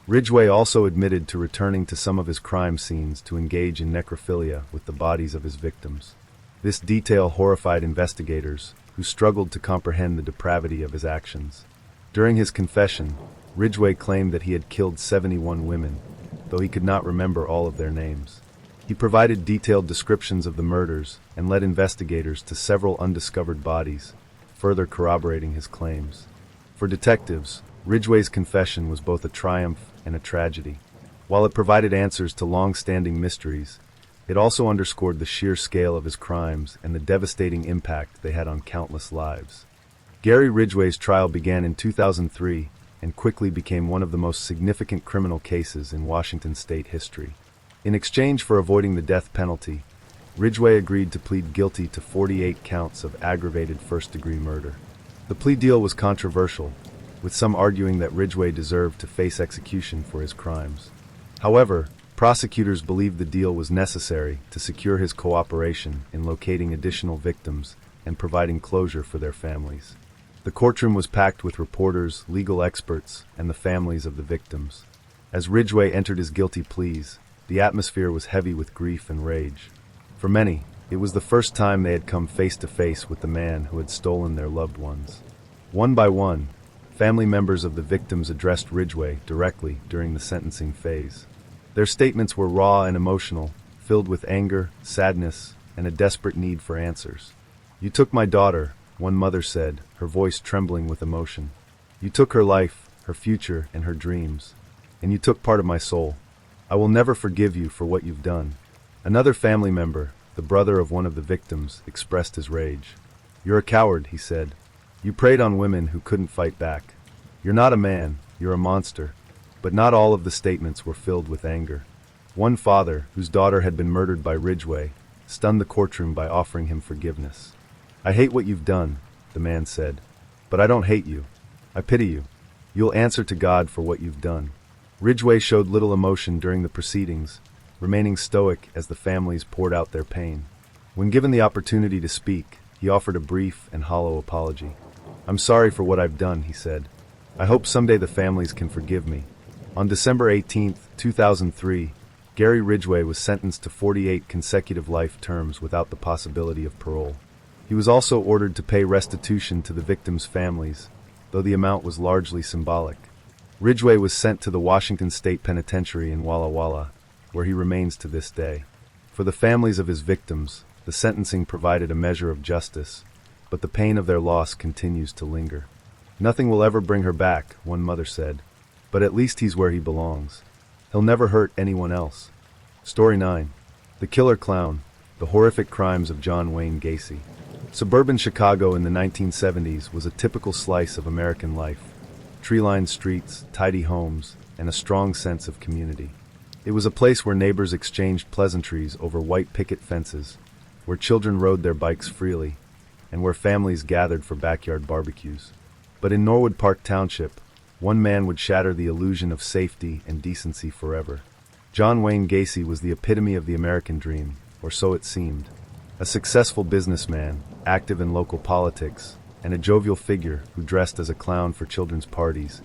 Ridgway also admitted to returning to some of his crime scenes to engage in necrophilia with the bodies of his victims. This detail horrified investigators, who struggled to comprehend the depravity of his actions. During his confession, Ridgway claimed that he had killed 71 women, though he could not remember all of their names. He provided detailed descriptions of the murders and led investigators to several undiscovered bodies, further corroborating his claims. For detectives, Ridgway's confession was both a triumph and a tragedy. While it provided answers to long-standing mysteries, it also underscored the sheer scale of his crimes and the devastating impact they had on countless lives. Gary Ridgway's trial began in 2003 and quickly became one of the most significant criminal cases in Washington state history. In exchange for avoiding the death penalty, Ridgway agreed to plead guilty to 48 counts of aggravated first-degree murder. The plea deal was controversial, with some arguing that Ridgway deserved to face execution for his crimes. However, prosecutors believed the deal was necessary to secure his cooperation in locating additional victims and providing closure for their families. The courtroom was packed with reporters, legal experts, and the families of the victims. As Ridgway entered his guilty pleas, the atmosphere was heavy with grief and rage. For many, it was the first time they had come face to face with the man who had stolen their loved ones. One by one, family members of the victims addressed Ridgway directly during the sentencing phase. Their statements were raw and emotional, filled with anger, sadness, and a desperate need for answers. "You took my daughter," one mother said, her voice trembling with emotion. "You took her life, her future, and her dreams. And you took part of my soul. I will never forgive you for what you've done." Another family member, the brother of one of the victims, expressed his rage. "You're a coward," he said. "You preyed on women who couldn't fight back. You're not a man, you're a monster." But not all of the statements were filled with anger. One father, whose daughter had been murdered by Ridgway, stunned the courtroom by offering him forgiveness. "I hate what you've done," the man said. "But I don't hate you. I pity you. You'll answer to God for what you've done." Ridgway showed little emotion during the proceedings, remaining stoic as the families poured out their pain. When given the opportunity to speak, he offered a brief and hollow apology. "I'm sorry for what I've done," he said. "I hope someday the families can forgive me." On December 18, 2003, Gary Ridgway was sentenced to 48 consecutive life terms without the possibility of parole. He was also ordered to pay restitution to the victims' families, though the amount was largely symbolic. Ridgway was sent to the Washington State Penitentiary in Walla Walla, where he remains to this day. For the families of his victims, the sentencing provided a measure of justice, but the pain of their loss continues to linger. "Nothing will ever bring her back," one mother said, "but at least he's where he belongs. He'll never hurt anyone else." Story 9. The Killer Clown, The Horrific Crimes of John Wayne Gacy. Suburban Chicago in the 1970s was a typical slice of American life. Tree-lined streets, tidy homes, and a strong sense of community. It was a place where neighbors exchanged pleasantries over white picket fences, where children rode their bikes freely, and where families gathered for backyard barbecues. But in Norwood Park Township, one man would shatter the illusion of safety and decency forever. John Wayne Gacy was the epitome of the American dream, or so it seemed. A successful businessman, active in local politics, and a jovial figure who dressed as a clown for children's parties,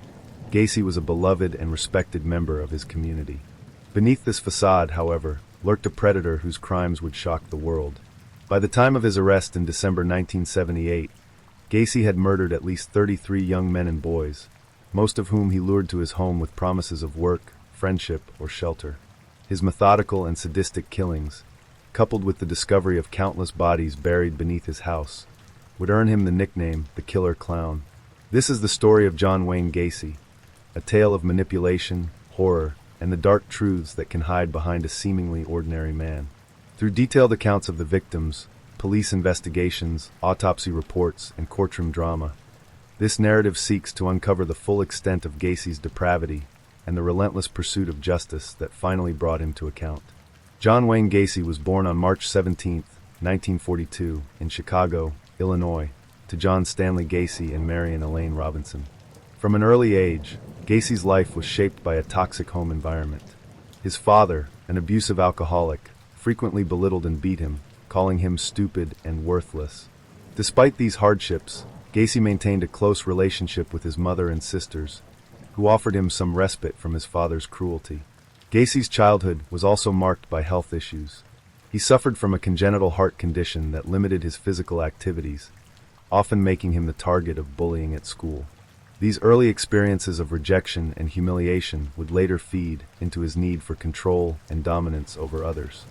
Gacy was a beloved and respected member of his community. Beneath this facade, however, lurked a predator whose crimes would shock the world. By the time of his arrest in December 1978, Gacy had murdered at least 33 young men and boys, most of whom he lured to his home with promises of work, friendship, or shelter. His methodical and sadistic killings, coupled with the discovery of countless bodies buried beneath his house, would earn him the nickname the Killer Clown. This is the story of John Wayne Gacy, a tale of manipulation, horror, and the dark truths that can hide behind a seemingly ordinary man. Through detailed accounts of the victims, police investigations, autopsy reports, and courtroom drama, this narrative seeks to uncover the full extent of Gacy's depravity and the relentless pursuit of justice that finally brought him to account. John Wayne Gacy was born on March 17, 1942, in Chicago, Illinois, to John Stanley Gacy and Marion Elaine Robinson. From an early age, Gacy's life was shaped by a toxic home environment. His father, an abusive alcoholic, frequently belittled and beat him, calling him stupid and worthless. Despite these hardships, Gacy maintained a close relationship with his mother and sisters, who offered him some respite from his father's cruelty. Gacy's childhood was also marked by health issues. He suffered from a congenital heart condition that limited his physical activities, often making him the target of bullying at school. These early experiences of rejection and humiliation would later feed into his need for control and dominance over others.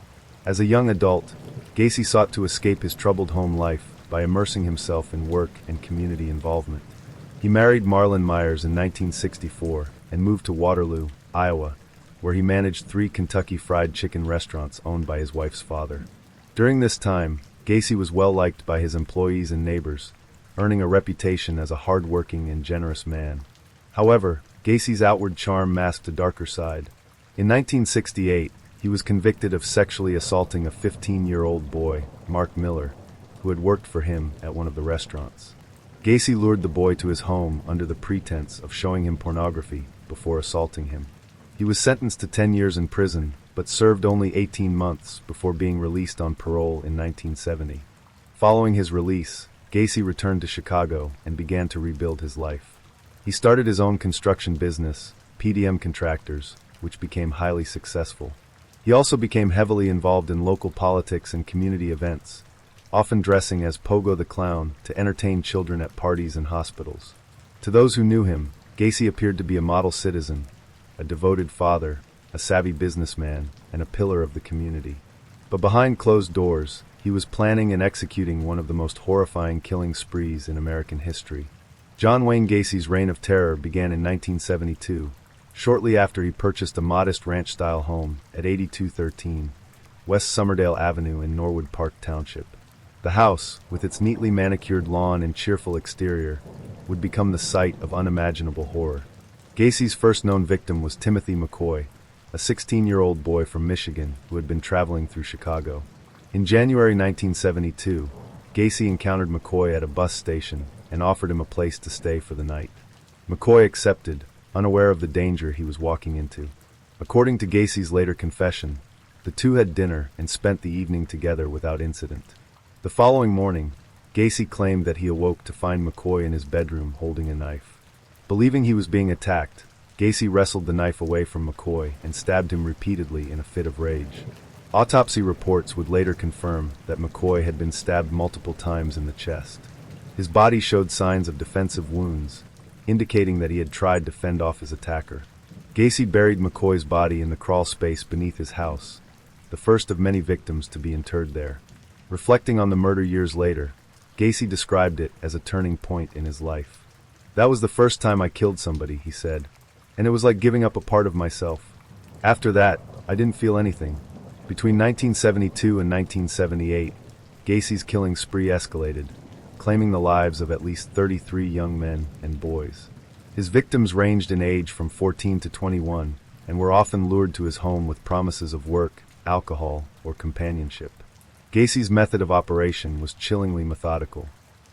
As a young adult, Gacy sought to escape his troubled home life by immersing himself in work and community involvement. He married Marlon Myers in 1964 and moved to Waterloo, Iowa, where he managed 3 Kentucky Fried Chicken restaurants owned by his wife's father. During this time, Gacy was well liked by his employees and neighbors, earning a reputation as a hard-working and generous man. However, Gacy's outward charm masked a darker side. In 1968, he was convicted of sexually assaulting a 15-year-old boy, Mark Miller, who had worked for him at one of the restaurants. Gacy lured the boy to his home under the pretense of showing him pornography before assaulting him. He was sentenced to 10 years in prison, but served only 18 months before being released on parole in 1970. Following his release, Gacy returned to Chicago and began to rebuild his life. He started his own construction business, PDM Contractors, which became highly successful. He also became heavily involved in local politics and community events, often dressing as Pogo the Clown to entertain children at parties and hospitals. To those who knew him, Gacy appeared to be a model citizen, a devoted father, a savvy businessman, and a pillar of the community. But behind closed doors, he was planning and executing one of the most horrifying killing sprees in American history. John Wayne Gacy's reign of terror began in 1972, shortly after he purchased a modest ranch-style home at 8213 West Somerdale Avenue in Norwood Park Township. The house, with its neatly manicured lawn and cheerful exterior, would become the site of unimaginable horror. Gacy's first known victim was Timothy McCoy, a 16-year-old boy from Michigan who had been traveling through Chicago. In January 1972, Gacy encountered McCoy at a bus station and offered him a place to stay for the night. McCoy accepted, unaware of the danger he was walking into. According to Gacy's later confession, the two had dinner and spent the evening together without incident. The following morning, Gacy claimed that he awoke to find McCoy in his bedroom holding a knife. Believing he was being attacked, Gacy wrestled the knife away from McCoy and stabbed him repeatedly in a fit of rage. Autopsy reports would later confirm that McCoy had been stabbed multiple times in the chest. His body showed signs of defensive wounds, indicating that he had tried to fend off his attacker. Gacy buried McCoy's body in the crawl space beneath his house, the first of many victims to be interred there. Reflecting on the murder years later, Gacy described it as a turning point in his life. "That was the first time I killed somebody," he said, "and it was like giving up a part of myself. After that, I didn't feel anything." Between 1972 and 1978, Gacy's killing spree escalated, claiming the lives of at least 33 young men and boys. His victims ranged in age from 14 to 21 and were often lured to his home with promises of work, alcohol, or companionship. Gacy's method of operation was chillingly methodical.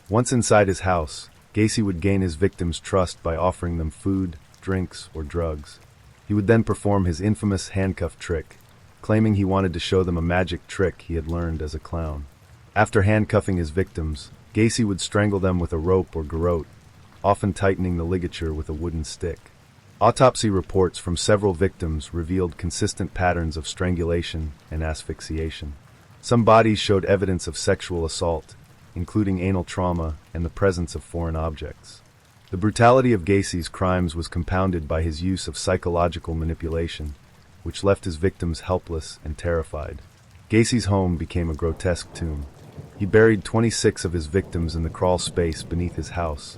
Once inside his house, Gacy would gain his victims' trust by offering them food, drinks, or drugs. He would then perform his infamous handcuff trick, claiming he wanted to show them a magic trick he had learned as a clown. After handcuffing his victims, Gacy would strangle them with a rope or garrote, often tightening the ligature with a wooden stick. Autopsy reports from several victims revealed consistent patterns of strangulation and asphyxiation. Some bodies showed evidence of sexual assault, including anal trauma and the presence of foreign objects. The brutality of Gacy's crimes was compounded by his use of psychological manipulation, which left his victims helpless and terrified. Gacy's home became a grotesque tomb. He buried 26 of his victims in the crawl space beneath his house,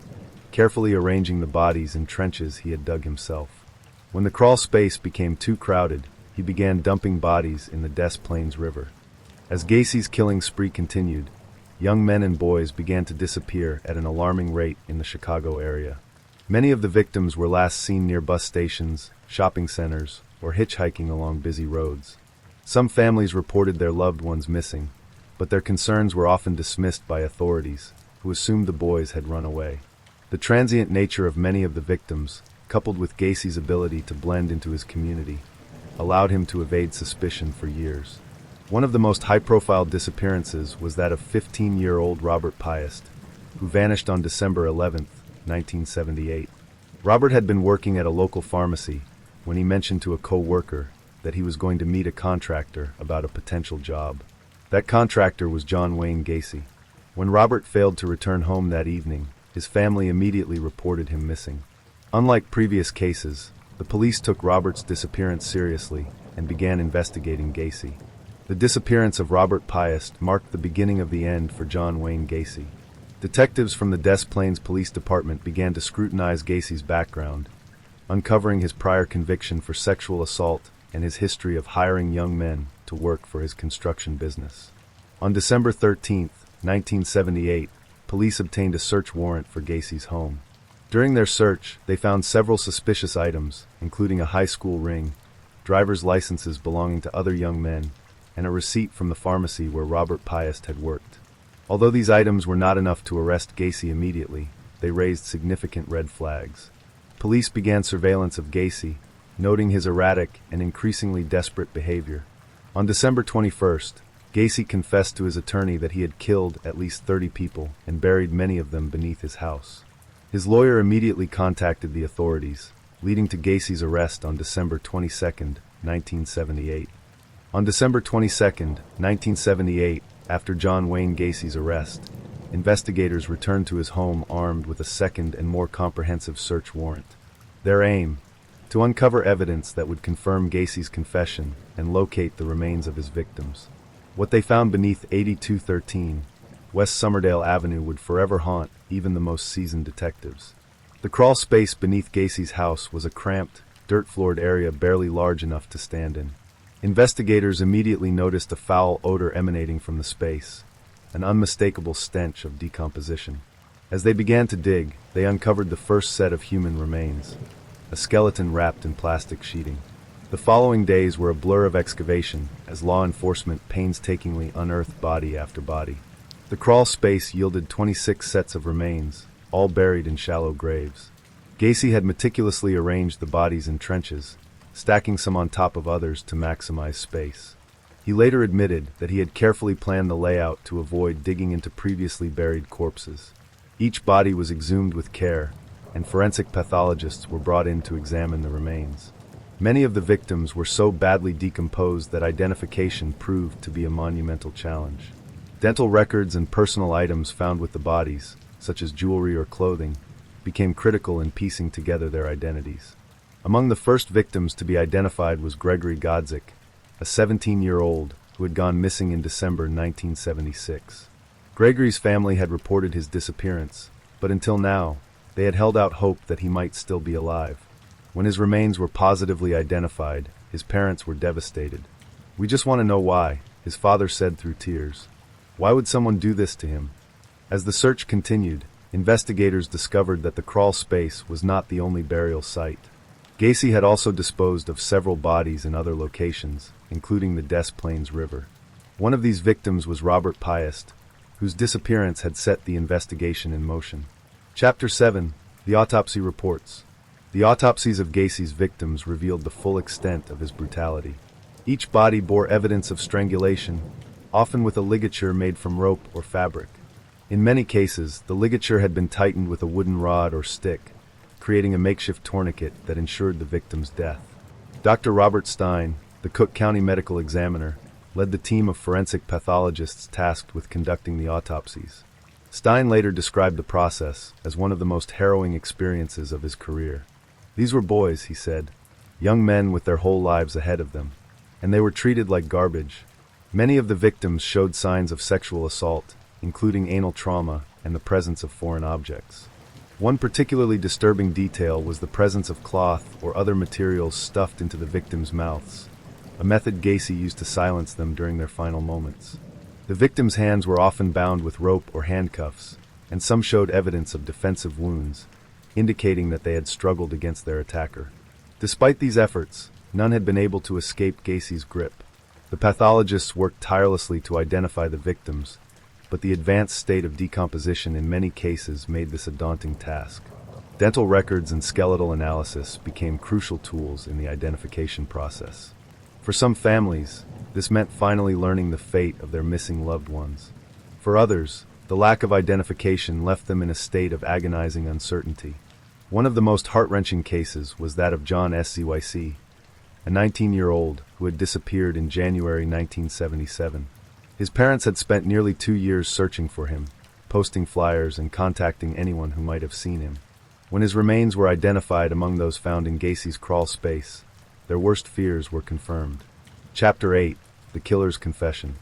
carefully arranging the bodies in trenches he had dug himself. When the crawl space became too crowded, he began dumping bodies in the Des Plaines River. As Gacy's killing spree continued, young men and boys began to disappear at an alarming rate in the Chicago area. Many of the victims were last seen near bus stations, shopping centers, or hitchhiking along busy roads. Some families reported their loved ones missing, but their concerns were often dismissed by authorities, who assumed the boys had run away. The transient nature of many of the victims, coupled with Gacy's ability to blend into his community, allowed him to evade suspicion for years. One of the most high-profile disappearances was that of 15-year-old Robert Piest, who vanished on December 11, 1978. Robert had been working at a local pharmacy when he mentioned to a co-worker that he was going to meet a contractor about a potential job. That contractor was John Wayne Gacy. When Robert failed to return home that evening, his family immediately reported him missing. Unlike previous cases, the police took Robert's disappearance seriously and began investigating Gacy. The disappearance of Robert Piest marked the beginning of the end for John Wayne Gacy. Detectives from the Des Plaines Police Department began to scrutinize Gacy's background, uncovering his prior conviction for sexual assault and his history of hiring young men to work for his construction business. On December 13, 1978, police obtained a search warrant for Gacy's home. During their search, they found several suspicious items, including a high school ring, driver's licenses belonging to other young men, and a receipt from the pharmacy where Robert Piest had worked. Although these items were not enough to arrest Gacy immediately, they raised significant red flags. Police began surveillance of Gacy, noting his erratic and increasingly desperate behavior. On December 21st, Gacy confessed to his attorney that he had killed at least 30 people and buried many of them beneath his house. His lawyer immediately contacted the authorities, leading to Gacy's arrest on December 22, 1978. On December 22, 1978, after John Wayne Gacy's arrest, investigators returned to his home armed with a second and more comprehensive search warrant. Their aim: to uncover evidence that would confirm Gacy's confession and locate the remains of his victims. What they found beneath 8213 West Somerdale Avenue would forever haunt even the most seasoned detectives. The crawl space beneath Gacy's house was a cramped, dirt-floored area barely large enough to stand in. Investigators immediately noticed a foul odor emanating from the space, an unmistakable stench of decomposition. As they began to dig, they uncovered the first set of human remains, a skeleton wrapped in plastic sheeting. The following days were a blur of excavation as law enforcement painstakingly unearthed body after body. The crawl space yielded 26 sets of remains, all buried in shallow graves. Gacy had meticulously arranged the bodies in trenches, stacking some on top of others to maximize space. He later admitted that he had carefully planned the layout to avoid digging into previously buried corpses. Each body was exhumed with care, and forensic pathologists were brought in to examine the remains. Many of the victims were so badly decomposed that identification proved to be a monumental challenge. Dental records and personal items found with the bodies, such as jewelry or clothing, became critical in piecing together their identities. Among the first victims to be identified was Gregory Godzik, a 17-year-old who had gone missing in December 1976. Gregory's family had reported his disappearance, but until now, they had held out hope that he might still be alive. When his remains were positively identified, his parents were devastated. "We just want to know why," his father said through tears. "Why would someone do this to him?" As the search continued, investigators discovered that the crawl space was not the only burial site. Gacy had also disposed of several bodies in other locations, including the Des Plaines River. One of these victims was Robert Piest, whose disappearance had set the investigation in motion. Chapter 7: The Autopsy Reports. The autopsies of Gacy's victims revealed the full extent of his brutality. Each body bore evidence of strangulation, often with a ligature made from rope or fabric. In many cases, the ligature had been tightened with a wooden rod or stick, creating a makeshift tourniquet that ensured the victim's death. Dr. Robert Stein, the Cook County medical examiner, led the team of forensic pathologists tasked with conducting the autopsies. Stein later described the process as one of the most harrowing experiences of his career. "These were boys," he said, "young men with their whole lives ahead of them, and they were treated like garbage." Many of the victims showed signs of sexual assault, including anal trauma and the presence of foreign objects. One particularly disturbing detail was the presence of cloth or other materials stuffed into the victims' mouths, a method Gacy used to silence them during their final moments. The victims' hands were often bound with rope or handcuffs, and some showed evidence of defensive wounds, indicating that they had struggled against their attacker. Despite these efforts, none had been able to escape Gacy's grip. The pathologists worked tirelessly to identify the victims, but the advanced state of decomposition in many cases made this a daunting task. Dental records and skeletal analysis became crucial tools in the identification process. For some families, this meant finally learning the fate of their missing loved ones. For others, the lack of identification left them in a state of agonizing uncertainty. One of the most heart-wrenching cases was that of John Scyc, a 19-year-old who had disappeared in January 1977. His parents had spent nearly 2 years searching for him, posting flyers and contacting anyone who might have seen him. When his remains were identified among those found in Gacy's crawl space, their worst fears were confirmed. Chapter 8: The Killer's Confession.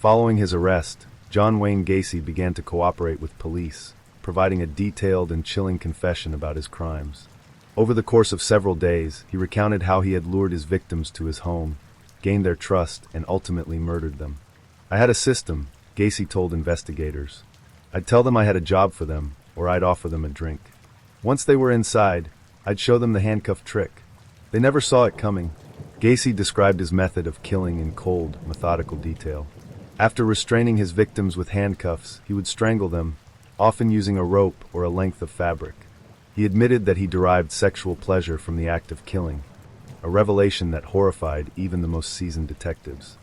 Following his arrest, John Wayne Gacy began to cooperate with police, providing a detailed and chilling confession about his crimes. Over the course of several days, he recounted how he had lured his victims to his home, gained their trust, and ultimately murdered them. "I had a system," Gacy told investigators. "I'd tell them I had a job for them, or I'd offer them a drink. Once they were inside, I'd show them the handcuff trick. They never saw it coming." Gacy described his method of killing in cold, methodical detail. After restraining his victims with handcuffs, he would strangle them, often using a rope or a length of fabric. He admitted that he derived sexual pleasure from the act of killing, a revelation that horrified even the most seasoned detectives.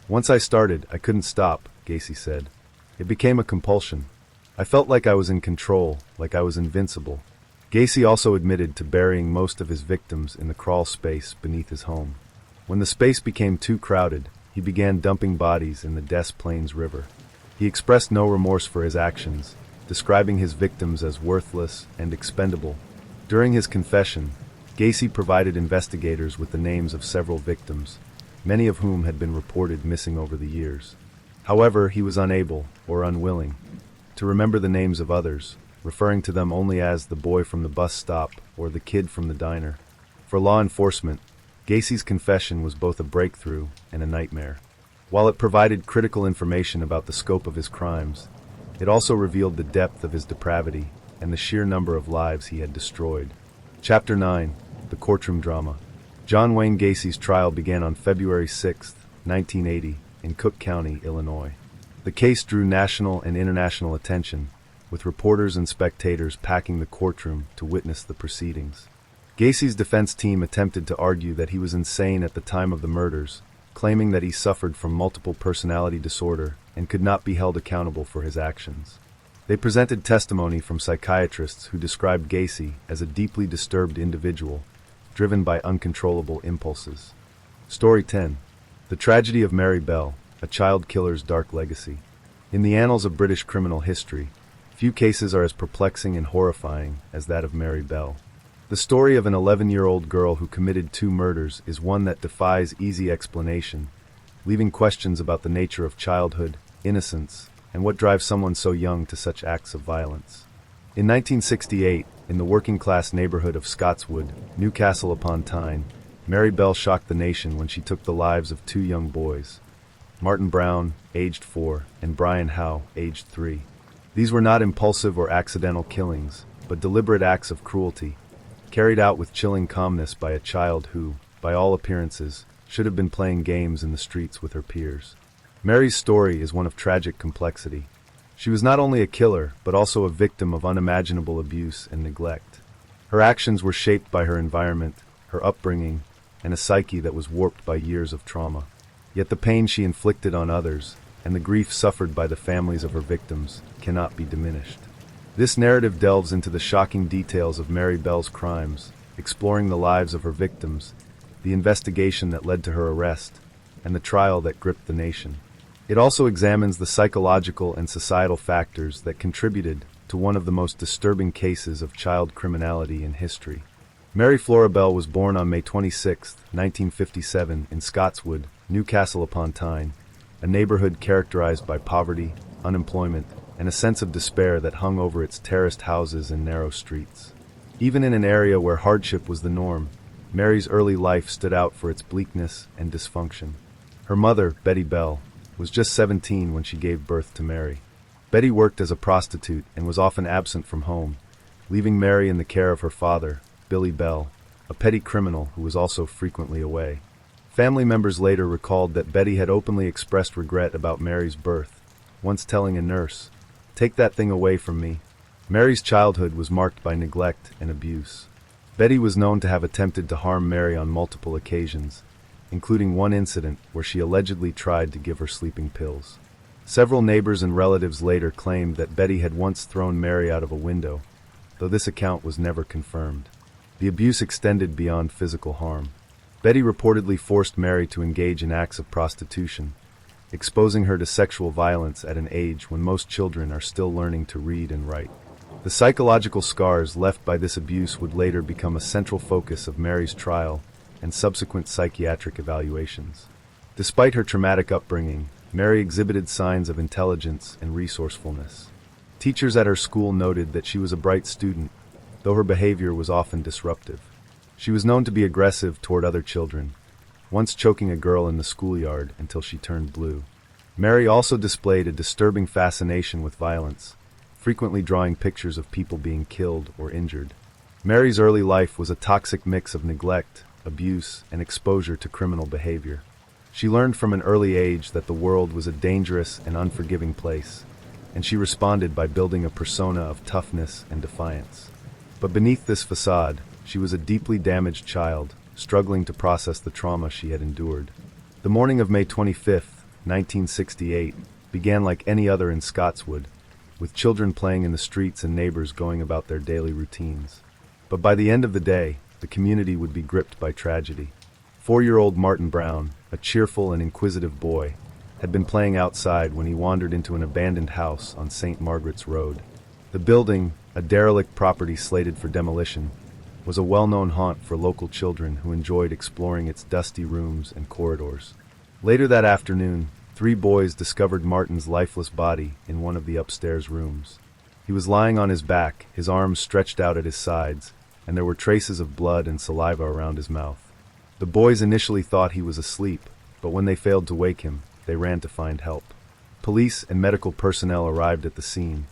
"Once I started, I couldn't stop," Gacy said. "It became a compulsion. I felt like I was in control, like I was invincible." Gacy also admitted to burying most of his victims in the crawl space beneath his home. When the space became too crowded, he began dumping bodies in the Des Plaines River. He expressed no remorse for his actions, describing his victims as worthless and expendable. During his confession, Gacy provided investigators with the names of several victims, many of whom had been reported missing over the years. However, he was unable, or unwilling, to remember the names of others, referring to them only as the boy from the bus stop or the kid from the diner. For law enforcement, Gacy's confession was both a breakthrough and a nightmare. While it provided critical information about the scope of his crimes, it also revealed the depth of his depravity and the sheer number of lives he had destroyed. Chapter 9: The Courtroom Drama. John Wayne Gacy's trial began on February 6, 1980, in Cook County, Illinois. The case drew national and international attention, with reporters and spectators packing the courtroom to witness the proceedings. Gacy's defense team attempted to argue that he was insane at the time of the murders, claiming that he suffered from multiple personality disorder and could not be held accountable for his actions. They presented testimony from psychiatrists who described Gacy as a deeply disturbed individual, driven by uncontrollable impulses. Story 10. The Tragedy of Mary Bell, a Child Killer's Dark Legacy. In the annals of British criminal history, few cases are as perplexing and horrifying as that of Mary Bell. The story of an 11-year-old girl who committed 2 murders is one that defies easy explanation, leaving questions about the nature of childhood, innocence, and what drives someone so young to such acts of violence. In 1968, in the working-class neighborhood of Scotswood, Newcastle upon Tyne, Mary Bell shocked the nation when she took the lives of 2 young boys, Martin Brown, aged 4, and Brian Howe, aged 3. These were not impulsive or accidental killings, but deliberate acts of cruelty, carried out with chilling calmness by a child who, by all appearances, should have been playing games in the streets with her peers. Mary's story is one of tragic complexity. She was not only a killer, but also a victim of unimaginable abuse and neglect. Her actions were shaped by her environment, her upbringing, and a psyche that was warped by years of trauma. Yet the pain she inflicted on others, and the grief suffered by the families of her victims, cannot be diminished. This narrative delves into the shocking details of Mary Bell's crimes, exploring the lives of her victims, the investigation that led to her arrest, and the trial that gripped the nation. It also examines the psychological and societal factors that contributed to one of the most disturbing cases of child criminality in history. Mary Flora Bell was born on May 26, 1957, in Scotswood, Newcastle upon Tyne, a neighborhood characterized by poverty, unemployment, and a sense of despair that hung over its terraced houses and narrow streets. Even in an area where hardship was the norm, Mary's early life stood out for its bleakness and dysfunction. Her mother, Betty Bell, was just 17 when she gave birth to Mary. Betty worked as a prostitute and was often absent from home, leaving Mary in the care of her father, Billy Bell, a petty criminal who was also frequently away. Family members later recalled that Betty had openly expressed regret about Mary's birth, once telling a nurse, "Take that thing away from me." Mary's childhood was marked by neglect and abuse. Betty was known to have attempted to harm Mary on multiple occasions, including one incident where she allegedly tried to give her sleeping pills. Several neighbors and relatives later claimed that Betty had once thrown Mary out of a window, though this account was never confirmed. The abuse extended beyond physical harm. Betty reportedly forced Mary to engage in acts of prostitution, exposing her to sexual violence at an age when most children are still learning to read and write. The psychological scars left by this abuse would later become a central focus of Mary's trial and subsequent psychiatric evaluations. Despite her traumatic upbringing, Mary exhibited signs of intelligence and resourcefulness. Teachers at her school noted that she was a bright student, though her behavior was often disruptive. She was known to be aggressive toward other children, once choking a girl in the schoolyard until she turned blue. Mary also displayed a disturbing fascination with violence, frequently drawing pictures of people being killed or injured. Mary's early life was a toxic mix of neglect, abuse, and exposure to criminal behavior. She learned from an early age that the world was a dangerous and unforgiving place, and she responded by building a persona of toughness and defiance. But beneath this facade, she was a deeply damaged child, struggling to process the trauma she had endured. The morning of May 25, 1968, began like any other in Scotswood, with children playing in the streets and neighbors going about their daily routines. But by the end of the day, the community would be gripped by tragedy. 4-year-old Martin Brown, a cheerful and inquisitive boy, had been playing outside when he wandered into an abandoned house on St. Margaret's Road. The building, a derelict property slated for demolition, was a well-known haunt for local children who enjoyed exploring its dusty rooms and corridors. Later that afternoon, 3 boys discovered Martin's lifeless body in one of the upstairs rooms. He was lying on his back, his arms stretched out at his sides, and there were traces of blood and saliva around his mouth. The boys initially thought he was asleep, but when they failed to wake him, they ran to find help. Police and medical personnel arrived at the scene,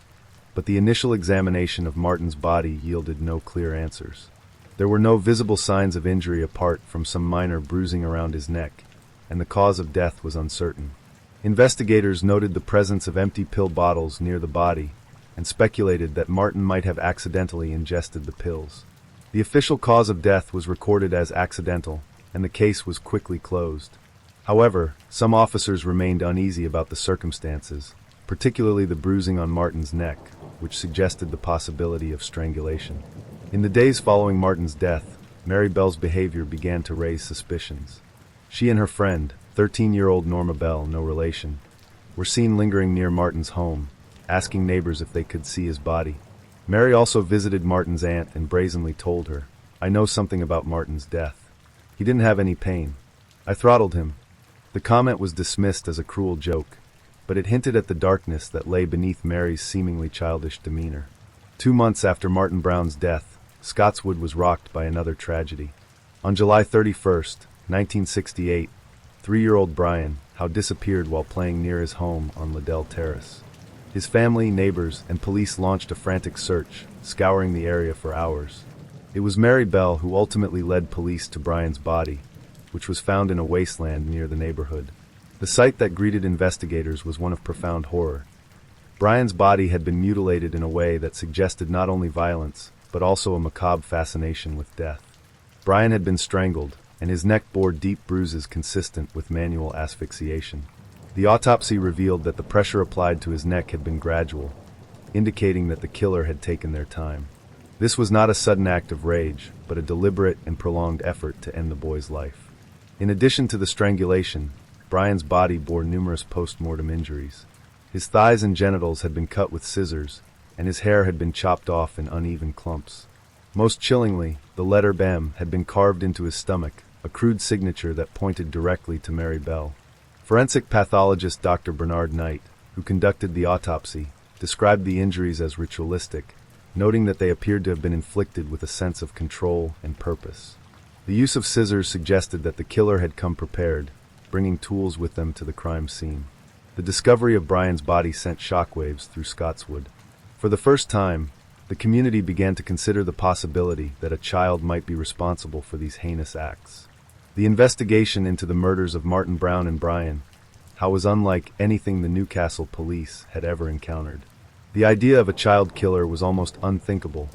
but the initial examination of Martin's body yielded no clear answers. There were no visible signs of injury apart from some minor bruising around his neck, and the cause of death was uncertain. Investigators noted the presence of empty pill bottles near the body and speculated that Martin might have accidentally ingested the pills. The official cause of death was recorded as accidental, and the case was quickly closed. However, some officers remained uneasy about the circumstances, particularly the bruising on Martin's neck, which suggested the possibility of strangulation. In the days following Martin's death, Mary Bell's behavior began to raise suspicions. She and her friend, 13-year-old Norma Bell, no relation, were seen lingering near Martin's home, asking neighbors if they could see his body. Mary also visited Martin's aunt and brazenly told her, "I know something about Martin's death. He didn't have any pain. I throttled him." The comment was dismissed as a cruel joke, but it hinted at the darkness that lay beneath Mary's seemingly childish demeanor. 2 months after Martin Brown's death, Scottswood was rocked by another tragedy. On July 31st, 1968, 3-year-old Brian Howe disappeared while playing near his home on Liddell Terrace. His family, neighbors, and police launched a frantic search, scouring the area for hours. It was Mary Bell who ultimately led police to Brian's body, which was found in a wasteland near the neighborhood. The sight that greeted investigators was one of profound horror. Brian's body had been mutilated in a way that suggested not only violence, but also a macabre fascination with death. Brian had been strangled, and his neck bore deep bruises consistent with manual asphyxiation. The autopsy revealed that the pressure applied to his neck had been gradual, indicating that the killer had taken their time. This was not a sudden act of rage, but a deliberate and prolonged effort to end the boy's life. In addition to the strangulation, Brian's body bore numerous post-mortem injuries. His thighs and genitals had been cut with scissors, and his hair had been chopped off in uneven clumps. Most chillingly, the letter BAM had been carved into his stomach, a crude signature that pointed directly to Mary Bell. Forensic pathologist Dr. Bernard Knight, who conducted the autopsy, described the injuries as ritualistic, noting that they appeared to have been inflicted with a sense of control and purpose. The use of scissors suggested that the killer had come prepared, bringing tools with them to the crime scene. The discovery of Brian's body sent shockwaves through Scottswood. For the first time, the community began to consider the possibility that a child might be responsible for these heinous acts. The investigation into the murders of Martin Brown and Brian Howe was unlike anything the Newcastle police had ever encountered. The idea of a child killer was almost unthinkable,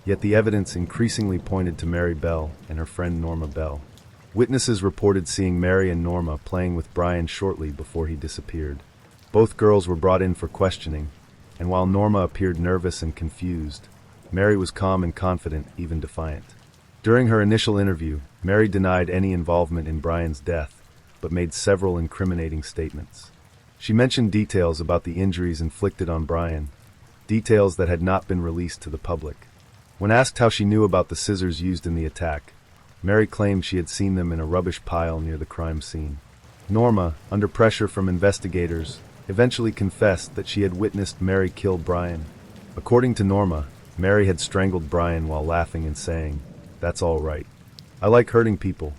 yet the evidence increasingly pointed to Mary Bell and her friend Norma Bell. Witnesses reported seeing Mary and Norma playing with Brian shortly before he disappeared. Both girls were brought in for questioning, and while Norma appeared nervous and confused, Mary was calm and confident, even defiant. During her initial interview, Mary denied any involvement in Brian's death, but made several incriminating statements. She mentioned details about the injuries inflicted on Brian, details that had not been released to the public. When asked how she knew about the scissors used in the attack, Mary claimed she had seen them in a rubbish pile near the crime scene. Norma, under pressure from investigators, eventually confessed that she had witnessed Mary kill Brian. According to Norma, Mary had strangled Brian while laughing and saying, "That's all right. I like hurting people."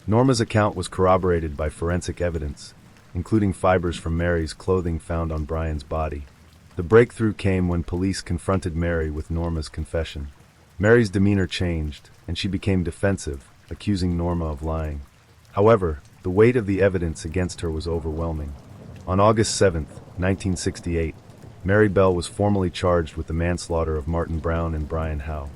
Norma's account was corroborated by forensic evidence, including fibers from Mary's clothing found on Brian's body. The breakthrough came when police confronted Mary with Norma's confession. Mary's demeanor changed, and she became defensive, accusing Norma of lying. However, the weight of the evidence against her was overwhelming. On August 7, 1968, Mary Bell was formally charged with the manslaughter of Martin Brown and Brian Howe.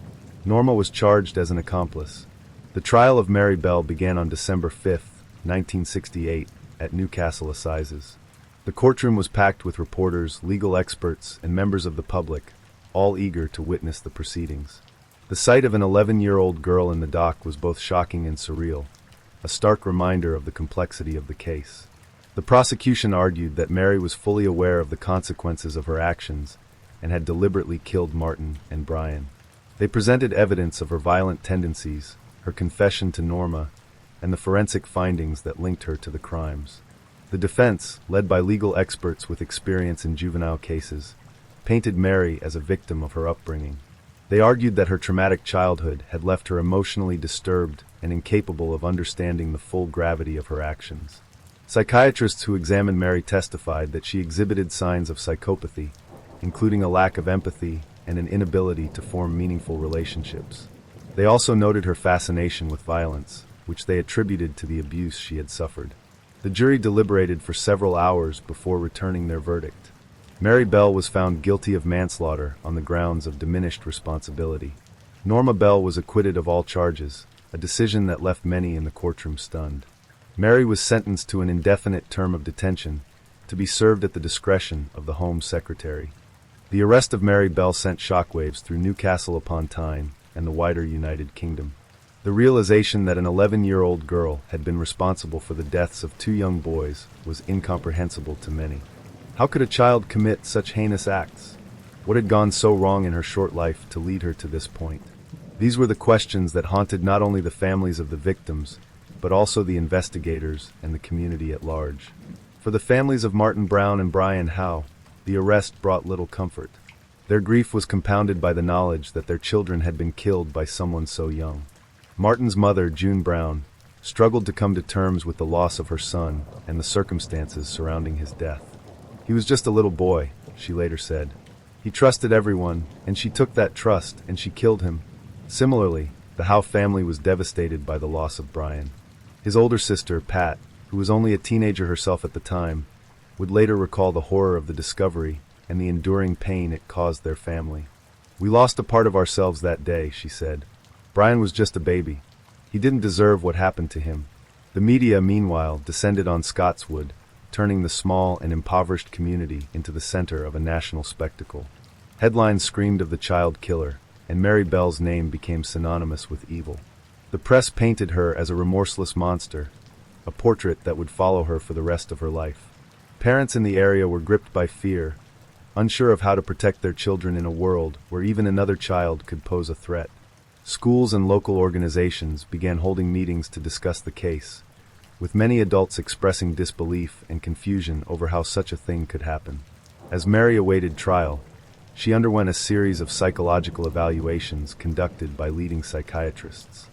Norma was charged as an accomplice. The trial of Mary Bell began on December 5, 1968, at Newcastle Assizes. The courtroom was packed with reporters, legal experts, and members of the public, all eager to witness the proceedings. The sight of an 11-year-old girl in the dock was both shocking and surreal, a stark reminder of the complexity of the case. The prosecution argued that Mary was fully aware of the consequences of her actions and had deliberately killed Martin and Brian. They presented evidence of her violent tendencies, her confession to Norma, and the forensic findings that linked her to the crimes. The defense, led by legal experts with experience in juvenile cases, painted Mary as a victim of her upbringing. They argued that her traumatic childhood had left her emotionally disturbed and incapable of understanding the full gravity of her actions. Psychiatrists who examined Mary testified that she exhibited signs of psychopathy, including a lack of empathy and an inability to form meaningful relationships. They also noted her fascination with violence, which they attributed to the abuse she had suffered. The jury deliberated for several hours before returning their verdict. Mary Bell was found guilty of manslaughter on the grounds of diminished responsibility. Norma Bell was acquitted of all charges, a decision that left many in the courtroom stunned. Mary was sentenced to an indefinite term of detention, to be served at the discretion of the Home Secretary. The arrest of Mary Bell sent shockwaves through Newcastle upon Tyne and the wider United Kingdom. The realization that an 11-year-old girl had been responsible for the deaths of two young boys was incomprehensible to many. How could a child commit such heinous acts? What had gone so wrong in her short life to lead her to this point? These were the questions that haunted not only the families of the victims, but also the investigators and the community at large. For the families of Martin Brown and Brian Howe, the arrest brought little comfort. Their grief was compounded by the knowledge that their children had been killed by someone so young. Martin's mother, June Brown, struggled to come to terms with the loss of her son and the circumstances surrounding his death. He was just a little boy, she later said. He trusted everyone, and she took that trust and she killed him. Similarly, the Howe family was devastated by the loss of Brian. His older sister, Pat, who was only a teenager herself at the time, would later recall the horror of the discovery and the enduring pain it caused their family. "We lost a part of ourselves that day," she said. "Brian was just a baby. He didn't deserve what happened to him." The media, meanwhile, descended on Scotswood, turning the small and impoverished community into the center of a national spectacle. Headlines screamed of the child killer, and Mary Bell's name became synonymous with evil. The press painted her as a remorseless monster, a portrait that would follow her for the rest of her life. Parents in the area were gripped by fear, unsure of how to protect their children in a world where even another child could pose a threat. Schools and local organizations began holding meetings to discuss the case, with many adults expressing disbelief and confusion over how such a thing could happen. As Mary awaited trial, she underwent a series of psychological evaluations conducted by leading psychiatrists.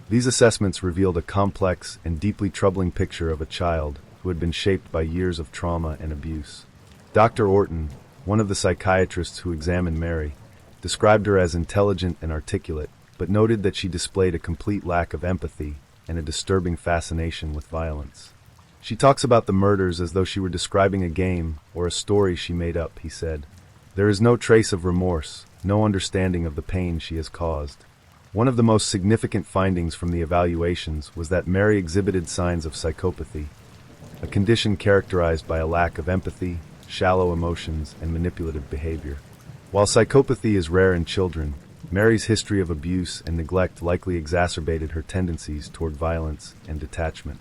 These assessments revealed a complex and deeply troubling picture of a child who had been shaped by years of trauma and abuse. Dr. Orton, one of the psychiatrists who examined Mary, described her as intelligent and articulate, but noted that she displayed a complete lack of empathy and a disturbing fascination with violence. "She talks about the murders as though she were describing a game or a story she made up," he said. "There is no trace of remorse, no understanding of the pain she has caused." One of the most significant findings from the evaluations was that Mary exhibited signs of psychopathy, a condition characterized by a lack of empathy, shallow emotions, and manipulative behavior. While psychopathy is rare in children, Mary's history of abuse and neglect likely exacerbated her tendencies toward violence and detachment.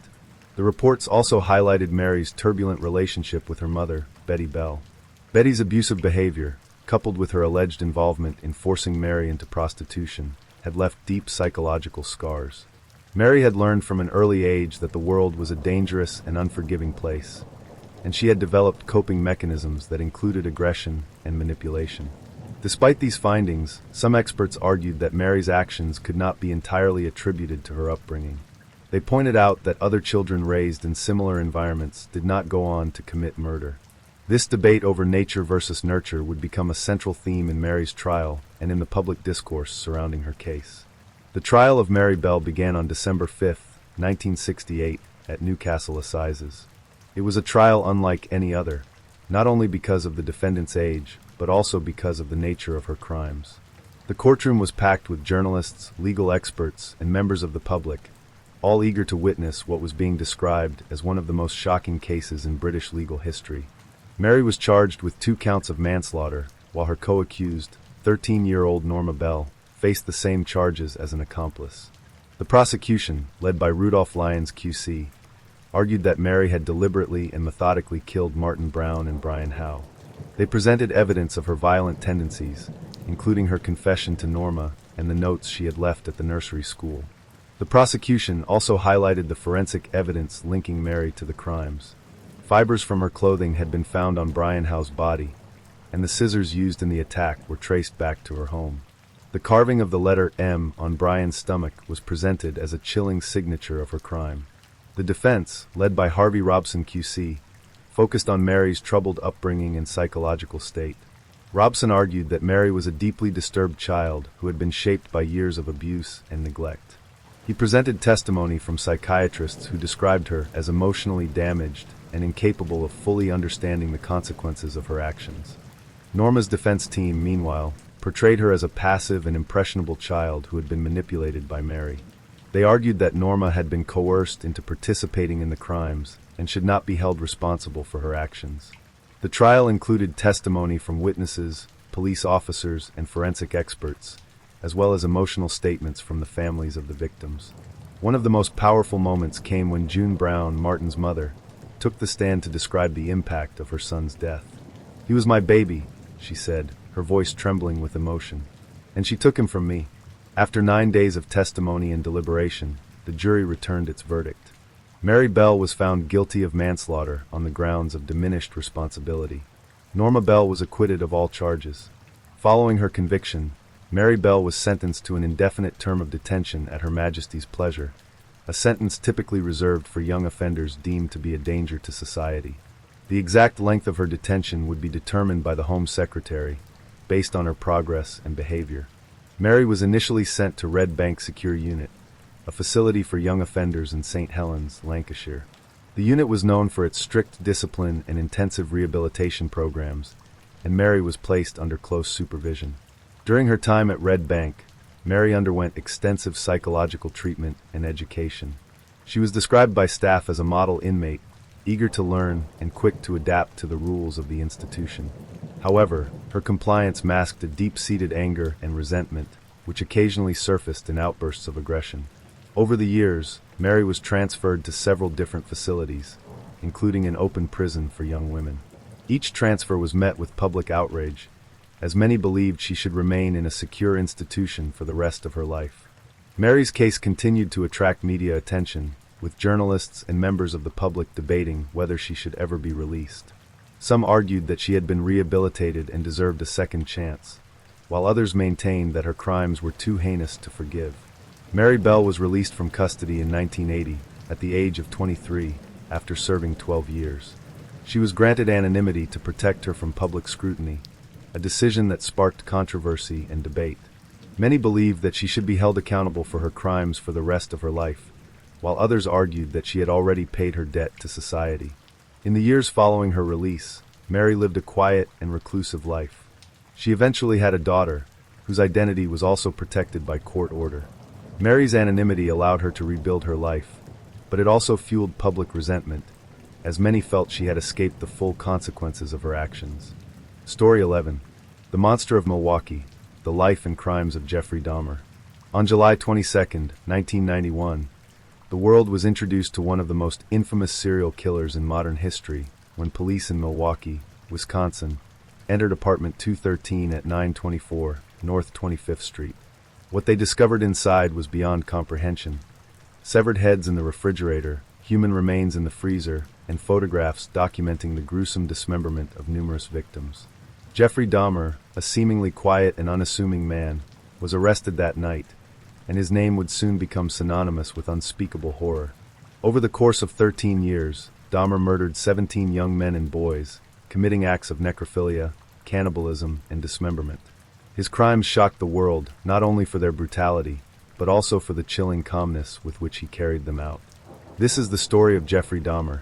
The reports also highlighted Mary's turbulent relationship with her mother, Betty Bell. Betty's abusive behavior, coupled with her alleged involvement in forcing Mary into prostitution, had left deep psychological scars. Mary had learned from an early age that the world was a dangerous and unforgiving place, and she had developed coping mechanisms that included aggression and manipulation. Despite these findings, some experts argued that Mary's actions could not be entirely attributed to her upbringing. They pointed out that other children raised in similar environments did not go on to commit murder. This debate over nature versus nurture would become a central theme in Mary's trial and in the public discourse surrounding her case. The trial of Mary Bell began on December 5, 1968, at Newcastle Assizes. It was a trial unlike any other, not only because of the defendant's age, but also because of the nature of her crimes. The courtroom was packed with journalists, legal experts, and members of the public, all eager to witness what was being described as one of the most shocking cases in British legal history. Mary was charged with 2 counts of manslaughter, while her co-accused, 13-year-old Norma Bell, faced the same charges as an accomplice. The prosecution, led by Rudolph Lyons QC, argued that Mary had deliberately and methodically killed Martin Brown and Brian Howe. They presented evidence of her violent tendencies, including her confession to Norma and the notes she had left at the nursery school. The prosecution also highlighted the forensic evidence linking Mary to the crimes. Fibers from her clothing had been found on Brian Howe's body, and the scissors used in the attack were traced back to her home. The carving of the letter M on Brian's stomach was presented as a chilling signature of her crime. The defense, led by Harvey Robson QC, focused on Mary's troubled upbringing and psychological state. Robson argued that Mary was a deeply disturbed child who had been shaped by years of abuse and neglect. He presented testimony from psychiatrists who described her as emotionally damaged and incapable of fully understanding the consequences of her actions. Norma's defense team, meanwhile, portrayed her as a passive and impressionable child who had been manipulated by Mary. They argued that Norma had been coerced into participating in the crimes and should not be held responsible for her actions. The trial included testimony from witnesses, police officers, and forensic experts, as well as emotional statements from the families of the victims. One of the most powerful moments came when June Brown, Martin's mother, took the stand to describe the impact of her son's death. "He was my baby," she said, her voice trembling with emotion. "And she took him from me." After 9 days of testimony and deliberation, the jury returned its verdict. Mary Bell was found guilty of manslaughter on the grounds of diminished responsibility. Norma Bell was acquitted of all charges. Following her conviction, Mary Bell was sentenced to an indefinite term of detention at Her Majesty's pleasure, a sentence typically reserved for young offenders deemed to be a danger to society. The exact length of her detention would be determined by the Home Secretary, based on her progress and behavior. Mary was initially sent to Red Bank Secure Unit, a facility for young offenders in St. Helens, Lancashire. The unit was known for its strict discipline and intensive rehabilitation programs, and Mary was placed under close supervision. During her time at Red Bank, Mary underwent extensive psychological treatment and education. She was described by staff as a model inmate, eager to learn and quick to adapt to the rules of the institution. However, her compliance masked a deep-seated anger and resentment, which occasionally surfaced in outbursts of aggression. Over the years, Mary was transferred to several different facilities, including an open prison for young women. Each transfer was met with public outrage, as many believed she should remain in a secure institution for the rest of her life. Mary's case continued to attract media attention, with journalists and members of the public debating whether she should ever be released. Some argued that she had been rehabilitated and deserved a second chance, while others maintained that her crimes were too heinous to forgive. Mary Bell was released from custody in 1980, at the age of 23, after serving 12 years. She was granted anonymity to protect her from public scrutiny, a decision that sparked controversy and debate. Many believed that she should be held accountable for her crimes for the rest of her life, while others argued that she had already paid her debt to society. In the years following her release, Mary lived a quiet and reclusive life. She eventually had a daughter, whose identity was also protected by court order. Mary's anonymity allowed her to rebuild her life, but it also fueled public resentment, as many felt she had escaped the full consequences of her actions. Story 11. The Monster of Milwaukee, The Life and Crimes of Jeffrey Dahmer. On July 22, 1991, the world was introduced to one of the most infamous serial killers in modern history when police in Milwaukee, Wisconsin, entered apartment 213 at 924 North 25th Street. What they discovered inside was beyond comprehension. Severed heads in the refrigerator, human remains in the freezer, and photographs documenting the gruesome dismemberment of numerous victims. Jeffrey Dahmer, a seemingly quiet and unassuming man, was arrested that night, and his name would soon become synonymous with unspeakable horror. Over the course of 13 years, Dahmer murdered 17 young men and boys, committing acts of necrophilia, cannibalism, and dismemberment. His crimes shocked the world, not only for their brutality, but also for the chilling calmness with which he carried them out. This is the story of Jeffrey Dahmer,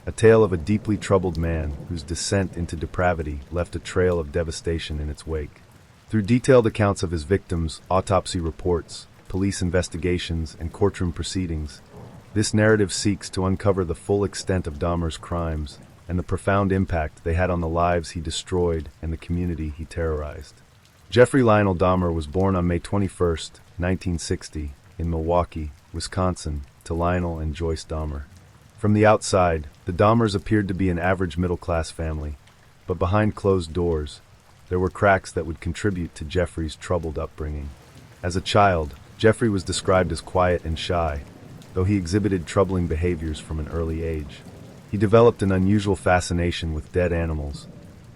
a tale of a deeply troubled man whose descent into depravity left a trail of devastation in its wake. Through detailed accounts of his victims, autopsy reports, police investigations, and courtroom proceedings, this narrative seeks to uncover the full extent of Dahmer's crimes and the profound impact they had on the lives he destroyed and the community he terrorized. Jeffrey Lionel Dahmer was born on May 21, 1960, in Milwaukee, Wisconsin, to Lionel and Joyce Dahmer. From the outside, the Dahmers appeared to be an average middle-class family, but behind closed doors, there were cracks that would contribute to Jeffrey's troubled upbringing. As a child, Jeffrey was described as quiet and shy, though he exhibited troubling behaviors from an early age. He developed an unusual fascination with dead animals,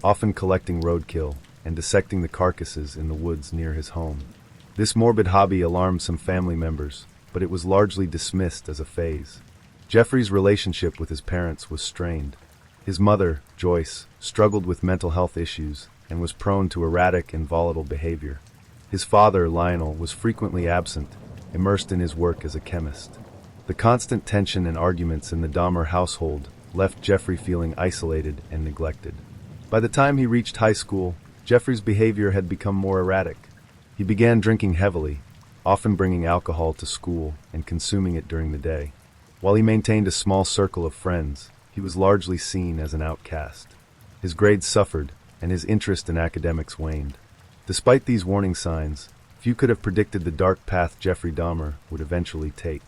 often collecting roadkill and dissecting the carcasses in the woods near his home. This morbid hobby alarmed some family members, but it was largely dismissed as a phase. Jeffrey's relationship with his parents was strained. His mother, Joyce, struggled with mental health issues and was prone to erratic and volatile behavior. His father, Lionel, was frequently absent, immersed in his work as a chemist. The constant tension and arguments in the Dahmer household left Jeffrey feeling isolated and neglected. By the time he reached high school, Jeffrey's behavior had become more erratic. He began drinking heavily, often bringing alcohol to school and consuming it during the day. While he maintained a small circle of friends, he was largely seen as an outcast. His grades suffered, and his interest in academics waned. Despite these warning signs, few could have predicted the dark path Jeffrey Dahmer would eventually take.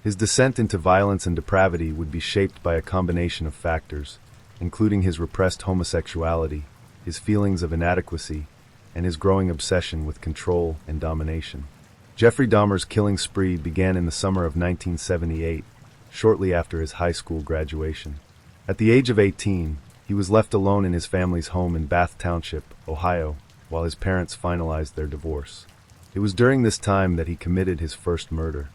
His descent into violence and depravity would be shaped by a combination of factors, including his repressed homosexuality, his feelings of inadequacy, and his growing obsession with control and domination. Jeffrey Dahmer's killing spree began in the summer of 1978, shortly after his high school graduation. At the age of 18, he was left alone in his family's home in Bath Township, Ohio, while his parents finalized their divorce. It was during this time that he committed his first murder.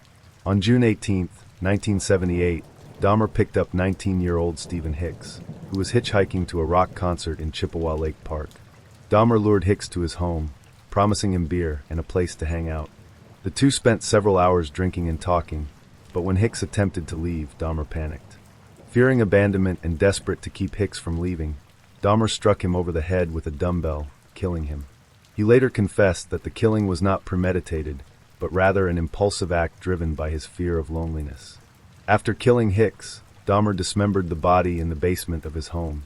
On June 18, 1978, Dahmer picked up 19-year-old Stephen Hicks, who was hitchhiking to a rock concert in Chippewa Lake Park. Dahmer lured Hicks to his home, promising him beer and a place to hang out. The two spent several hours drinking and talking, but when Hicks attempted to leave, Dahmer panicked. Fearing abandonment and desperate to keep Hicks from leaving, Dahmer struck him over the head with a dumbbell, killing him. He later confessed that the killing was not premeditated, but rather an impulsive act driven by his fear of loneliness. After killing Hicks, Dahmer dismembered the body in the basement of his home.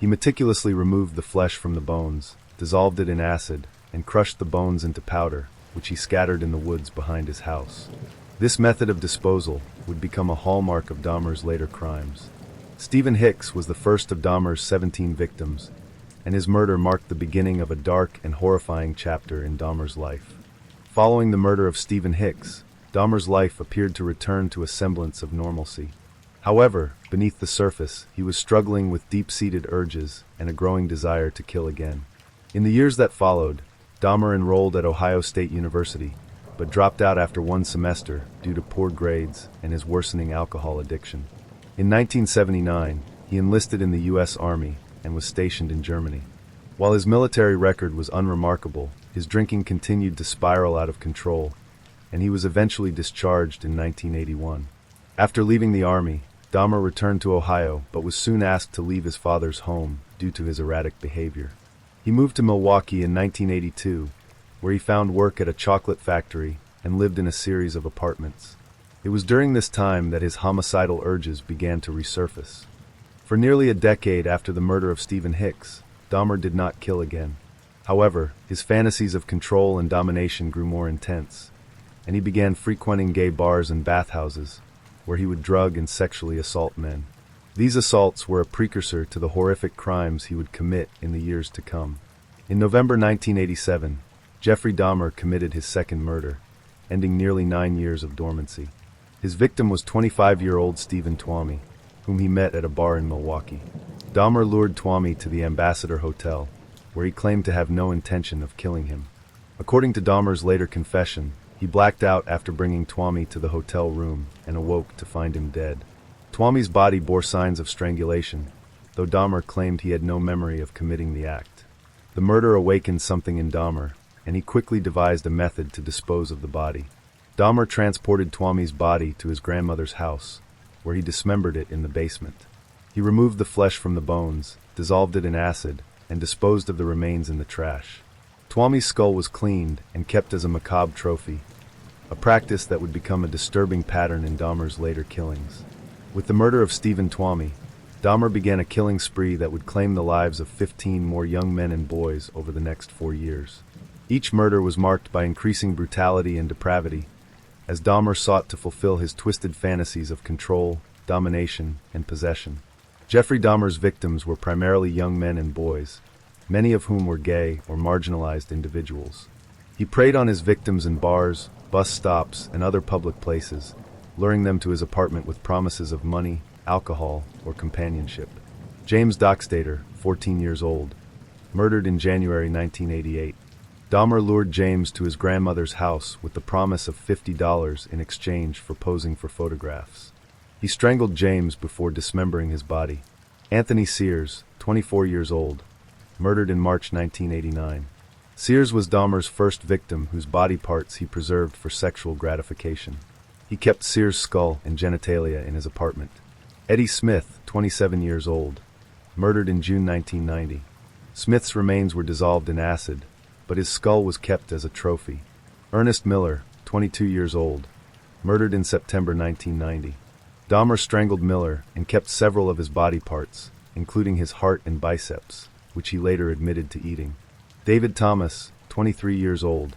He meticulously removed the flesh from the bones, dissolved it in acid, and crushed the bones into powder, which he scattered in the woods behind his house. This method of disposal would become a hallmark of Dahmer's later crimes. Stephen Hicks was the first of Dahmer's 17 victims, and his murder marked the beginning of a dark and horrifying chapter in Dahmer's life. Following the murder of Stephen Hicks, Dahmer's life appeared to return to a semblance of normalcy. However, beneath the surface, he was struggling with deep-seated urges and a growing desire to kill again. In the years that followed, Dahmer enrolled at Ohio State University, but dropped out after one semester due to poor grades and his worsening alcohol addiction. In 1979, he enlisted in the U.S. Army and was stationed in Germany. While his military record was unremarkable, his drinking continued to spiral out of control, and he was eventually discharged in 1981. After leaving the Army, Dahmer returned to Ohio but was soon asked to leave his father's home due to his erratic behavior. He moved to Milwaukee in 1982, where he found work at a chocolate factory and lived in a series of apartments. It was during this time that his homicidal urges began to resurface. For nearly a decade after the murder of Stephen Hicks, Dahmer did not kill again. However, his fantasies of control and domination grew more intense, and he began frequenting gay bars and bathhouses, where he would drug and sexually assault men. These assaults were a precursor to the horrific crimes he would commit in the years to come. In November 1987, Jeffrey Dahmer committed his second murder, ending nearly 9 years of dormancy. His victim was 25-year-old Stephen Twomey, whom he met at a bar in Milwaukee. Dahmer lured Twomey to the Ambassador Hotel, where he claimed to have no intention of killing him. According to Dahmer's later confession, he blacked out after bringing Twomey to the hotel room and awoke to find him dead. Twomey's body bore signs of strangulation, though Dahmer claimed he had no memory of committing the act. The murder awakened something in Dahmer, and he quickly devised a method to dispose of the body. Dahmer transported Twomey's body to his grandmother's house, where he dismembered it in the basement. He removed the flesh from the bones, dissolved it in acid, and disposed of the remains in the trash. Twomey's skull was cleaned and kept as a macabre trophy, a practice that would become a disturbing pattern in Dahmer's later killings. With the murder of Stephen Twomey, Dahmer began a killing spree that would claim the lives of 15 more young men and boys over the next 4 years. Each murder was marked by increasing brutality and depravity, as Dahmer sought to fulfill his twisted fantasies of control, domination, and possession. Jeffrey Dahmer's victims were primarily young men and boys, many of whom were gay or marginalized individuals. He preyed on his victims in bars, bus stops, and other public places, luring them to his apartment with promises of money, alcohol, or companionship. James Dockstader, 14 years old, murdered in January 1988. Dahmer lured James to his grandmother's house with the promise of $50 in exchange for posing for photographs. He strangled James before dismembering his body. Anthony Sears, 24 years old, murdered in March 1989. Sears was Dahmer's first victim whose body parts he preserved for sexual gratification. He kept Sears' skull and genitalia in his apartment. Eddie Smith, 27 years old, murdered in June 1990. Smith's remains were dissolved in acid, but his skull was kept as a trophy. Ernest Miller, 22 years old, murdered in September 1990. Dahmer strangled Miller and kept several of his body parts, including his heart and biceps, which he later admitted to eating. David Thomas, 23 years old,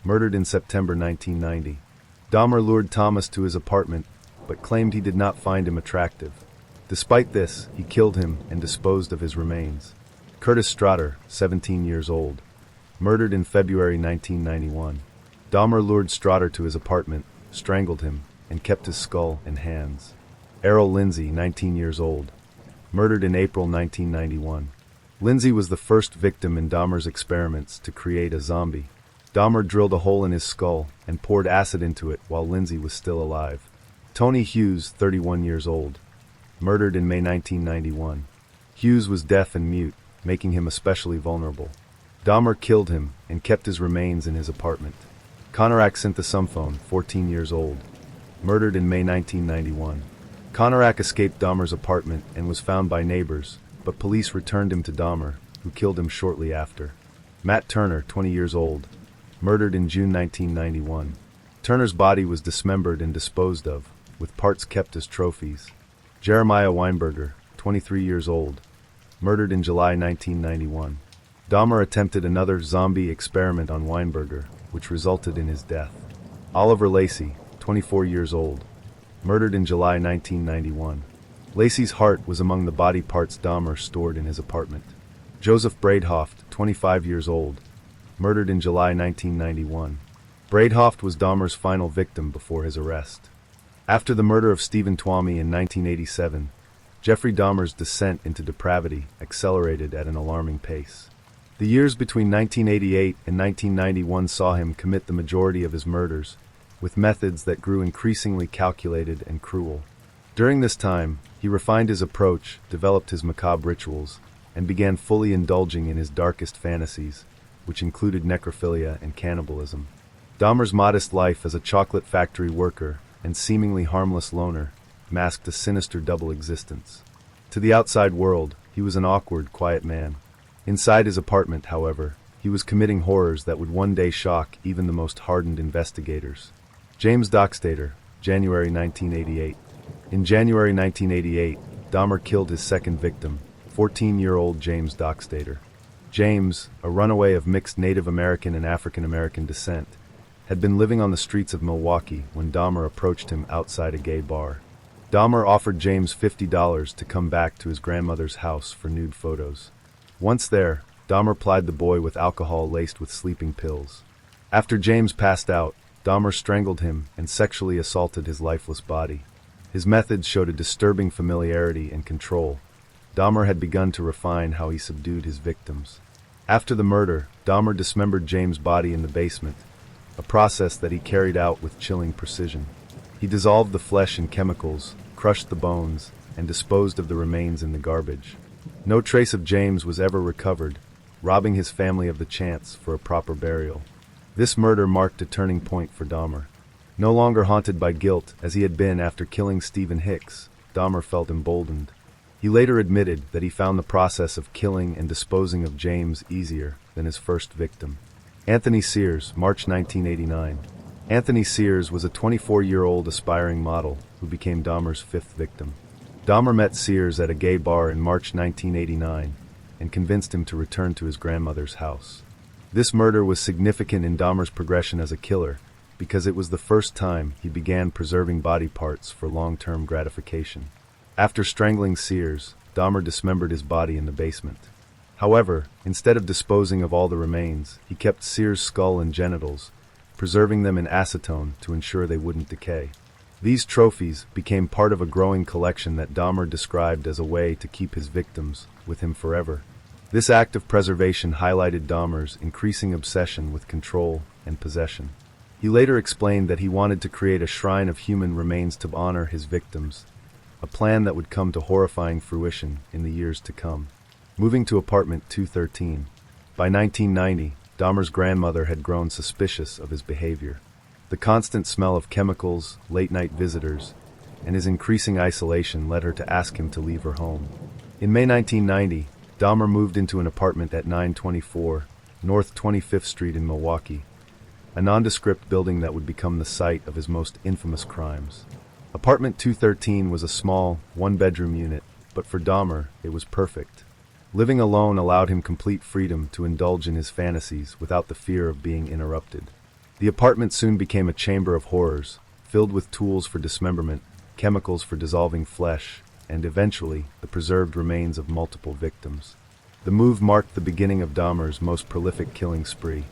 murdered in September 1990. Dahmer lured Thomas to his apartment, but claimed he did not find him attractive. Despite this, he killed him and disposed of his remains. Curtis Strader, 17 years old, murdered in February 1991. Dahmer lured Strader to his apartment, strangled him, and kept his skull and hands. Errol Lindsay, 19 years old, murdered in April 1991. Lindsay was the first victim in Dahmer's experiments to create a zombie. Dahmer drilled a hole in his skull and poured acid into it while Lindsay was still alive. Tony Hughes, 31 years old, murdered in May 1991. Hughes was deaf and mute, making him especially vulnerable. Dahmer killed him and kept his remains in his apartment. Konorak Synthesumphone, 14 years old, murdered in May 1991. Konorak escaped Dahmer's apartment and was found by neighbors, but police returned him to Dahmer, who killed him shortly after. Matt Turner, 20 years old, murdered in June 1991. Turner's body was dismembered and disposed of, with parts kept as trophies. Jeremiah Weinberger, 23 years old, murdered in July 1991. Dahmer attempted another zombie experiment on Weinberger, which resulted in his death. Oliver Lacey, 24 years old, murdered in July 1991. Lacey's heart was among the body parts Dahmer stored in his apartment. Joseph Bradehoft, 25 years old, murdered in July 1991. Bradehoft was Dahmer's final victim before his arrest. After the murder of Stephen Twomey in 1987, Jeffrey Dahmer's descent into depravity accelerated at an alarming pace. The years between 1988 and 1991 saw him commit the majority of his murders, with methods that grew increasingly calculated and cruel. During this time, he refined his approach, developed his macabre rituals, and began fully indulging in his darkest fantasies, which included necrophilia and cannibalism. Dahmer's modest life as a chocolate factory worker and seemingly harmless loner masked a sinister double existence. To the outside world, he was an awkward, quiet man. Inside his apartment, however, he was committing horrors that would one day shock even the most hardened investigators. James Dockstader, January 1988. In January 1988, Dahmer killed his second victim, 14-year-old James Dockstader. James, a runaway of mixed Native American and African American descent, had been living on the streets of Milwaukee when Dahmer approached him outside a gay bar. Dahmer offered James $50 to come back to his grandmother's house for nude photos. Once there, Dahmer plied the boy with alcohol laced with sleeping pills. After James passed out, Dahmer strangled him and sexually assaulted his lifeless body. His methods showed a disturbing familiarity and control. Dahmer had begun to refine how he subdued his victims. After the murder, Dahmer dismembered James' body in the basement, a process that he carried out with chilling precision. He dissolved the flesh in chemicals, crushed the bones, and disposed of the remains in the garbage. No trace of James was ever recovered, robbing his family of the chance for a proper burial. This murder marked a turning point for Dahmer. No longer haunted by guilt as he had been after killing Stephen Hicks, Dahmer felt emboldened. He later admitted that he found the process of killing and disposing of James easier than his first victim. Anthony Sears, March 1989. Anthony Sears was a 24-year-old aspiring model who became Dahmer's fifth victim. Dahmer met Sears at a gay bar in March 1989 and convinced him to return to his grandmother's house. This murder was significant in Dahmer's progression as a killer because it was the first time he began preserving body parts for long-term gratification. After strangling Sears, Dahmer dismembered his body in the basement. However, instead of disposing of all the remains, he kept Sears' skull and genitals, preserving them in acetone to ensure they wouldn't decay. These trophies became part of a growing collection that Dahmer described as a way to keep his victims with him forever. This act of preservation highlighted Dahmer's increasing obsession with control and possession. He later explained that he wanted to create a shrine of human remains to honor his victims, a plan that would come to horrifying fruition in the years to come. Moving to apartment 213. By 1990, Dahmer's grandmother had grown suspicious of his behavior. The constant smell of chemicals, late-night visitors, and his increasing isolation led her to ask him to leave her home. In May 1990, Dahmer moved into an apartment at 924 North 25th Street in Milwaukee, a nondescript building that would become the site of his most infamous crimes. Apartment 213 was a small, one-bedroom unit, but for Dahmer, it was perfect. Living alone allowed him complete freedom to indulge in his fantasies without the fear of being interrupted. The apartment soon became a chamber of horrors, filled with tools for dismemberment, chemicals for dissolving flesh, and eventually, the preserved remains of multiple victims. The move marked the beginning of Dahmer's most prolific killing spree.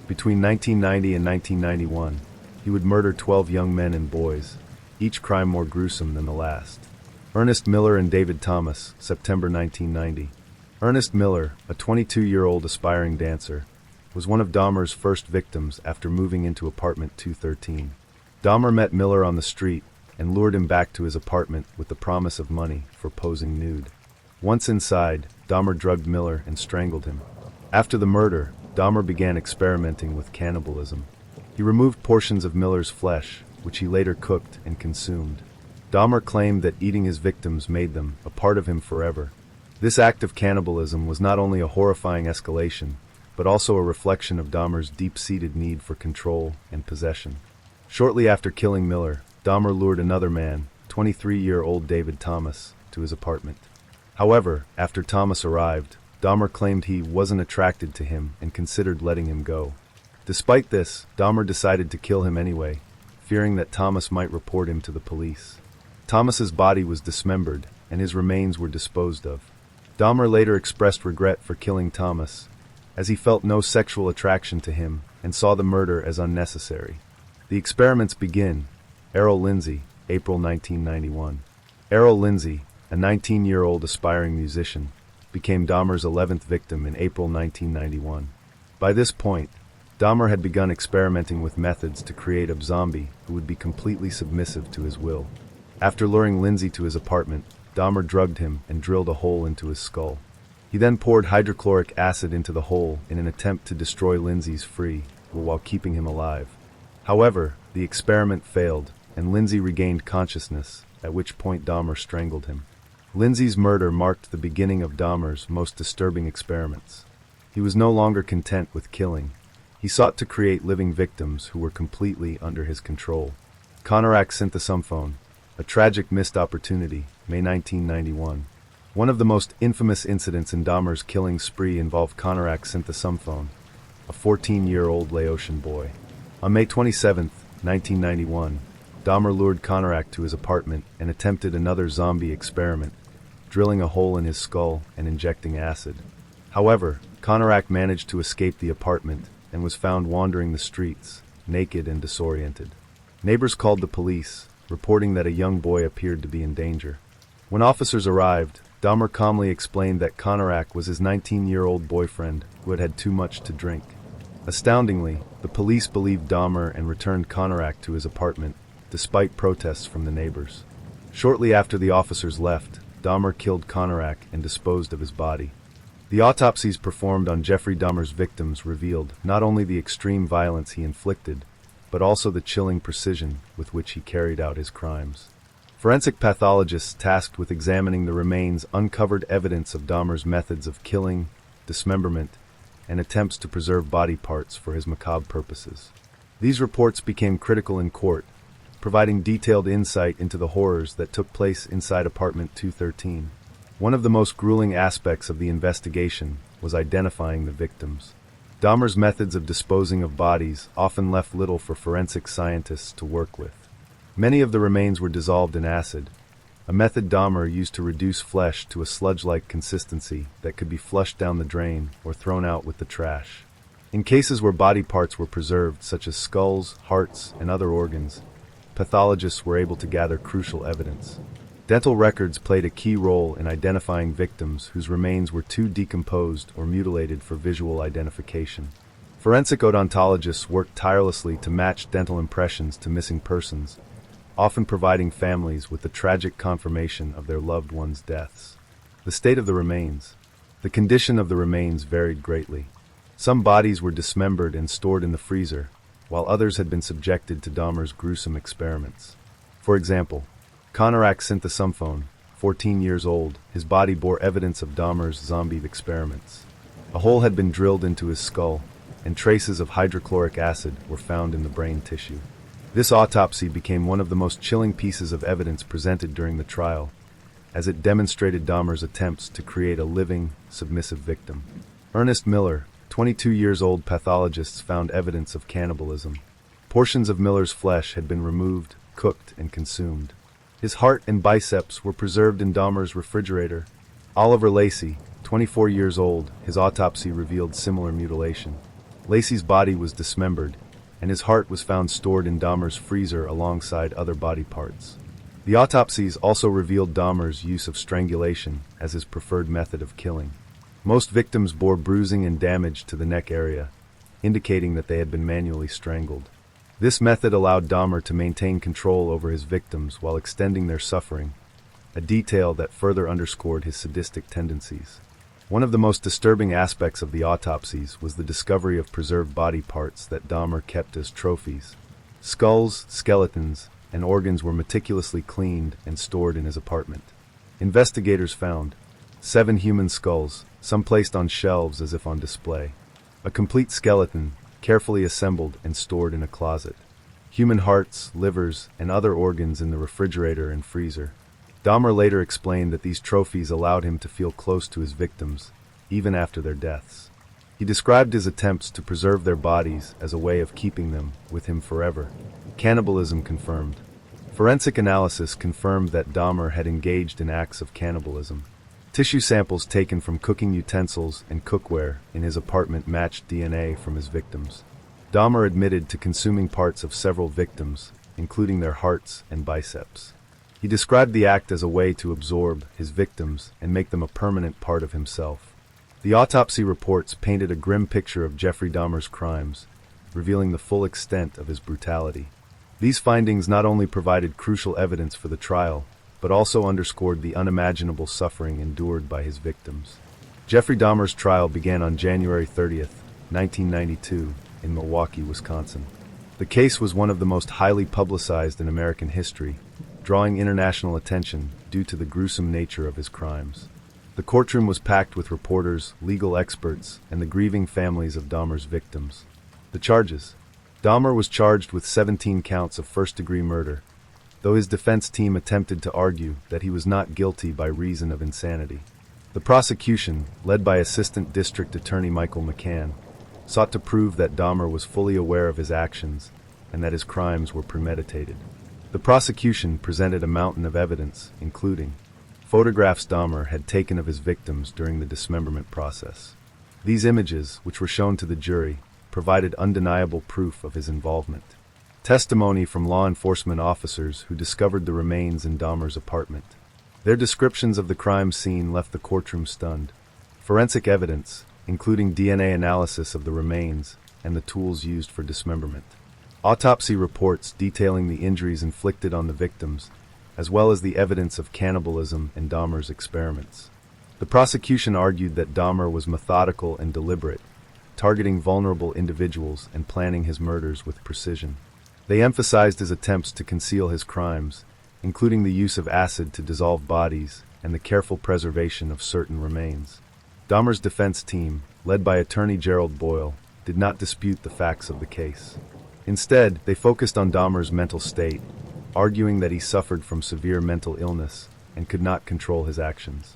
Between 1990 and 1991, he would murder 12 young men and boys, each crime more gruesome than the last. Ernest Miller and David Thomas, September 1990. Ernest Miller, a 22-year-old aspiring dancer, was one of Dahmer's first victims after moving into apartment 213. Dahmer met Miller on the street and lured him back to his apartment with the promise of money for posing nude. Once inside, Dahmer drugged Miller and strangled him. After the murder, Dahmer began experimenting with cannibalism. He removed portions of Miller's flesh, which he later cooked and consumed. Dahmer claimed that eating his victims made them a part of him forever. This act of cannibalism was not only a horrifying escalation, but also a reflection of Dahmer's deep-seated need for control and possession. Shortly after killing Miller, Dahmer lured another man, 23-year-old David Thomas, to his apartment. However, after Thomas arrived, Dahmer claimed he wasn't attracted to him and considered letting him go. Despite this, Dahmer decided to kill him anyway, fearing that Thomas might report him to the police. Thomas's body was dismembered, and his remains were disposed of. Dahmer later expressed regret for killing Thomas, as he felt no sexual attraction to him and saw the murder as unnecessary. The experiments begin. Errol Lindsay, April 1991. Errol Lindsay, a 19-year-old aspiring musician, became Dahmer's 11th victim in April 1991. By this point, Dahmer had begun experimenting with methods to create a zombie who would be completely submissive to his will. After luring Lindsay to his apartment, Dahmer drugged him and drilled a hole into his skull. He then poured hydrochloric acid into the hole in an attempt to destroy Lindsay's free will while keeping him alive. However, the experiment failed, and Lindsay regained consciousness, at which point Dahmer strangled him. Lindsay's murder marked the beginning of Dahmer's most disturbing experiments. He was no longer content with killing. He sought to create living victims who were completely under his control. Conorak synthesumphone, a tragic missed opportunity, May 1991. One of the most infamous incidents in Dahmer's killing spree involved Conorak synthesumphone, a 14-year-old Laotian boy. On May 27, 1991, Dahmer lured Conorak to his apartment and attempted another zombie experiment, drilling a hole in his skull and injecting acid. However, Conorak managed to escape the apartment and was found wandering the streets, naked and disoriented. Neighbors called the police, reporting that a young boy appeared to be in danger. When officers arrived, Dahmer calmly explained that Conorak was his 19-year-old boyfriend who had had too much to drink. Astoundingly, the police believed Dahmer and returned Conorak to his apartment, despite protests from the neighbors. Shortly after the officers left, Dahmer killed Conorak and disposed of his body. The autopsies performed on Jeffrey Dahmer's victims revealed not only the extreme violence he inflicted, but also the chilling precision with which he carried out his crimes. Forensic pathologists tasked with examining the remains uncovered evidence of Dahmer's methods of killing, dismemberment, and attempts to preserve body parts for his macabre purposes. These reports became critical in court, providing detailed insight into the horrors that took place inside apartment 213. One of the most grueling aspects of the investigation was identifying the victims. Dahmer's methods of disposing of bodies often left little for forensic scientists to work with. Many of the remains were dissolved in acid, a method Dahmer used to reduce flesh to a sludge-like consistency that could be flushed down the drain or thrown out with the trash. In cases where body parts were preserved, such as skulls, hearts, and other organs, pathologists were able to gather crucial evidence. Dental records played a key role in identifying victims whose remains were too decomposed or mutilated for visual identification. Forensic odontologists worked tirelessly to match dental impressions to missing persons, often providing families with the tragic confirmation of their loved ones' deaths. The state of the remains. The condition of the remains varied greatly. Some bodies were dismembered and stored in the freezer, while others had been subjected to Dahmer's gruesome experiments. For example, Konorak Synthesumphone, 14 years old, his body bore evidence of Dahmer's zombie experiments. A hole had been drilled into his skull, and traces of hydrochloric acid were found in the brain tissue. This autopsy became one of the most chilling pieces of evidence presented during the trial, as it demonstrated Dahmer's attempts to create a living, submissive victim. Ernest Miller, 22 years old, pathologists found evidence of cannibalism. Portions of Miller's flesh had been removed, cooked, and consumed. His heart and biceps were preserved in Dahmer's refrigerator. Oliver Lacey, 24 years old, his autopsy revealed similar mutilation. Lacey's body was dismembered, and his heart was found stored in Dahmer's freezer alongside other body parts. The autopsies also revealed Dahmer's use of strangulation as his preferred method of killing. Most victims bore bruising and damage to the neck area, indicating that they had been manually strangled. This method allowed Dahmer to maintain control over his victims while extending their suffering, a detail that further underscored his sadistic tendencies. One of the most disturbing aspects of the autopsies was the discovery of preserved body parts that Dahmer kept as trophies. Skulls, skeletons, and organs were meticulously cleaned and stored in his apartment. Investigators found 7 human skulls, some placed on shelves as if on display. A complete skeleton, carefully assembled and stored in a closet. Human hearts, livers, and other organs in the refrigerator and freezer. Dahmer later explained that these trophies allowed him to feel close to his victims, even after their deaths. He described his attempts to preserve their bodies as a way of keeping them with him forever. Cannibalism confirmed. Forensic analysis confirmed that Dahmer had engaged in acts of cannibalism. Tissue samples taken from cooking utensils and cookware in his apartment matched DNA from his victims. Dahmer admitted to consuming parts of several victims, including their hearts and biceps. He described the act as a way to absorb his victims and make them a permanent part of himself. The autopsy reports painted a grim picture of Jeffrey Dahmer's crimes, revealing the full extent of his brutality. These findings not only provided crucial evidence for the trial, but also underscored the unimaginable suffering endured by his victims. Jeffrey Dahmer's trial began on January 30th, 1992, in Milwaukee, Wisconsin. The case was one of the most highly publicized in American history, drawing international attention due to the gruesome nature of his crimes. The courtroom was packed with reporters, legal experts, and the grieving families of Dahmer's victims. The charges. Dahmer was charged with 17 counts of first-degree murder, though his defense team attempted to argue that he was not guilty by reason of insanity. The prosecution, led by Assistant District Attorney Michael McCann, sought to prove that Dahmer was fully aware of his actions and that his crimes were premeditated. The prosecution presented a mountain of evidence, including photographs Dahmer had taken of his victims during the dismemberment process. These images, which were shown to the jury, provided undeniable proof of his involvement. Testimony from law enforcement officers who discovered the remains in Dahmer's apartment. Their descriptions of the crime scene left the courtroom stunned. Forensic evidence, including DNA analysis of the remains and the tools used for dismemberment. Autopsy reports detailing the injuries inflicted on the victims, as well as the evidence of cannibalism and Dahmer's experiments. The prosecution argued that Dahmer was methodical and deliberate, targeting vulnerable individuals and planning his murders with precision. They emphasized his attempts to conceal his crimes, including the use of acid to dissolve bodies and the careful preservation of certain remains. Dahmer's defense team, led by attorney Gerald Boyle, did not dispute the facts of the case. Instead, they focused on Dahmer's mental state, arguing that he suffered from severe mental illness and could not control his actions.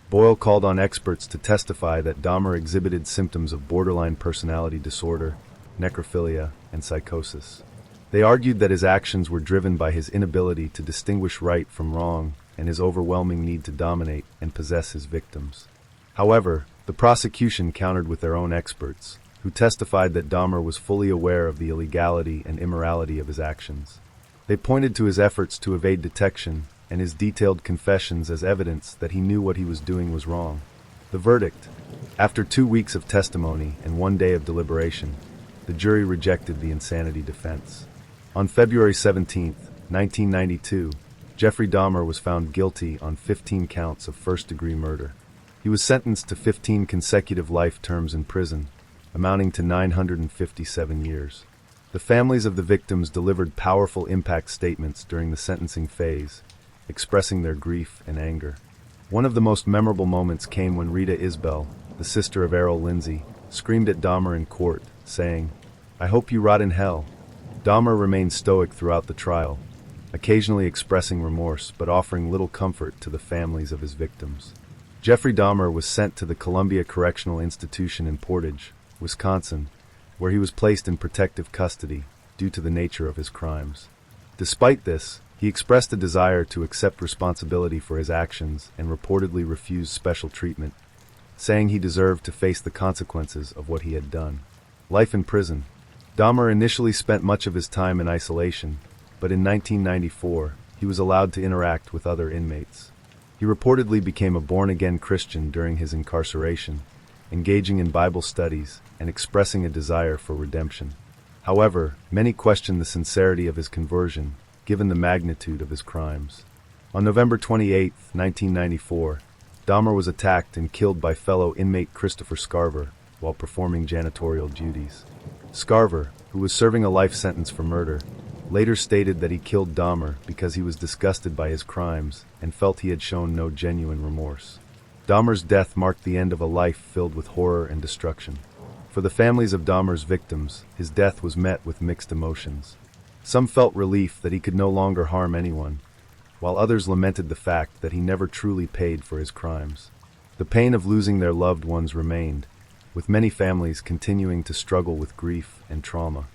Boyle called on experts to testify that Dahmer exhibited symptoms of borderline personality disorder, necrophilia, and psychosis. They argued that his actions were driven by his inability to distinguish right from wrong and his overwhelming need to dominate and possess his victims. However, the prosecution countered with their own experts, who testified that Dahmer was fully aware of the illegality and immorality of his actions. They pointed to his efforts to evade detection and his detailed confessions as evidence that he knew what he was doing was wrong. The verdict. After 2 weeks of testimony and 1 day of deliberation, the jury rejected the insanity defense. On February 17, 1992, Jeffrey Dahmer was found guilty on 15 counts of first-degree murder. He He was sentenced to 15 consecutive life terms in prison, amounting to 957 years. The families of the victims delivered powerful impact statements during the sentencing phase, expressing their grief and anger. One of the most memorable moments came when Rita Isbell, the sister of Errol Lindsay, screamed at Dahmer in court, saying, "I hope you rot in hell." Dahmer remained stoic throughout the trial, occasionally expressing remorse but offering little comfort to the families of his victims. Jeffrey Dahmer was sent to the Columbia Correctional Institution in Portage, Wisconsin, where he was placed in protective custody due to the nature of his crimes. Despite this, he expressed a desire to accept responsibility for his actions and reportedly refused special treatment, saying he deserved to face the consequences of what he had done. Life in prison. Dahmer initially spent much of his time in isolation, but in 1994, he was allowed to interact with other inmates. He reportedly became a born-again Christian during his incarceration, engaging in Bible studies and expressing a desire for redemption. However, many question the sincerity of his conversion, given the magnitude of his crimes. On November 28, 1994, Dahmer was attacked and killed by fellow inmate Christopher Scarver while performing janitorial duties. Scarver, who was serving a life sentence for murder, later stated that he killed Dahmer because he was disgusted by his crimes and felt he had shown no genuine remorse. Dahmer's death marked the end of a life filled with horror and destruction. For the families of Dahmer's victims, his death was met with mixed emotions. Some felt relief that he could no longer harm anyone, while others lamented the fact that he never truly paid for his crimes. The pain of losing their loved ones remained, with many families continuing to struggle with grief and trauma.